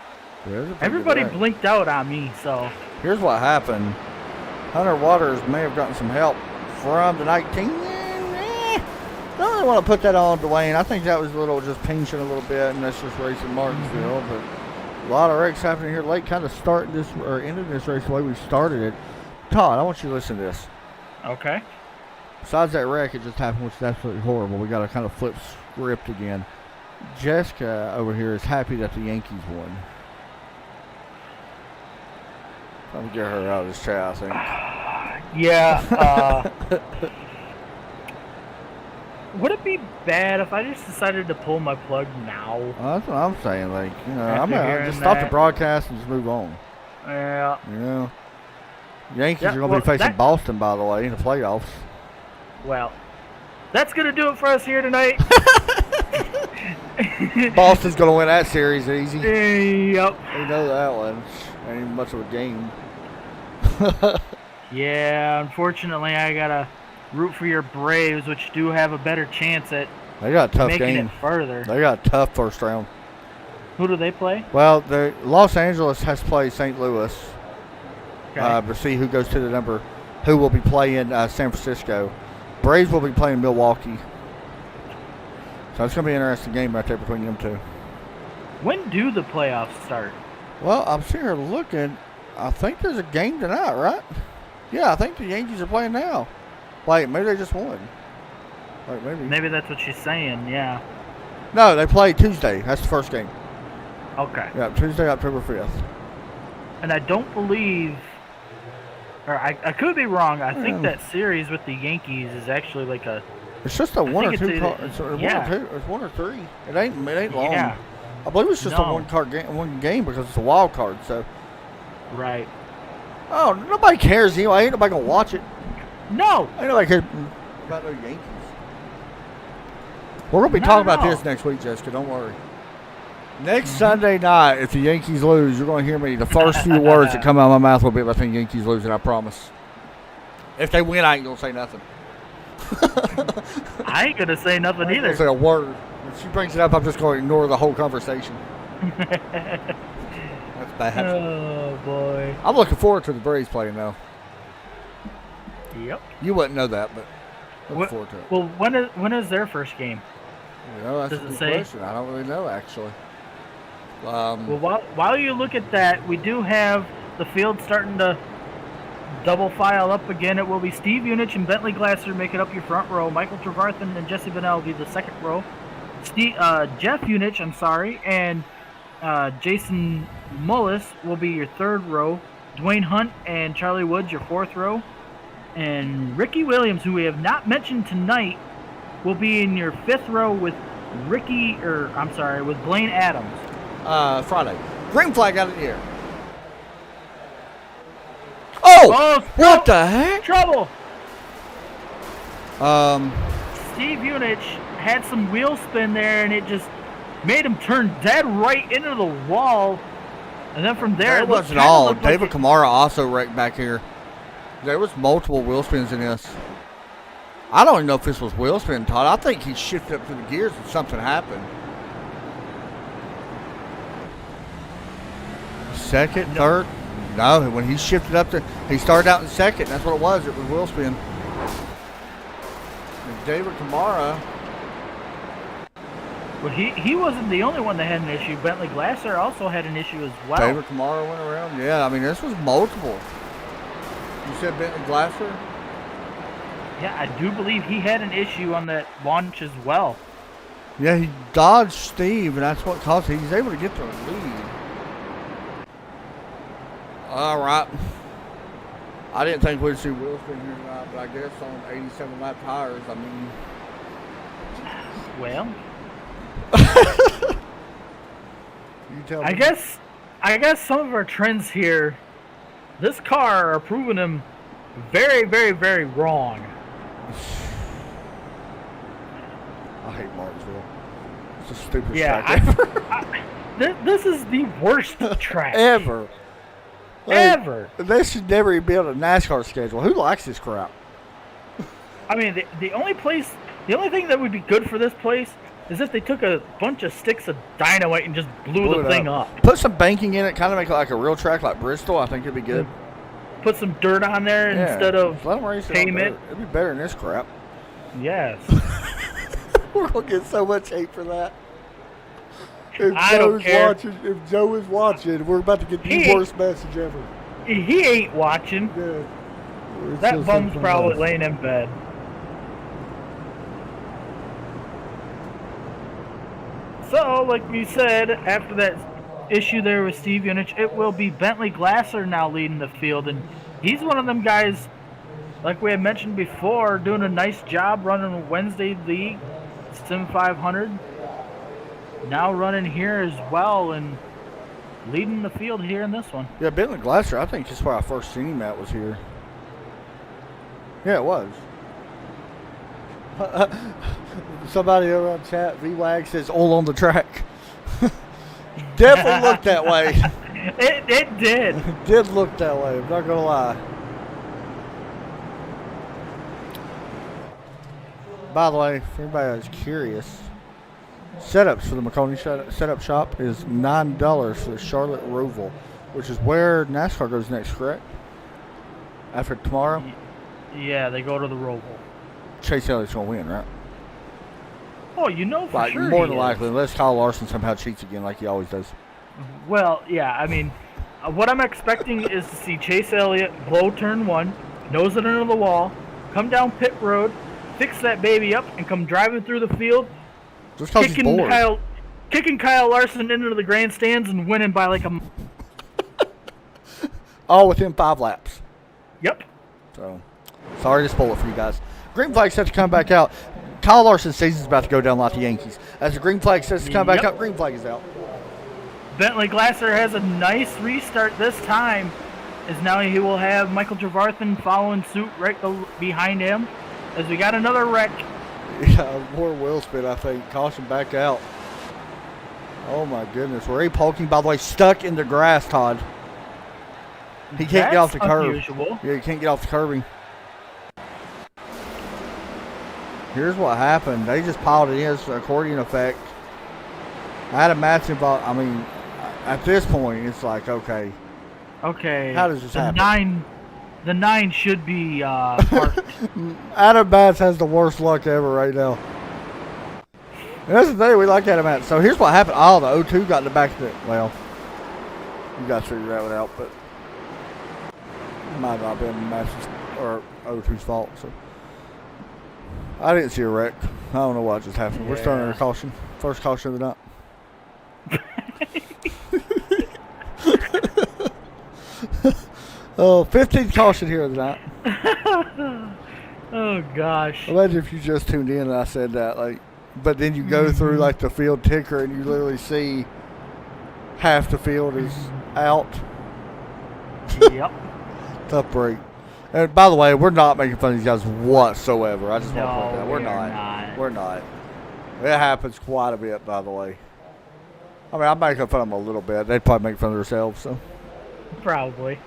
[SPEAKER 2] Everybody blinked out on me. So
[SPEAKER 1] here's what happened. Hunter Waters may have gotten some help from the 19. I don't really want to put that on Dwayne. I think that was a little just pinching a little bit, and that's just racing Martinsville. But a lot of wrecks happening here late, kind of starting this or ending this race the way we started it. Todd, I want you to listen to this.
[SPEAKER 2] Okay.
[SPEAKER 1] Besides that wreck, it just happened, which is absolutely horrible. We got to kind of flip script again. Jessica over here is happy that the Yankees won. I'm gonna get her out of this chat, I think.
[SPEAKER 2] Yeah. Would it be bad if I just decided to pull my plug now?
[SPEAKER 1] That's what I'm saying. Like, you know, I'm
[SPEAKER 2] After
[SPEAKER 1] gonna
[SPEAKER 2] hearing
[SPEAKER 1] just stop the
[SPEAKER 2] that.
[SPEAKER 1] broadcast and just move on.
[SPEAKER 2] Yeah.
[SPEAKER 1] You know, Yankees are gonna
[SPEAKER 2] well,
[SPEAKER 1] be facing
[SPEAKER 2] that-
[SPEAKER 1] Boston, by the way, in the playoffs.
[SPEAKER 2] Well, that's gonna do it for us here tonight.
[SPEAKER 1] Boston's gonna win that series easy.
[SPEAKER 2] Yep.
[SPEAKER 1] You know that one. Ain't even much of a game.
[SPEAKER 2] Yeah, unfortunately, I gotta root for your Braves, which do have a better chance at
[SPEAKER 1] They got a tough
[SPEAKER 2] making
[SPEAKER 1] game.
[SPEAKER 2] it further.
[SPEAKER 1] They got a tough first round.
[SPEAKER 2] Who do they play?
[SPEAKER 1] Well, Los Angeles has played St. Louis.
[SPEAKER 2] Okay.
[SPEAKER 1] To see who goes to the number, who will be playing San Francisco. Braves will be playing Milwaukee. So it's going to be an interesting game right there between them two.
[SPEAKER 2] When do the playoffs start?
[SPEAKER 1] Well, I'm sitting here looking. I think there's a game tonight, right? Yeah, I think the Yankees are playing now. Wait, maybe they just won. Wait, maybe.
[SPEAKER 2] Maybe that's what she's saying, yeah.
[SPEAKER 1] No, they play Tuesday. That's the first game.
[SPEAKER 2] Okay.
[SPEAKER 1] Yeah, Tuesday, October 5th.
[SPEAKER 2] And I don't believe, or I could be wrong, I think that series with the Yankees is actually like a...
[SPEAKER 1] It's just a one or
[SPEAKER 2] think
[SPEAKER 1] two.
[SPEAKER 2] it's either-
[SPEAKER 1] It's
[SPEAKER 2] yeah.
[SPEAKER 1] one or two. It's one or three. It ain't long.
[SPEAKER 2] Yeah.
[SPEAKER 1] I believe it's just a
[SPEAKER 2] No.
[SPEAKER 1] one game because it's a wild card. So,
[SPEAKER 2] Right.
[SPEAKER 1] oh, nobody cares anyway. Ain't nobody gonna watch it.
[SPEAKER 2] No!
[SPEAKER 1] Ain't nobody cares about no Yankees. We're gonna be
[SPEAKER 2] Not
[SPEAKER 1] talking
[SPEAKER 2] at
[SPEAKER 1] about
[SPEAKER 2] all.
[SPEAKER 1] this next week, Jessica. Don't worry. Next Sunday night, if the Yankees lose, you're gonna hear me. The first few words that come out of my mouth will be about the Yankees losing. I promise. If they win, I ain't gonna say nothing.
[SPEAKER 2] I ain't gonna say nothing
[SPEAKER 1] I ain't
[SPEAKER 2] either.
[SPEAKER 1] gonna say a word. If she brings it up, I'm just gonna ignore the whole conversation. That's bad.
[SPEAKER 2] Oh, boy.
[SPEAKER 1] I'm looking forward to the Braves playing though.
[SPEAKER 2] Yep.
[SPEAKER 1] You wouldn't know that, but looking
[SPEAKER 2] What-
[SPEAKER 1] forward to it.
[SPEAKER 2] Well, when is their first game?
[SPEAKER 1] You know, that's
[SPEAKER 2] does
[SPEAKER 1] a
[SPEAKER 2] it
[SPEAKER 1] good
[SPEAKER 2] say?
[SPEAKER 1] question. I don't really know actually.
[SPEAKER 2] Well, while you look at that, we do have the field starting to double file up again. It will be Steve Unich and Bentley Glasser making up your front row. Michael Trevarthen and Jesse Bennell will be the second row. Jeff Unich, and Jason Mullis will be your third row. Dwayne Hunt and Charlie Woods your fourth row. And Ricky Williams, who we have not mentioned tonight, will be in your fifth row with Blaine Adams.
[SPEAKER 1] Friday. Green flag out of the air. Oh! What the heck?
[SPEAKER 2] Trouble.
[SPEAKER 1] Um,
[SPEAKER 2] Steve Unich had some wheel spin there, and it just made him turn dead right into the wall. And then from there,
[SPEAKER 1] that wasn't all. David Kamara also wrecked back here. There was multiple wheel spins in this. I don't even know if this was wheel spin, Todd. I think he shifted up to the gears and something happened. Second, third. No, when he shifted up he started out in second. That's what it was. It was wheel spin. And David Kamara.
[SPEAKER 2] Well, he wasn't the only one that had an issue. Bentley Glasser also had an issue as well.
[SPEAKER 1] David Kamara went around. Yeah, I mean, this was multiple. You said Bentley Glasser?
[SPEAKER 2] Yeah, I do believe he had an issue on that launch as well.
[SPEAKER 1] Yeah, he dodged Steve, and that's what caused it. He's able to get the lead. All right. I didn't think we'd see Will spin here tonight, but I guess on 87 lap tires, I mean.
[SPEAKER 2] Well.
[SPEAKER 1] You tell me.
[SPEAKER 2] I guess some of our trends here, this car are proving him very, very, very wrong.
[SPEAKER 1] I hate Martinsville. It's the stupidest
[SPEAKER 2] Yeah,
[SPEAKER 1] track ever.
[SPEAKER 2] This is the worst track
[SPEAKER 1] Ever. Like,
[SPEAKER 2] ever.
[SPEAKER 1] They should never even build a NASCAR schedule. Who likes this crap?
[SPEAKER 2] I mean, the only thing that would be good for this place is if they took a bunch of sticks of dynamite and just blew the thing up.
[SPEAKER 1] Put some banking in it, kind of make it like a real track like Bristol. I think it'd be good.
[SPEAKER 2] Put some dirt on there instead of
[SPEAKER 1] let them race
[SPEAKER 2] pavement.
[SPEAKER 1] It'd be better than this crap.
[SPEAKER 2] Yes.
[SPEAKER 1] We're gonna get so much hate for that.
[SPEAKER 2] I don't care.
[SPEAKER 1] If Joe is watching, we're about to get the worst message ever.
[SPEAKER 2] He ain't watching.
[SPEAKER 1] Yeah.
[SPEAKER 2] That bum's probably laying in bed. So, like we said, after that issue there with Steve Unich, it will be Bentley Glasser now leading the field, and he's one of them guys, like we had mentioned before, doing a nice job running a Wednesday League Sim 500. Now running here as well and leading the field here in this one.
[SPEAKER 1] Yeah, Bentley Glasser, I think just where I first seen him at was here. Yeah, it was. Somebody over on chat, VWAG says all on the track. Definitely looked that way.
[SPEAKER 2] It did.
[SPEAKER 1] It did look that way, I'm not going to lie. By the way, if anybody is curious, setups for the McConey setup shop is $9 for the Charlotte Roval, which is where NASCAR goes next, correct? After tomorrow?
[SPEAKER 2] Yeah, they go to the Roval.
[SPEAKER 1] Chase Elliott's going to win, right?
[SPEAKER 2] Oh, you know for sure.
[SPEAKER 1] More than likely, unless Kyle Larson somehow cheats again like he always does.
[SPEAKER 2] Well, yeah, I mean, what I'm expecting is to see Chase Elliott blow turn one, nose it into the wall, come down pit road, fix that baby up, and come driving through the field,
[SPEAKER 1] Just because he's bored.
[SPEAKER 2] kicking Kyle Larson into the grandstands and winning by like a...
[SPEAKER 1] All within 5 laps.
[SPEAKER 2] Yep.
[SPEAKER 1] So, sorry to spoil it for you guys. Green flag set to come back out. Kyle Larson's season's about to go down like the Yankees. As the green flag sets to come back out, green flag is out.
[SPEAKER 2] Bentley Glasser has a nice restart this time, as now he will have Michael Trevarthen following suit right behind him, as we got another wreck.
[SPEAKER 1] Yeah, more wheel spin, I think. Caution back out. Oh, my goodness. Ray Polking, by the way, stuck in the grass, Todd. He can't get off the curb.
[SPEAKER 2] Unusual.
[SPEAKER 1] Yeah, he can't get off the curbing. Here's what happened. They just piled it in. It's an accordion effect. Adam Matt's involved. I mean, at this point, it's like, okay.
[SPEAKER 2] Okay.
[SPEAKER 1] How does this happen?
[SPEAKER 2] The 9 should be parked.
[SPEAKER 1] Adam Matz has the worst luck ever right now. And that's the thing. We like Adam Matz. So here's what happened. Oh, the 02 got in the back of it. Well, you got to figure that one out, but it might not have been Matt's or 02's fault. So I didn't see a wreck. I don't know what just happened. We're starting under caution. First caution of the night. Oh, 15th caution here of the night.
[SPEAKER 2] Oh gosh.
[SPEAKER 1] Imagine if you just tuned in and I said that, like, but then you go through like the field ticker and you literally see half the field is out.
[SPEAKER 2] Yep.
[SPEAKER 1] Tough break. And by the way, we're not making fun of these guys whatsoever. I just want to
[SPEAKER 2] No,
[SPEAKER 1] point that.
[SPEAKER 2] we're
[SPEAKER 1] Not.
[SPEAKER 2] not.
[SPEAKER 1] We're not. It happens quite a bit, by the way. I mean, I'm making fun of them a little bit. They'd probably make fun of themselves. So.
[SPEAKER 2] Probably.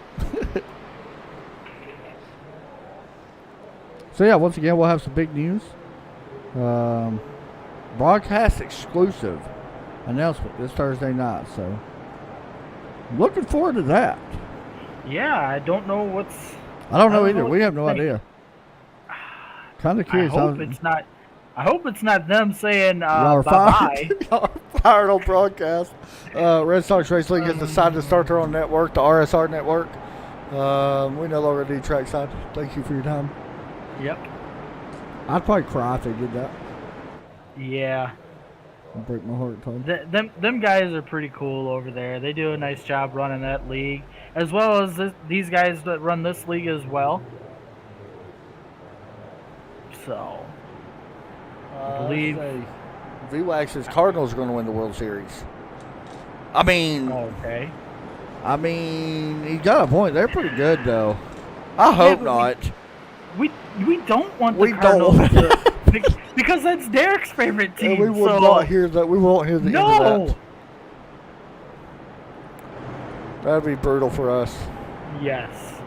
[SPEAKER 1] So yeah, once again, we'll have some big news. Broadcast exclusive announcement this Thursday night. So looking forward to that.
[SPEAKER 2] Yeah, I don't know what's.
[SPEAKER 1] I don't know
[SPEAKER 2] I don't
[SPEAKER 1] either.
[SPEAKER 2] know
[SPEAKER 1] We
[SPEAKER 2] what
[SPEAKER 1] have
[SPEAKER 2] to
[SPEAKER 1] no
[SPEAKER 2] think.
[SPEAKER 1] idea. Kind of curious.
[SPEAKER 2] I hope it's not them saying
[SPEAKER 1] Y'all are
[SPEAKER 2] bye
[SPEAKER 1] fired. Y'all are fired on broadcast. Red Sox Race League has decided to start their own network, the RSR network. We no longer need trackside. Thank you for your time.
[SPEAKER 2] Yep.
[SPEAKER 1] I'd probably cry if they did that.
[SPEAKER 2] Yeah.
[SPEAKER 1] It'd break my heart, Todd.
[SPEAKER 2] Them guys are pretty cool over there. They do a nice job running that league, as well as these guys that run this league as well. So, I believe.
[SPEAKER 1] VWAX says Cardinals are going to win the World Series. I mean,
[SPEAKER 2] Okay.
[SPEAKER 1] he got a point. They're pretty good, though. I hope not.
[SPEAKER 2] We don't want the
[SPEAKER 1] We
[SPEAKER 2] Cardinals
[SPEAKER 1] don't.
[SPEAKER 2] to, because that's Derrick's favorite team.
[SPEAKER 1] And we will
[SPEAKER 2] so,
[SPEAKER 1] not hear that. We won't hear the end of
[SPEAKER 2] No.
[SPEAKER 1] that. That'd be brutal for us.
[SPEAKER 2] Yes.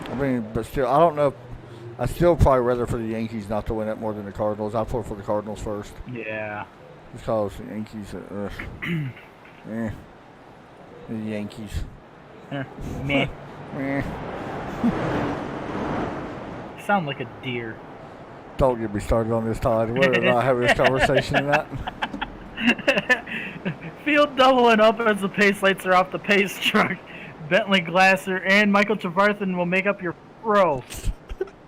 [SPEAKER 1] I mean, but still, I don't know. I still probably rather for the Yankees not to win it more than the Cardinals. I'd vote for the Cardinals first.
[SPEAKER 2] Yeah.
[SPEAKER 1] Just because the Yankees, the Yankees.
[SPEAKER 2] Meh.
[SPEAKER 1] Eh.
[SPEAKER 2] Sound like a deer.
[SPEAKER 1] Don't get me started on this, Todd. We're not having this conversation tonight.
[SPEAKER 2] Field doubling up as the pace lights are off the pace truck. Bentley Glasser and Michael Trevarthen will make up your row.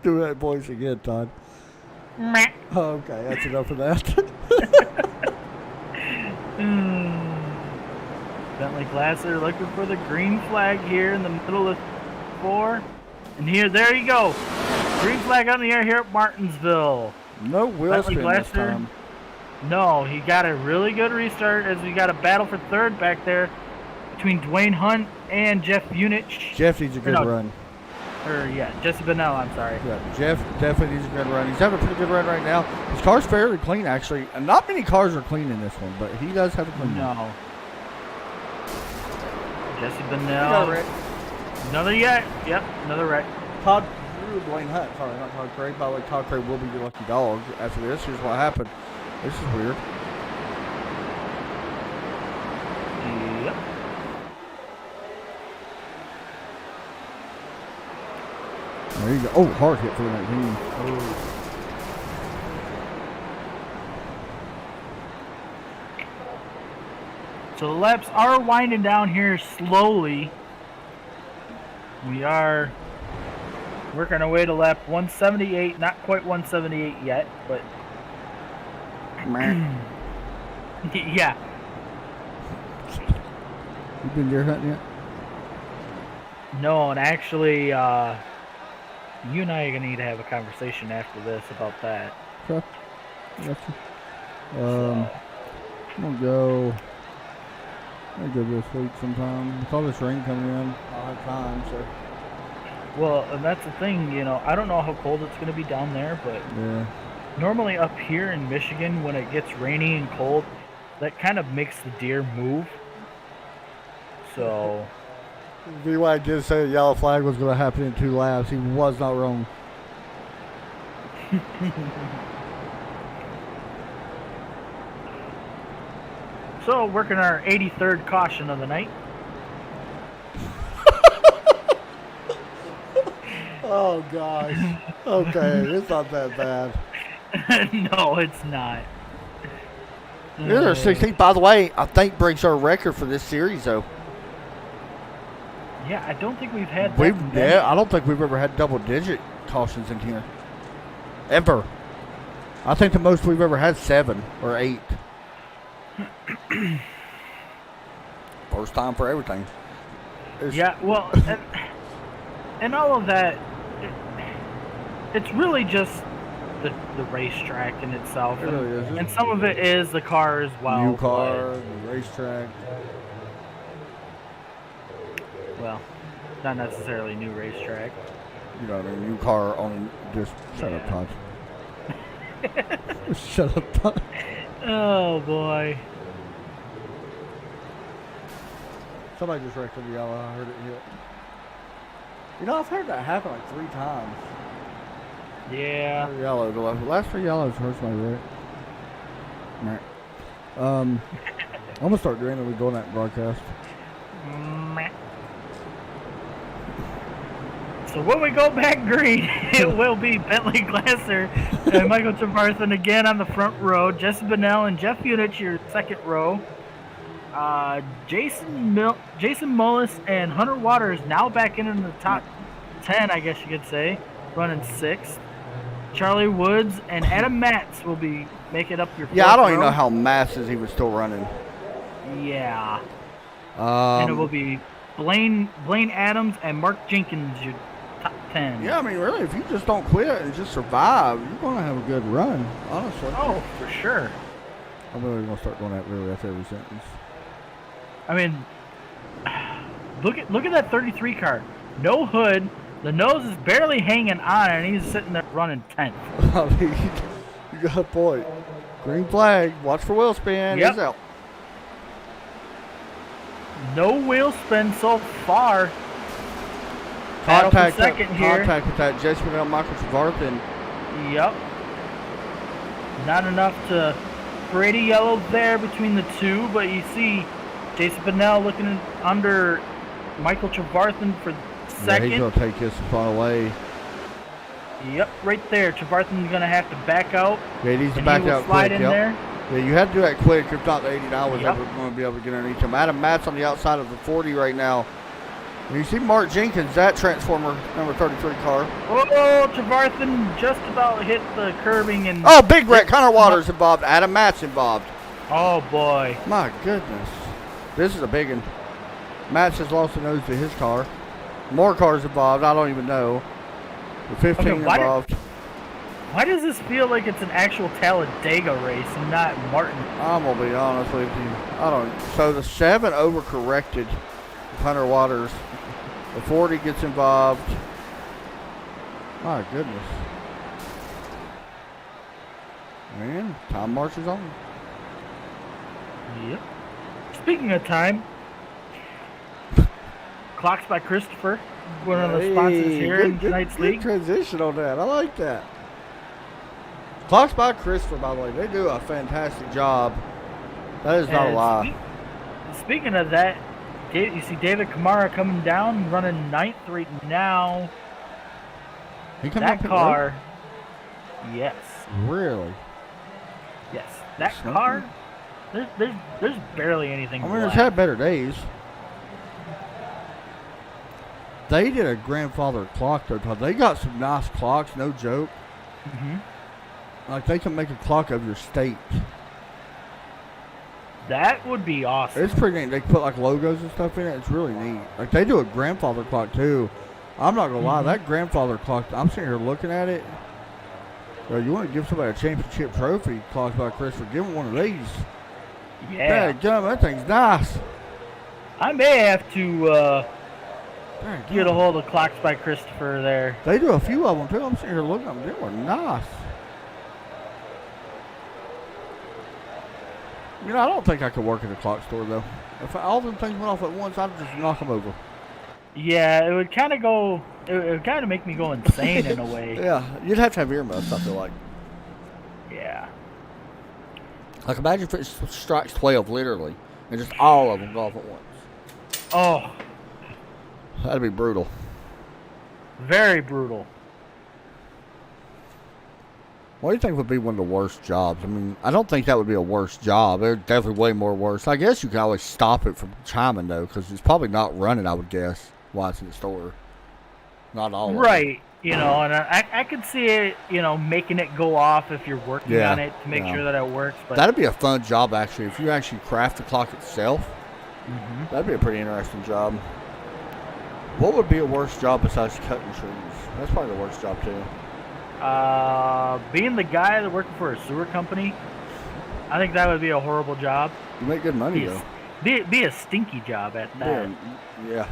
[SPEAKER 1] Do that voice again, Todd.
[SPEAKER 2] Meh.
[SPEAKER 1] Oh, okay, that's enough of that.
[SPEAKER 2] Bentley Glasser looking for the green flag here in the middle of 4. And there you go. Green flag on the air here at Martinsville.
[SPEAKER 1] No wheel
[SPEAKER 2] Bentley
[SPEAKER 1] spin this time.
[SPEAKER 2] No, he got a really good restart as we got a battle for third back there between Dwayne Hunt and Jeff Unich.
[SPEAKER 1] Jeff needs a good run.
[SPEAKER 2] Jesse Bennell, I'm sorry.
[SPEAKER 1] Yeah, Jeff definitely needs a good run. He's having a pretty good run right now. His car's fairly clean, actually. And not many cars are clean in this one, but he does have a clean one.
[SPEAKER 2] No. Jesse Bennell. Another yet. Yep, another wreck.
[SPEAKER 1] Todd Dwayne Hunt. Sorry, not Todd Craig. By the way, Todd Craig will be your lucky dog after this. Here's what happened. This is weird.
[SPEAKER 2] Yep.
[SPEAKER 1] There you go. Oh, hard hit for the 19.
[SPEAKER 2] So the laps are winding down here slowly. We are working our way to lap 178. Not quite 178 yet, but yeah.
[SPEAKER 1] You been deer hunting yet?
[SPEAKER 2] No, and actually, you and I are gonna need to have a conversation after this about that.
[SPEAKER 1] Okay. Gotcha. I'm gonna go this week sometime. With all this rain coming in, I'll have time, so.
[SPEAKER 2] Well, and that's the thing, I don't know how cold it's gonna be down there, but
[SPEAKER 1] Yeah.
[SPEAKER 2] normally up here in Michigan, when it gets rainy and cold, that kind of makes the deer move. So,
[SPEAKER 1] VY did say the yellow flag was going to happen in 2 laps. He was not wrong.
[SPEAKER 2] so working our 83rd caution of the night.
[SPEAKER 1] Oh, gosh. Okay, it's not that bad.
[SPEAKER 2] No, it's not.
[SPEAKER 1] Here's our 16th. By the way, I think breaks our record for this series, though.
[SPEAKER 2] Yeah, I don't think we've had that.
[SPEAKER 1] I don't think we've ever had double-digit cautions in here. Ever. I think the most we've ever had 7 or 8. First time for everything.
[SPEAKER 2] Yeah, well, and all of that, it's really just the racetrack in itself.
[SPEAKER 1] It really is.
[SPEAKER 2] And some of it is the car as well.
[SPEAKER 1] New car, the racetrack.
[SPEAKER 2] Well, not necessarily new racetrack.
[SPEAKER 1] You know, a new car on just shut up, Todd. Shut up, Todd.
[SPEAKER 2] Oh boy.
[SPEAKER 1] Somebody just wrecked the yellow. I heard it hit. You know, I've heard that happen like 3 times.
[SPEAKER 2] Yeah.
[SPEAKER 1] Yellow. The last 3 yellows hurts my wreck. Right. I'm gonna start doing it. We go on that broadcast.
[SPEAKER 2] So when we go back green, it will be Bentley Glasser and Michael Trevarthen again on the front row. Jesse Bennell and Jeff Unich, your second row. Jason Mullis and Hunter Waters now back in the top 10, I guess you could say, running 6th. Charlie Woods and Adam Matz will be making up your 4th
[SPEAKER 1] Yeah, I don't
[SPEAKER 2] row.
[SPEAKER 1] even know how Matz is even still running.
[SPEAKER 2] Yeah. And it will be Blaine Adams and Mark Jenkins, your top 10.
[SPEAKER 1] Yeah, I mean, really, if you just don't quit and just survive, you're going to have a good run, honestly.
[SPEAKER 2] Oh, for sure.
[SPEAKER 1] I'm really going to start doing that really after every sentence.
[SPEAKER 2] I mean, look at that 33 car. No hood. The nose is barely hanging on, and he's sitting there running 10th.
[SPEAKER 1] I mean, you got a point. Green flag. Watch for wheel spin.
[SPEAKER 2] Yep.
[SPEAKER 1] He's out.
[SPEAKER 2] No wheel spin so far. Battle for second here.
[SPEAKER 1] Contact with that Jesse Bennell, Michael Trevarthen.
[SPEAKER 2] Yep. Not enough to create a yellow there between the two, but you see Jason Bennell looking under Michael Trevarthen for second.
[SPEAKER 1] Yeah, he's going to take this far away.
[SPEAKER 2] Yep, right there. Trevarthen's going to have to back out.
[SPEAKER 1] Yeah, he needs to back out
[SPEAKER 2] slide
[SPEAKER 1] quick.
[SPEAKER 2] in
[SPEAKER 1] Yep.
[SPEAKER 2] there.
[SPEAKER 1] Yeah, you had to do that quick. If not, the 89 was
[SPEAKER 2] Yep.
[SPEAKER 1] ever going to be able to get underneath him. Adam Matz on the outside of the 40 right now. And you see Mark Jenkins, that Transformer number 33 car.
[SPEAKER 2] Oh, Trevarthen just about hit the curbing and.
[SPEAKER 1] Oh, big wreck. Hunter Waters involved. Adam Matz involved.
[SPEAKER 2] Oh boy.
[SPEAKER 1] My goodness. This is a big one. Matz has lost the nose to his car. More cars involved. I don't even know. The 15
[SPEAKER 2] Okay,
[SPEAKER 1] involved.
[SPEAKER 2] Why does this feel like it's an actual Talladega race and not Martin?
[SPEAKER 1] I'm going to be honest with you. I don't. So the 7 overcorrected with Hunter Waters. The 40 gets involved. My goodness. Man, time marches on.
[SPEAKER 2] Yep. Speaking of time, Clocks by Christopher, one of the sponsors here in tonight's league.
[SPEAKER 1] Good transition on that. I like that. Clocks by Christopher, by the way, they do a fantastic job. That is not a lie.
[SPEAKER 2] Speaking of that, you see David Kamara coming down, running 9th right now. That car, yes.
[SPEAKER 1] Really?
[SPEAKER 2] Yes. That car, there's barely anything
[SPEAKER 1] I mean, it's
[SPEAKER 2] left.
[SPEAKER 1] had better days. They did a grandfather clock, though, Todd. They got some nice clocks, no joke.
[SPEAKER 2] Mm-hmm.
[SPEAKER 1] Like, they can make a clock of your state.
[SPEAKER 2] That would be awesome.
[SPEAKER 1] It's pretty neat. They put, like, logos and stuff in it. It's really neat. Like, they do a grandfather clock, too. I'm not going to lie. That grandfather clock, I'm sitting here looking at it. Well, you want to give somebody a championship trophy, Clocks by Christopher, give them one of these.
[SPEAKER 2] Yeah.
[SPEAKER 1] Damn, that thing's nice.
[SPEAKER 2] I may have to get a hold of Clocks by Christopher there.
[SPEAKER 1] They do a few of them, too. I'm sitting here looking at them. They were nice. You know, I don't think I could work at a clock store, though. If all them things went off at once, I'd just knock them over.
[SPEAKER 2] Yeah, it would kind of go. It would kind of make me go insane in a way.
[SPEAKER 1] Yeah, you'd have to have earmuffs, I feel like.
[SPEAKER 2] Yeah.
[SPEAKER 1] Like, imagine if it strikes 12, literally, and just all of them go off at once.
[SPEAKER 2] Oh.
[SPEAKER 1] That'd be brutal.
[SPEAKER 2] Very brutal.
[SPEAKER 1] What do you think would be one of the worst jobs? I mean, I don't think that would be a worst job. They're definitely way more worse. I guess you can always stop it from chiming, though, because it's probably not running, I would guess, while it's in the store. Not all of it.
[SPEAKER 2] Right. You know, and I could see it, you know, making it go off if you're working on it to make sure that it works. But
[SPEAKER 1] that'd be a fun job, actually. If you actually craft the clock itself, that'd be a pretty interesting job. What would be a worse job besides cutting trees? That's probably the worst job, too.
[SPEAKER 2] Being the guy that working for a sewer company, I think that would be a horrible job.
[SPEAKER 1] You make good money,
[SPEAKER 2] Be
[SPEAKER 1] though.
[SPEAKER 2] be a stinky job at that.
[SPEAKER 1] Yeah.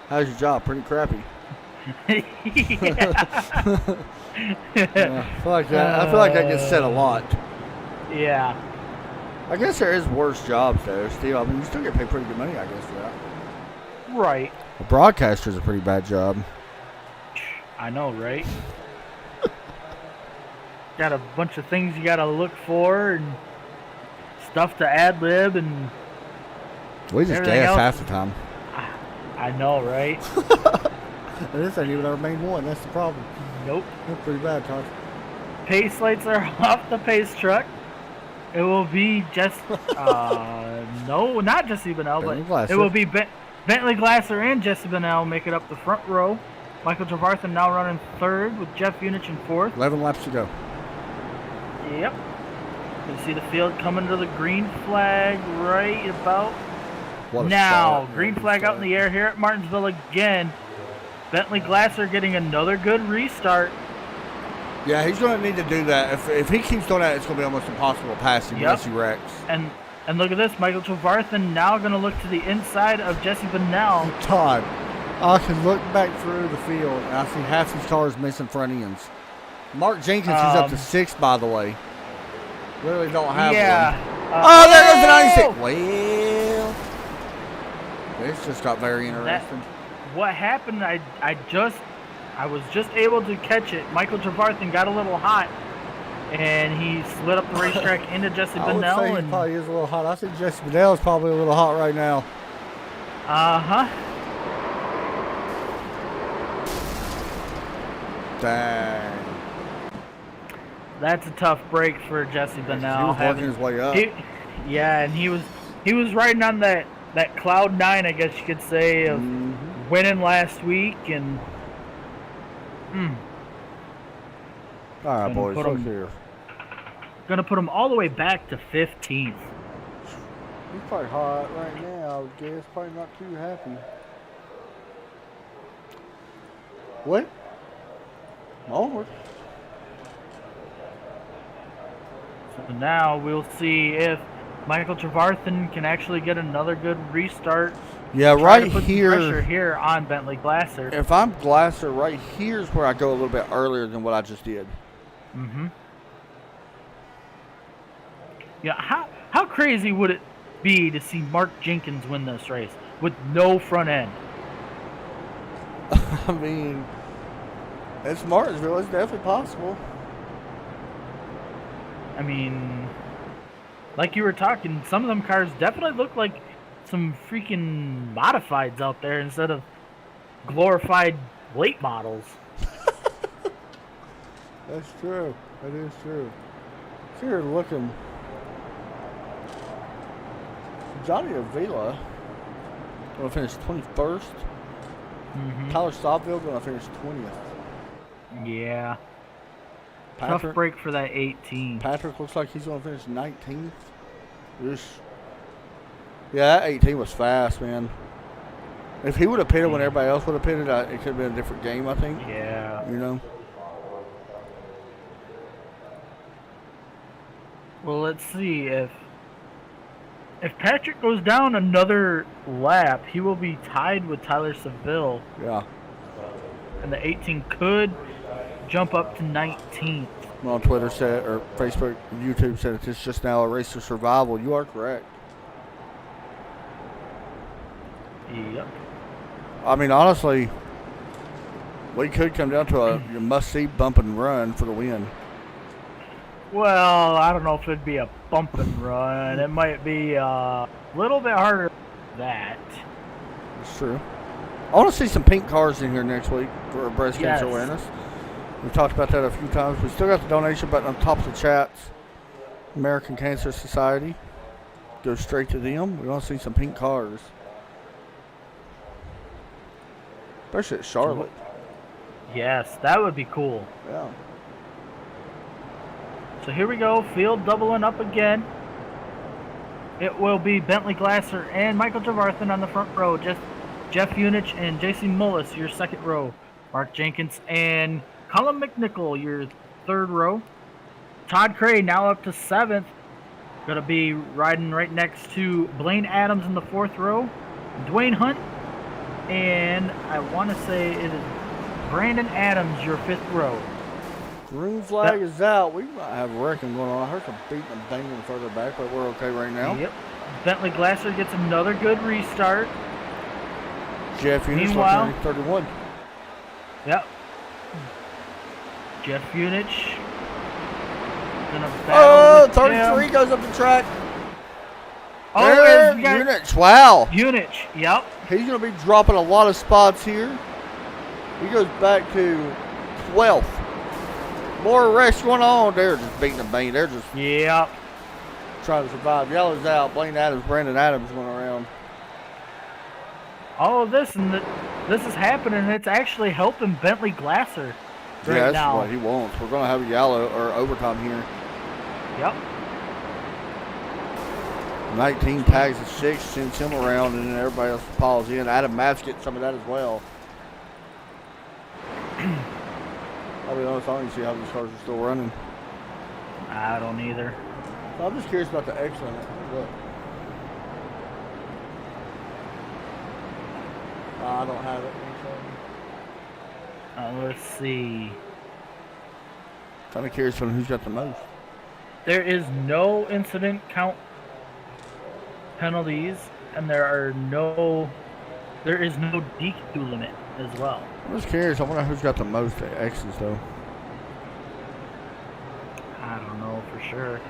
[SPEAKER 1] How's your job? Pretty crappy.
[SPEAKER 2] Yeah.
[SPEAKER 1] Yeah, I feel like that gets said a lot.
[SPEAKER 2] Yeah.
[SPEAKER 1] I guess there is worse jobs there, still. I mean, you still get paid pretty good money, I guess, for that.
[SPEAKER 2] Right.
[SPEAKER 1] A broadcaster's a pretty bad job.
[SPEAKER 2] I know, right? Got a bunch of things you gotta look for and stuff to ad lib and
[SPEAKER 1] We just
[SPEAKER 2] everything
[SPEAKER 1] gas
[SPEAKER 2] else.
[SPEAKER 1] half the time.
[SPEAKER 2] I know, right?
[SPEAKER 1] This ain't even our main one. That's the problem.
[SPEAKER 2] Nope.
[SPEAKER 1] That's pretty bad, Todd.
[SPEAKER 2] Pace lights are off the pace truck. It will be just no, not Jesse Bennell,
[SPEAKER 1] Bentley
[SPEAKER 2] but
[SPEAKER 1] Glasser.
[SPEAKER 2] it will be Bentley Glasser and Jesse Bennell make it up the front row. Michael Trevarthen now running third with Jeff Unich in fourth.
[SPEAKER 1] 11 laps to go.
[SPEAKER 2] Yep. You see the field coming to the green flag right about
[SPEAKER 1] What a
[SPEAKER 2] now.
[SPEAKER 1] start.
[SPEAKER 2] Green
[SPEAKER 1] What a
[SPEAKER 2] flag out in
[SPEAKER 1] start.
[SPEAKER 2] the air here at Martinsville again. Bentley Glasser getting another good restart.
[SPEAKER 1] Yeah, he's going to need to do that. If he keeps doing that, it's going to be almost impossible to pass him
[SPEAKER 2] Yep.
[SPEAKER 1] unless he wrecks.
[SPEAKER 2] And look at this, Michael Trevarthen now going to look to the inside of Jesse Bennell.
[SPEAKER 1] Todd, I can look back through the field, and I see half these cars missing front ends. Mark Jenkins is up to 6th, by the way. Really don't have
[SPEAKER 2] Yeah.
[SPEAKER 1] one. Oh, there goes the 96. Well, this just got very interesting.
[SPEAKER 2] What happened? I was just able to catch it. Michael Trevarthen got a little hot, and he slid up the racetrack into Jesse
[SPEAKER 1] I would
[SPEAKER 2] Bennell.
[SPEAKER 1] say he
[SPEAKER 2] And
[SPEAKER 1] probably is a little hot. I think Jesse Bennell is probably a little hot right now. Dang.
[SPEAKER 2] That's a tough break for Jesse Bennell.
[SPEAKER 1] He was working his way up.
[SPEAKER 2] And he was riding on that cloud 9, I guess you could say, of winning last week. And
[SPEAKER 1] All right,
[SPEAKER 2] Gonna
[SPEAKER 1] boys,
[SPEAKER 2] put
[SPEAKER 1] look
[SPEAKER 2] him-
[SPEAKER 1] here.
[SPEAKER 2] gonna put him all the way back to 15th.
[SPEAKER 1] He's probably hot right now, I would guess. Probably not too happy. What? Onward.
[SPEAKER 2] So now we'll see if Michael Trevarthen can actually get another good restart.
[SPEAKER 1] Yeah,
[SPEAKER 2] Try
[SPEAKER 1] right
[SPEAKER 2] to put some
[SPEAKER 1] here.
[SPEAKER 2] pressure here on Bentley Glasser.
[SPEAKER 1] If I'm Glasser, right here's where I go a little bit earlier than what I just did.
[SPEAKER 2] Yeah, how crazy would it be to see Mark Jenkins win this race with no front end?
[SPEAKER 1] I mean, it's Martinsville. It's definitely possible.
[SPEAKER 2] I mean, like you were talking, some of them cars definitely look like some freaking modifieds out there instead of glorified late models.
[SPEAKER 1] That's true. That is true. So you're looking. Johnny Avila going to finish 21st. Tyler Stobville going to finish 20th.
[SPEAKER 2] Yeah.
[SPEAKER 1] Patrick,
[SPEAKER 2] Tough break for that 18.
[SPEAKER 1] Patrick looks like he's going to finish 19th. Yeah, that 18 was fast, man. If he would have pitted when everybody else would have pitted, it could have been a different game, I think.
[SPEAKER 2] Yeah.
[SPEAKER 1] You know?
[SPEAKER 2] Well, let's see if Patrick goes down another lap, he will be tied with Tyler Seville,
[SPEAKER 1] Yeah.
[SPEAKER 2] and the 18 could jump up to 19th.
[SPEAKER 1] On Twitter said, or Facebook, YouTube said it's just now a race of survival. You are correct.
[SPEAKER 2] Yep.
[SPEAKER 1] I mean, honestly, we could come down to a must-see bump and run for the win.
[SPEAKER 2] Well, I don't know if it'd be a bump and run. It might be a little bit harder than that.
[SPEAKER 1] It's true. I want to see some pink cars in here next week for breast cancer
[SPEAKER 2] Yes.
[SPEAKER 1] awareness. We've talked about that a few times. We still got the donation button on top of the chats. American Cancer Society. Go straight to them. We want to see some pink cars. Especially at Charlotte.
[SPEAKER 2] Yes, that would be cool.
[SPEAKER 1] Yeah.
[SPEAKER 2] So here we go, field doubling up again. It will be Bentley Glasser and Michael Trevarthen on the front row. Just Jeff Unich and JC Mullis, your second row. Mark Jenkins and Colin McNichol, your third row. Todd Craig now up to 7th. Going to be riding right next to Blaine Adams in the 4th row. Dwayne Hunt. And I want to say it is Brandon Adams, your 5th row.
[SPEAKER 1] Green flag is out. We might have a wrecking going on. I heard some beating and banging further back, but we're okay right now.
[SPEAKER 2] Yep. Bentley Glasser gets another good restart.
[SPEAKER 1] Jeff Unich,
[SPEAKER 2] Meanwhile,
[SPEAKER 1] 31.
[SPEAKER 2] Yep. Jeff Unich. Gonna battle with
[SPEAKER 1] 33
[SPEAKER 2] him.
[SPEAKER 1] goes up the track.
[SPEAKER 2] Oh,
[SPEAKER 1] There,
[SPEAKER 2] we got
[SPEAKER 1] Unich. Wow.
[SPEAKER 2] Unich. Yep.
[SPEAKER 1] He's going to be dropping a lot of spots here. He goes back to 12th. More arrests going on. They're just beating the bang. They're just
[SPEAKER 2] Yep.
[SPEAKER 1] trying to survive. Yellow's out. Blaine Adams, Brandon Adams going around.
[SPEAKER 2] All of this and this is happening. It's actually helping Bentley Glasser right
[SPEAKER 1] Yeah, that's
[SPEAKER 2] now.
[SPEAKER 1] what he wants. We're going to have a yellow or overtime here.
[SPEAKER 2] Yep.
[SPEAKER 1] 19 tags of 6, sends him around, and then everybody else piles in. Adam Matt's getting some of that as well. I'll be honest, I don't even see how these cars are still running.
[SPEAKER 2] I don't either.
[SPEAKER 1] So I'm just curious about the X limit. Look. I don't have it.
[SPEAKER 2] Let's see.
[SPEAKER 1] Kind of curious on who's got the most.
[SPEAKER 2] There is no incident count penalties, and there is no DQ limit as well.
[SPEAKER 1] I'm just curious. I wonder who's got the most X's, though.
[SPEAKER 2] I don't know for sure.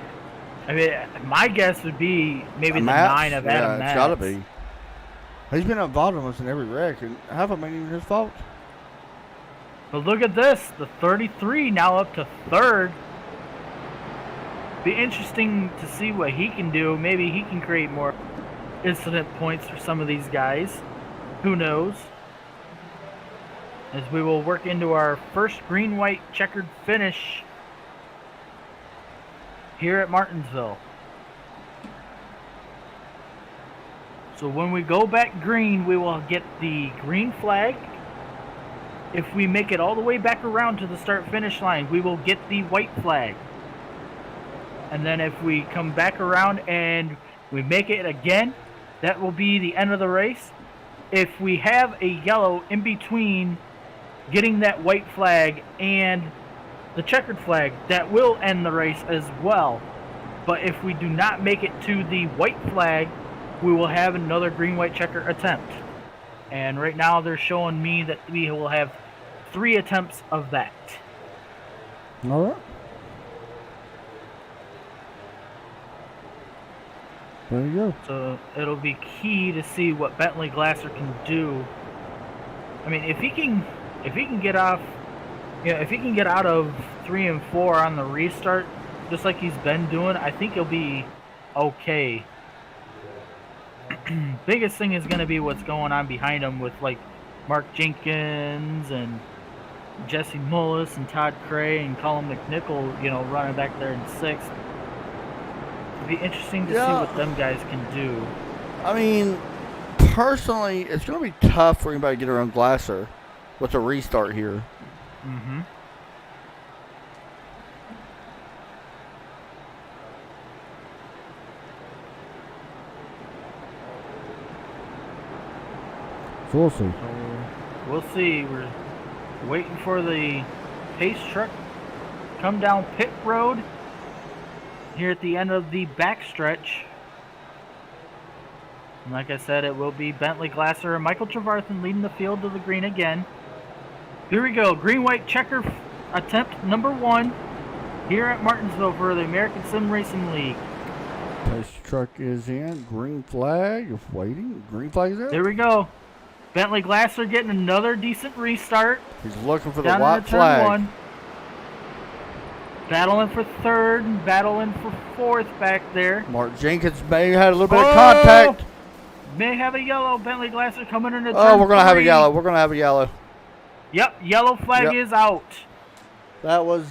[SPEAKER 2] I mean, my guess would be maybe the
[SPEAKER 1] Matt's?
[SPEAKER 2] 9 of Adam
[SPEAKER 1] Yeah,
[SPEAKER 2] Matz.
[SPEAKER 1] it's got to be. He's been involved almost in every wreck, and half of them ain't even his fault.
[SPEAKER 2] But look at this. The 33 now up to 3rd. Be interesting to see what he can do. Maybe he can create more incident points for some of these guys. Who knows? As we will work into our first green-white checkered finish here at Martinsville. So when we go back green, we will get the green flag. If we make it all the way back around to the start-finish line, we will get the white flag. And then if we come back around and we make it again, that will be the end of the race. If we have a yellow in between getting that white flag and the checkered flag, that will end the race as well. But if we do not make it to the white flag, we will have another green-white checker attempt. And right now they're showing me that we will have 3 attempts of that.
[SPEAKER 1] All right. There you go.
[SPEAKER 2] So it'll be key to see what Bentley Glasser can do. I mean, if he can get off, if he can get out of 3 and 4 on the restart, just like he's been doing, I think he'll be okay. Biggest thing is going to be what's going on behind him with like Mark Jenkins and Jesse Mullis and Todd Craig and Colin McNichol, running back there in 6th. It'd be interesting to see what them guys can do.
[SPEAKER 1] I mean, personally, it's going to be tough for anybody to get around Glasser with a restart here.
[SPEAKER 2] Mm-hmm.
[SPEAKER 1] So we'll see.
[SPEAKER 2] We'll see. We're waiting for the pace truck to come down pit road here at the end of the backstretch. And like I said, it will be Bentley Glasser and Michael Trevarthen leading the field to the green again. Here we go. Green-white checker attempt number 1 here at Martinsville for the American Sim Racing League.
[SPEAKER 1] Pace truck is in. Green flag is waiting. Green flag is out.
[SPEAKER 2] There we go. Bentley Glasser getting another decent restart.
[SPEAKER 1] He's looking for the
[SPEAKER 2] Down
[SPEAKER 1] white
[SPEAKER 2] into turn
[SPEAKER 1] flag.
[SPEAKER 2] 1. Battling for 3rd and battling for 4th back there.
[SPEAKER 1] Mark Jenkins may have had a little bit of contact.
[SPEAKER 2] May have a yellow. Bentley Glasser coming into turn
[SPEAKER 1] Oh, we're going to have a
[SPEAKER 2] 3.
[SPEAKER 1] yellow. We're going to have a yellow.
[SPEAKER 2] Yep, yellow flag is out.
[SPEAKER 1] That was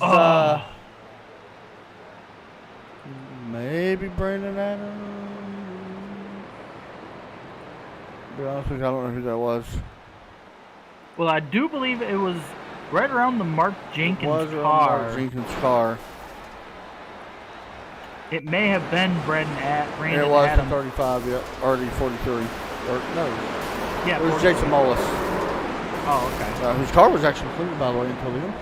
[SPEAKER 1] maybe Brandon Adams. To be honest with you, I don't know who that was.
[SPEAKER 2] Well, I do believe it was right around the Mark Jenkins
[SPEAKER 1] was around
[SPEAKER 2] car.
[SPEAKER 1] Mark Jenkins' car.
[SPEAKER 2] It may have been Brandon
[SPEAKER 1] It was
[SPEAKER 2] Adams.
[SPEAKER 1] the 35, yeah, or the 43. Or no,
[SPEAKER 2] Yeah,
[SPEAKER 1] it was
[SPEAKER 2] 43.
[SPEAKER 1] Jason Mullis.
[SPEAKER 2] Oh, okay.
[SPEAKER 1] His car was actually clean, by the way, until then.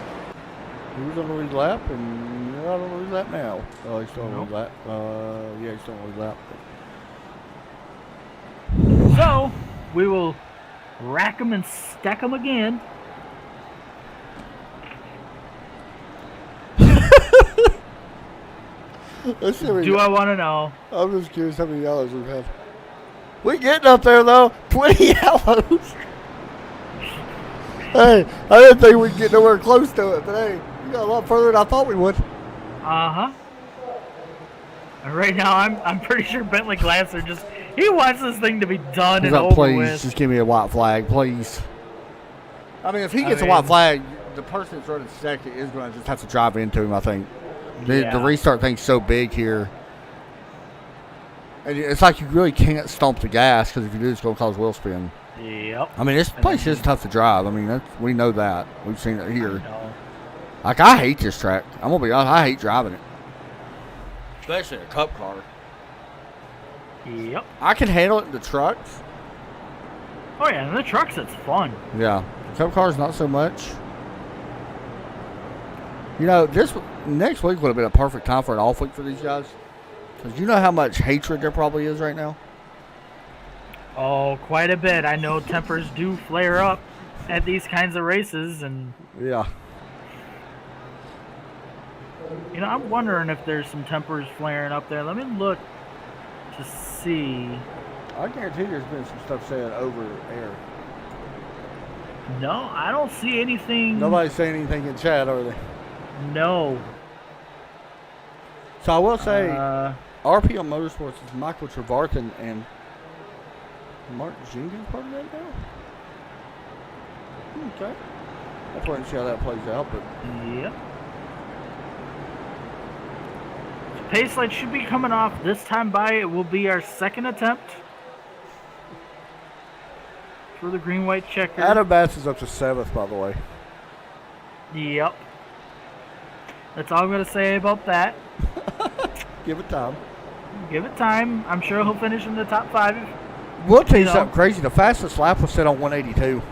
[SPEAKER 1] He was on the lead lap, and you're not on the lead lap now. Oh, he's still on the lead lap. Yeah, he's still on the lead lap.
[SPEAKER 2] So, we will rack them and stack them again.
[SPEAKER 1] Let's see how many,
[SPEAKER 2] Do I want to know?
[SPEAKER 1] I'm just curious how many yellows we've had. We getting up there, though. 20 yellows. Hey, I didn't think we'd get nowhere close to it, but hey, we got a lot further than I thought we would.
[SPEAKER 2] Uh-huh. And right now, I'm pretty sure Bentley Glasser he wants this thing to be done and over
[SPEAKER 1] please,
[SPEAKER 2] with.
[SPEAKER 1] just give me a white flag, please. I mean, if he gets a white flag, the person that's running second is going to just have to drive into him, I think. The restart thing's so big here. And it's like you really can't stomp the gas, because if you do, it's going to cause wheel spin.
[SPEAKER 2] Yep.
[SPEAKER 1] I mean, this place is tough to drive. I mean, we know that. We've seen it here.
[SPEAKER 2] No.
[SPEAKER 1] Like, I hate this track. I'm going to be honest. I hate driving it. Especially a cup car.
[SPEAKER 2] Yep.
[SPEAKER 1] I can handle it in the trucks.
[SPEAKER 2] Oh, yeah, in the trucks, it's fun.
[SPEAKER 1] Yeah. Cup cars, not so much. You know, this next week would have been a perfect time for an off week for these guys. Because you know how much hatred there probably is right now?
[SPEAKER 2] Oh, quite a bit. I know tempers do flare up at these kinds of races, and
[SPEAKER 1] Yeah.
[SPEAKER 2] you know, I'm wondering if there's some tempers flaring up there. Let me look to see.
[SPEAKER 1] I guarantee there's been some stuff said over air.
[SPEAKER 2] No, I don't see anything.
[SPEAKER 1] Nobody's saying anything in chat, are they?
[SPEAKER 2] No.
[SPEAKER 1] So I will say, RPM Motorsports is Michael Trevarthen and Mark Jenkins part of that now? Okay. I'll wait and see how that plays out, but
[SPEAKER 2] Yep. Pace light should be coming off this time by. It will be our second attempt for the green-white checker.
[SPEAKER 1] Adam Bass is up to 7th, by the way.
[SPEAKER 2] Yep. That's all I'm going to say about that.
[SPEAKER 1] Give it time.
[SPEAKER 2] Give it time. I'm sure he'll finish in the top 5.
[SPEAKER 1] We'll tell you
[SPEAKER 2] know.
[SPEAKER 1] something crazy. The fastest lap was set on 182.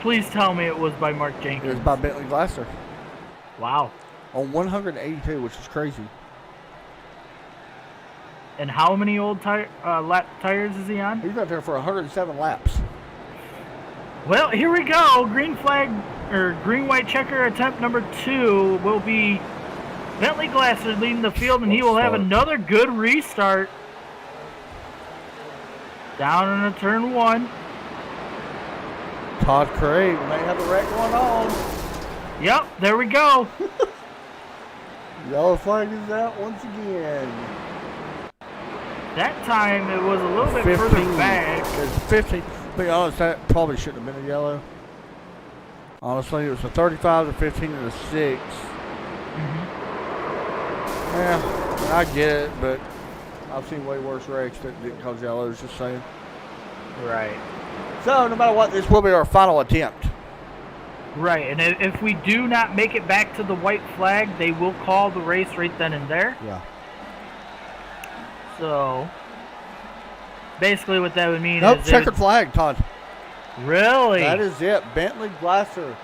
[SPEAKER 2] Please tell me it was by Mark
[SPEAKER 1] It
[SPEAKER 2] Jenkins.
[SPEAKER 1] was by Bentley Glasser.
[SPEAKER 2] Wow.
[SPEAKER 1] On 182, which is crazy.
[SPEAKER 2] And how many old lap tires is he on?
[SPEAKER 1] He's out there for 107 laps.
[SPEAKER 2] Well, here we go. Green flag or green-white checker attempt number 2 will be Bentley Glasser leading the field, and he will have another good restart. Down into turn 1.
[SPEAKER 1] Todd Craig may have a wreck going on.
[SPEAKER 2] Yep, there we go.
[SPEAKER 1] Yellow flag is out once again.
[SPEAKER 2] That time it was a little bit further back.
[SPEAKER 1] It's 15. To be honest, that probably shouldn't have been a yellow. Honestly, it was a 35 to 15 to the 6. Yeah, I get it, but I've seen way worse wrecks that didn't cause yellows, just saying.
[SPEAKER 2] Right.
[SPEAKER 1] So, no matter what, this will be our final attempt.
[SPEAKER 2] Right, and if we do not make it back to the white flag, they will call the race right then and there.
[SPEAKER 1] Yeah.
[SPEAKER 2] So, basically what that would mean
[SPEAKER 1] Nope,
[SPEAKER 2] is...
[SPEAKER 1] checkered flag, Todd.
[SPEAKER 2] Really?
[SPEAKER 1] That is it. Bentley Glasser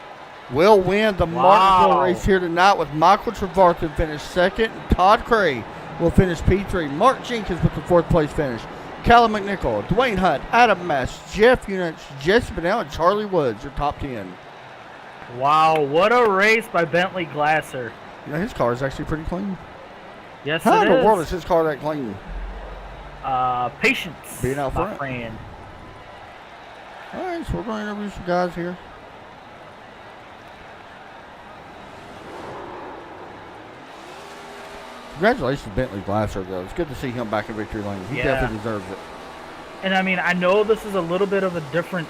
[SPEAKER 1] will win the Martinsville race here tonight with Michael Trevarthen finish 2nd. And Todd Craig will finish P3. Mark Jenkins with the 4th place finish. Callum McNichol, Dwayne Hunt, Adam Mess, Jeff Unich, Jesse Bennell, and Charlie Woods are top 10.
[SPEAKER 2] Wow, what a race by Bentley Glasser.
[SPEAKER 1] You know, his car is actually pretty clean.
[SPEAKER 2] Yes,
[SPEAKER 1] How
[SPEAKER 2] it
[SPEAKER 1] in the
[SPEAKER 2] is.
[SPEAKER 1] world is his car that clean?
[SPEAKER 2] Patience,
[SPEAKER 1] Being out
[SPEAKER 2] my
[SPEAKER 1] front.
[SPEAKER 2] friend.
[SPEAKER 1] All right, so we're going to interview some guys here. Congratulations, Bentley Glasser, though. It's good to see him back in victory lane. He definitely deserves it.
[SPEAKER 2] And I mean, I know this is a little bit of a different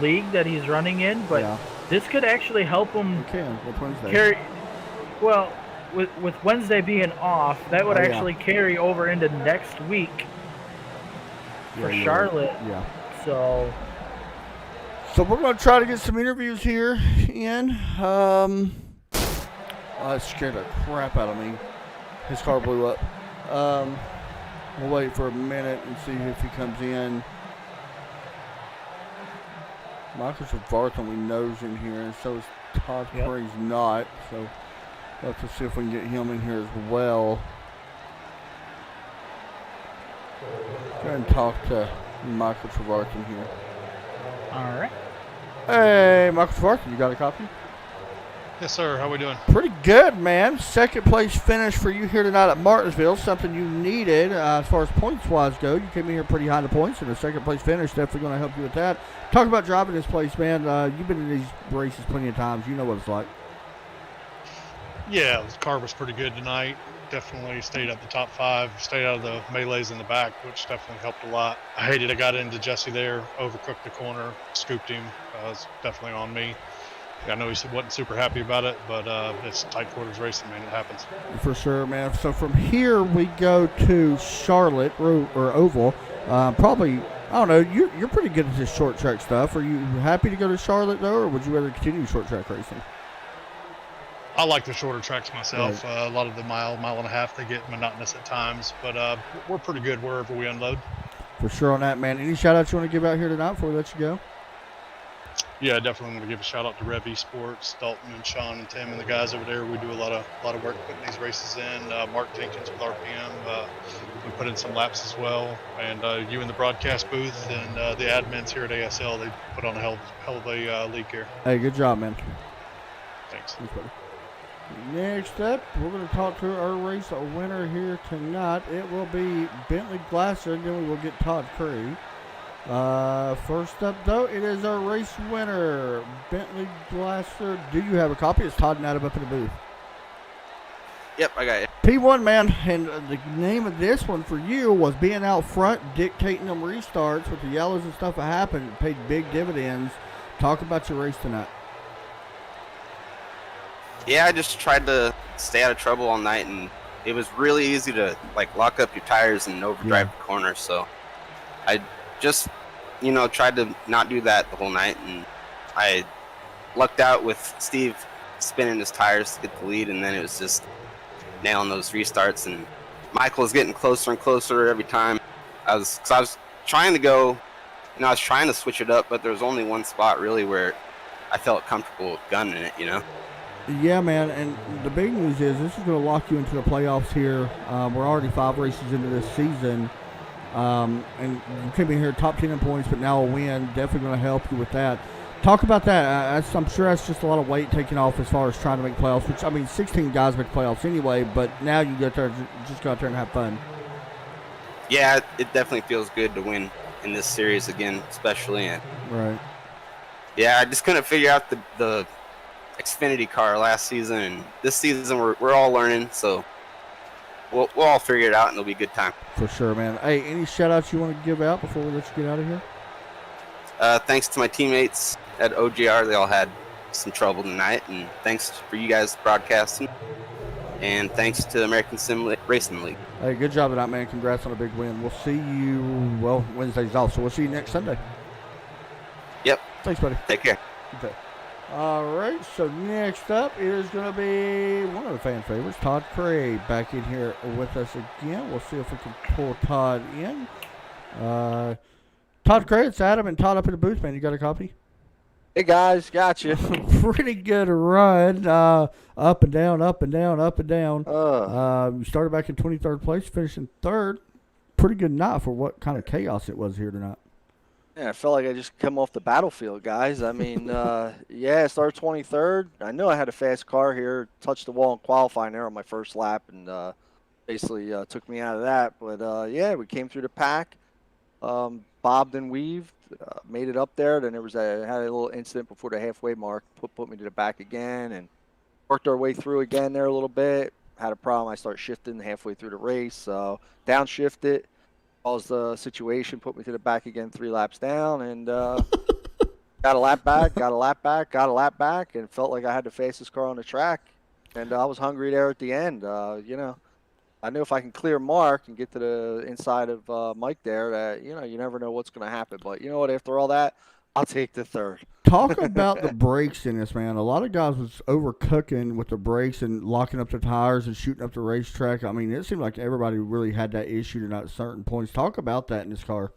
[SPEAKER 2] league that he's running in, but this could actually help him
[SPEAKER 1] with Wednesday.
[SPEAKER 2] carry. Well, with Wednesday being off, that would actually carry over into next week for Charlotte.
[SPEAKER 1] Yeah.
[SPEAKER 2] So
[SPEAKER 1] So we're going to try to get some interviews here in. It scared the crap out of me. His car blew up. We'll wait for a minute and see if he comes in. Michael Vartham we know's in here, and so is Todd Craig's not. So we'll have to see if we can get him in here as well. Go ahead and talk to Michael Trevarthan here.
[SPEAKER 2] All right.
[SPEAKER 1] Hey, Michael Trevarthan, you got a copy?
[SPEAKER 4] Yes, sir. How we doing?
[SPEAKER 1] Pretty good, man. Second place finish for you here tonight at Martinsville. Something you needed as far as points-wise go. You came in here pretty high in the points, and a second place finish definitely going to help you with that. Talk about driving this place, man. You've been in these races plenty of times. You know what it's like.
[SPEAKER 4] Yeah, the car was pretty good tonight. Definitely stayed at the top 5. Stayed out of the melees in the back, which definitely helped a lot. I hated I got into Jesse there, overcooked the corner, scooped him. It's definitely on me. I know he wasn't super happy about it, but it's tight quarters racing, man. It happens.
[SPEAKER 1] For sure, man. So from here we go to Charlotte or Oval. Probably, I don't know. You're pretty good at this short track stuff. Are you happy to go to Charlotte though, or would you rather continue short track racing?
[SPEAKER 4] I like the shorter tracks myself. Right. A lot of the mile and a half, they get monotonous at times, but we're pretty good wherever we unload.
[SPEAKER 1] For sure on that, man. Any shout outs you want to give out here tonight before we let you go?
[SPEAKER 4] Yeah, I definitely want to give a shout out to Rev Esports, Dalton and Sean and Tim and the guys over there. We do a lot of work putting these races in. Mark Jenkins with RPM, we put in some laps as well. And you in the broadcast booth and the admins here at ASL, they put on a hell of a league here.
[SPEAKER 1] Hey, good job, man.
[SPEAKER 4] Thanks.
[SPEAKER 1] Next up, we're going to talk to our race winner here tonight. It will be Bentley Glasser, and then we will get Todd Craig. First up, though, it is our race winner, Bentley Glasser. Do you have a copy? It's Todd and Adam up in the booth.
[SPEAKER 5] Yep, I got it.
[SPEAKER 1] P1, man, and the name of this one for you was being out front, dictating them restarts with the yellows and stuff that happened. Paid big dividends. Talk about your race tonight.
[SPEAKER 5] Yeah, I just tried to stay out of trouble all night, and it was really easy to lock up your tires and overdrive the corner. So I just, tried to not do that the whole night, and I lucked out with Steve spinning his tires to get the lead, and then it was just nailing those restarts. And Michael was getting closer and closer every time. I was trying to go, I was trying to switch it up, but there was only one spot really where I felt comfortable gunning it,
[SPEAKER 1] Yeah, man, and the big news is this is going to lock you into the playoffs here. We're already 5 races into this season, and you came in here top 10 in points, but now a win. Definitely going to help you with that. Talk about that. I'm sure that's just a lot of weight taken off as far as trying to make playoffs, which, 16 guys make playoffs anyway, but now you just go out there and have fun.
[SPEAKER 5] Yeah, it definitely feels good to win in this series again, especially.
[SPEAKER 1] Right.
[SPEAKER 5] Yeah, I just couldn't figure out the Xfinity car last season, and this season we're all learning, so we'll all figure it out, and it'll be a good time.
[SPEAKER 1] For sure, man. Hey, any shout-outs you want to give out before we let you get out of here?
[SPEAKER 5] Thanks to my teammates at OGR. They all had some trouble tonight, and thanks for you guys broadcasting, and thanks to American Sim Racing League.
[SPEAKER 1] Hey, good job tonight, man. Congrats on a big win. We'll see you, Wednesday's off, so we'll see you next Sunday.
[SPEAKER 5] Yep.
[SPEAKER 1] Thanks, buddy.
[SPEAKER 5] Take care.
[SPEAKER 1] Okay. All right, so next up is going to be one of the fan favorites, Todd Craig, back in here with us again. We'll see if we can pull Todd in. Todd Craig, it's Adam and Todd up in the booth, man. You got a copy?
[SPEAKER 6] Hey, guys, got you.
[SPEAKER 1] Pretty good run, up and down, up and down, up and down. You started back in 23rd place, finishing 3rd. Pretty good night for what kind of chaos it was here tonight.
[SPEAKER 6] Yeah, I felt like I just come off the battlefield, guys. I mean, I started 23rd. I knew I had a fast car here. Touched the wall in qualifying there on my first lap, and basically took me out of that. But, we came through the pack, bobbed and weaved, made it up there. Then had a little incident before the halfway mark, put me to the back again, and worked our way through again there a little bit. Had a problem. I started shifting halfway through the race, so downshifted. Caused the situation, put me to the back again 3 laps down, and got a lap back, and felt like I had the fastest car on the track. And I was hungry there at the end. I knew if I can clear Mark and get to the inside of Mike there, that, you never know what's going to happen. But you know what, after all that, I'll take the third.
[SPEAKER 1] Talk about the brakes in this, man. A lot of guys was overcooking with the brakes and locking up the tires and shooting up the racetrack. I mean, it seemed like everybody really had that issue at certain points. Talk about that in this car.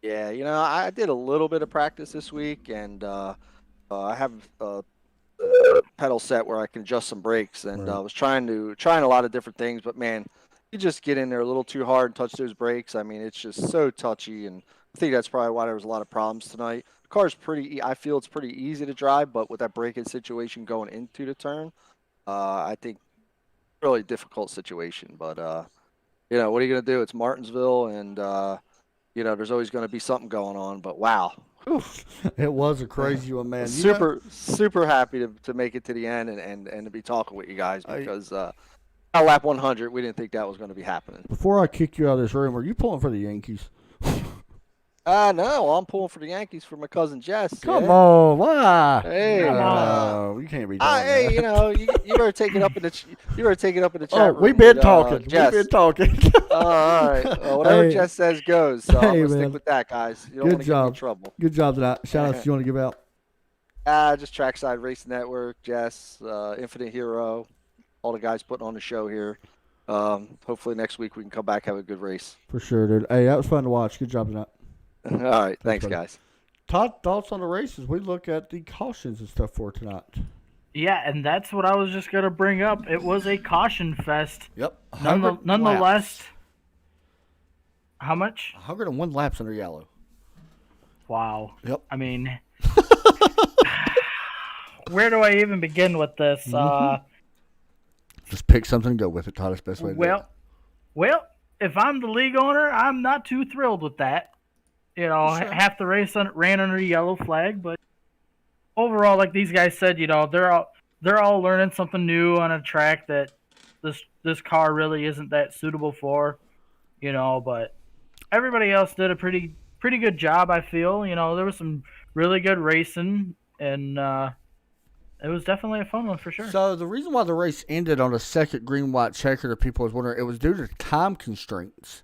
[SPEAKER 6] Yeah, I did a little bit of practice this week, and I have a pedal set where I can adjust some brakes, and I was trying a lot of different things, but man, you just get in there a little too hard and touch those brakes. I mean, it's just so touchy, and I think that's probably why there was a lot of problems tonight. The car's I feel it's pretty easy to drive, but with that braking situation going into the turn, I think really difficult situation. But what are you gonna do? It's Martinsville, and there's always going to be something going on. But wow,
[SPEAKER 1] It was a crazy one, man.
[SPEAKER 6] super happy to make it to the end and to be talking with you guys, because at lap 100 we didn't think that was going to be happening.
[SPEAKER 1] Before I kick you out of this room, are you pulling for the Yankees?
[SPEAKER 6] No, I'm pulling for the Yankees for my cousin Jess.
[SPEAKER 1] Come on, why?
[SPEAKER 6] Hey,
[SPEAKER 1] you can't be doing that.
[SPEAKER 6] hey, you better take it up in the chat room.
[SPEAKER 1] We've been
[SPEAKER 6] with,
[SPEAKER 1] talking.
[SPEAKER 6] Jess.
[SPEAKER 1] We've been talking.
[SPEAKER 6] All right, whatever
[SPEAKER 1] Hey.
[SPEAKER 6] Jess says goes. So I'm
[SPEAKER 1] Hey,
[SPEAKER 6] gonna
[SPEAKER 1] man.
[SPEAKER 6] stick with that, guys. You don't
[SPEAKER 1] Good
[SPEAKER 6] want to get me in
[SPEAKER 1] job.
[SPEAKER 6] trouble.
[SPEAKER 1] Good job tonight. Shout outs you want to give out?
[SPEAKER 6] Just Trackside Racing Network, Jess, Infinite Hero, all the guys putting on the show here. Hopefully next week we can come back, have a good race.
[SPEAKER 1] For sure, dude. Hey, that was fun to watch. Good job tonight.
[SPEAKER 6] All right, thanks
[SPEAKER 1] buddy.
[SPEAKER 6] guys.
[SPEAKER 1] Todd, thoughts on the races? We look at the cautions and stuff for tonight.
[SPEAKER 2] Yeah, and that's what I was just gonna bring up. It was a caution fest.
[SPEAKER 1] Yep.
[SPEAKER 2] Nonetheless, how much?
[SPEAKER 1] 101 laps under yellow.
[SPEAKER 2] Wow.
[SPEAKER 1] Yep.
[SPEAKER 2] I mean, where do I even begin with this?
[SPEAKER 1] Just pick something and go with it, Todd. That's the best way to do it.
[SPEAKER 2] Well, if I'm the league owner, I'm not too thrilled with that.
[SPEAKER 1] Sure.
[SPEAKER 2] Half the race ran under a yellow flag, but overall, like these guys said, they're all learning something new on a track that this car really isn't that suitable for, but everybody else did a pretty good job, I feel. There was some really good racing, and it was definitely a fun one for sure.
[SPEAKER 1] So the reason why the race ended on a second green white checker, that people was wondering, it was due to time constraints.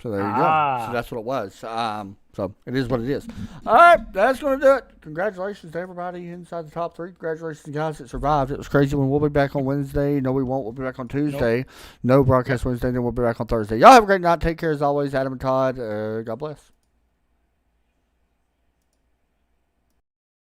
[SPEAKER 1] So there you go. So that's what it was. So it is what it is. All right, that's going to do it. Congratulations to everybody inside the top three. Congratulations to the guys that survived. It was crazy when we'll be back on Wednesday. No, we won't. We'll be back on Tuesday. No broadcast Wednesday. Then we'll be back on Thursday. Y'all have a great night. Take care as always. Adam and Todd. God bless.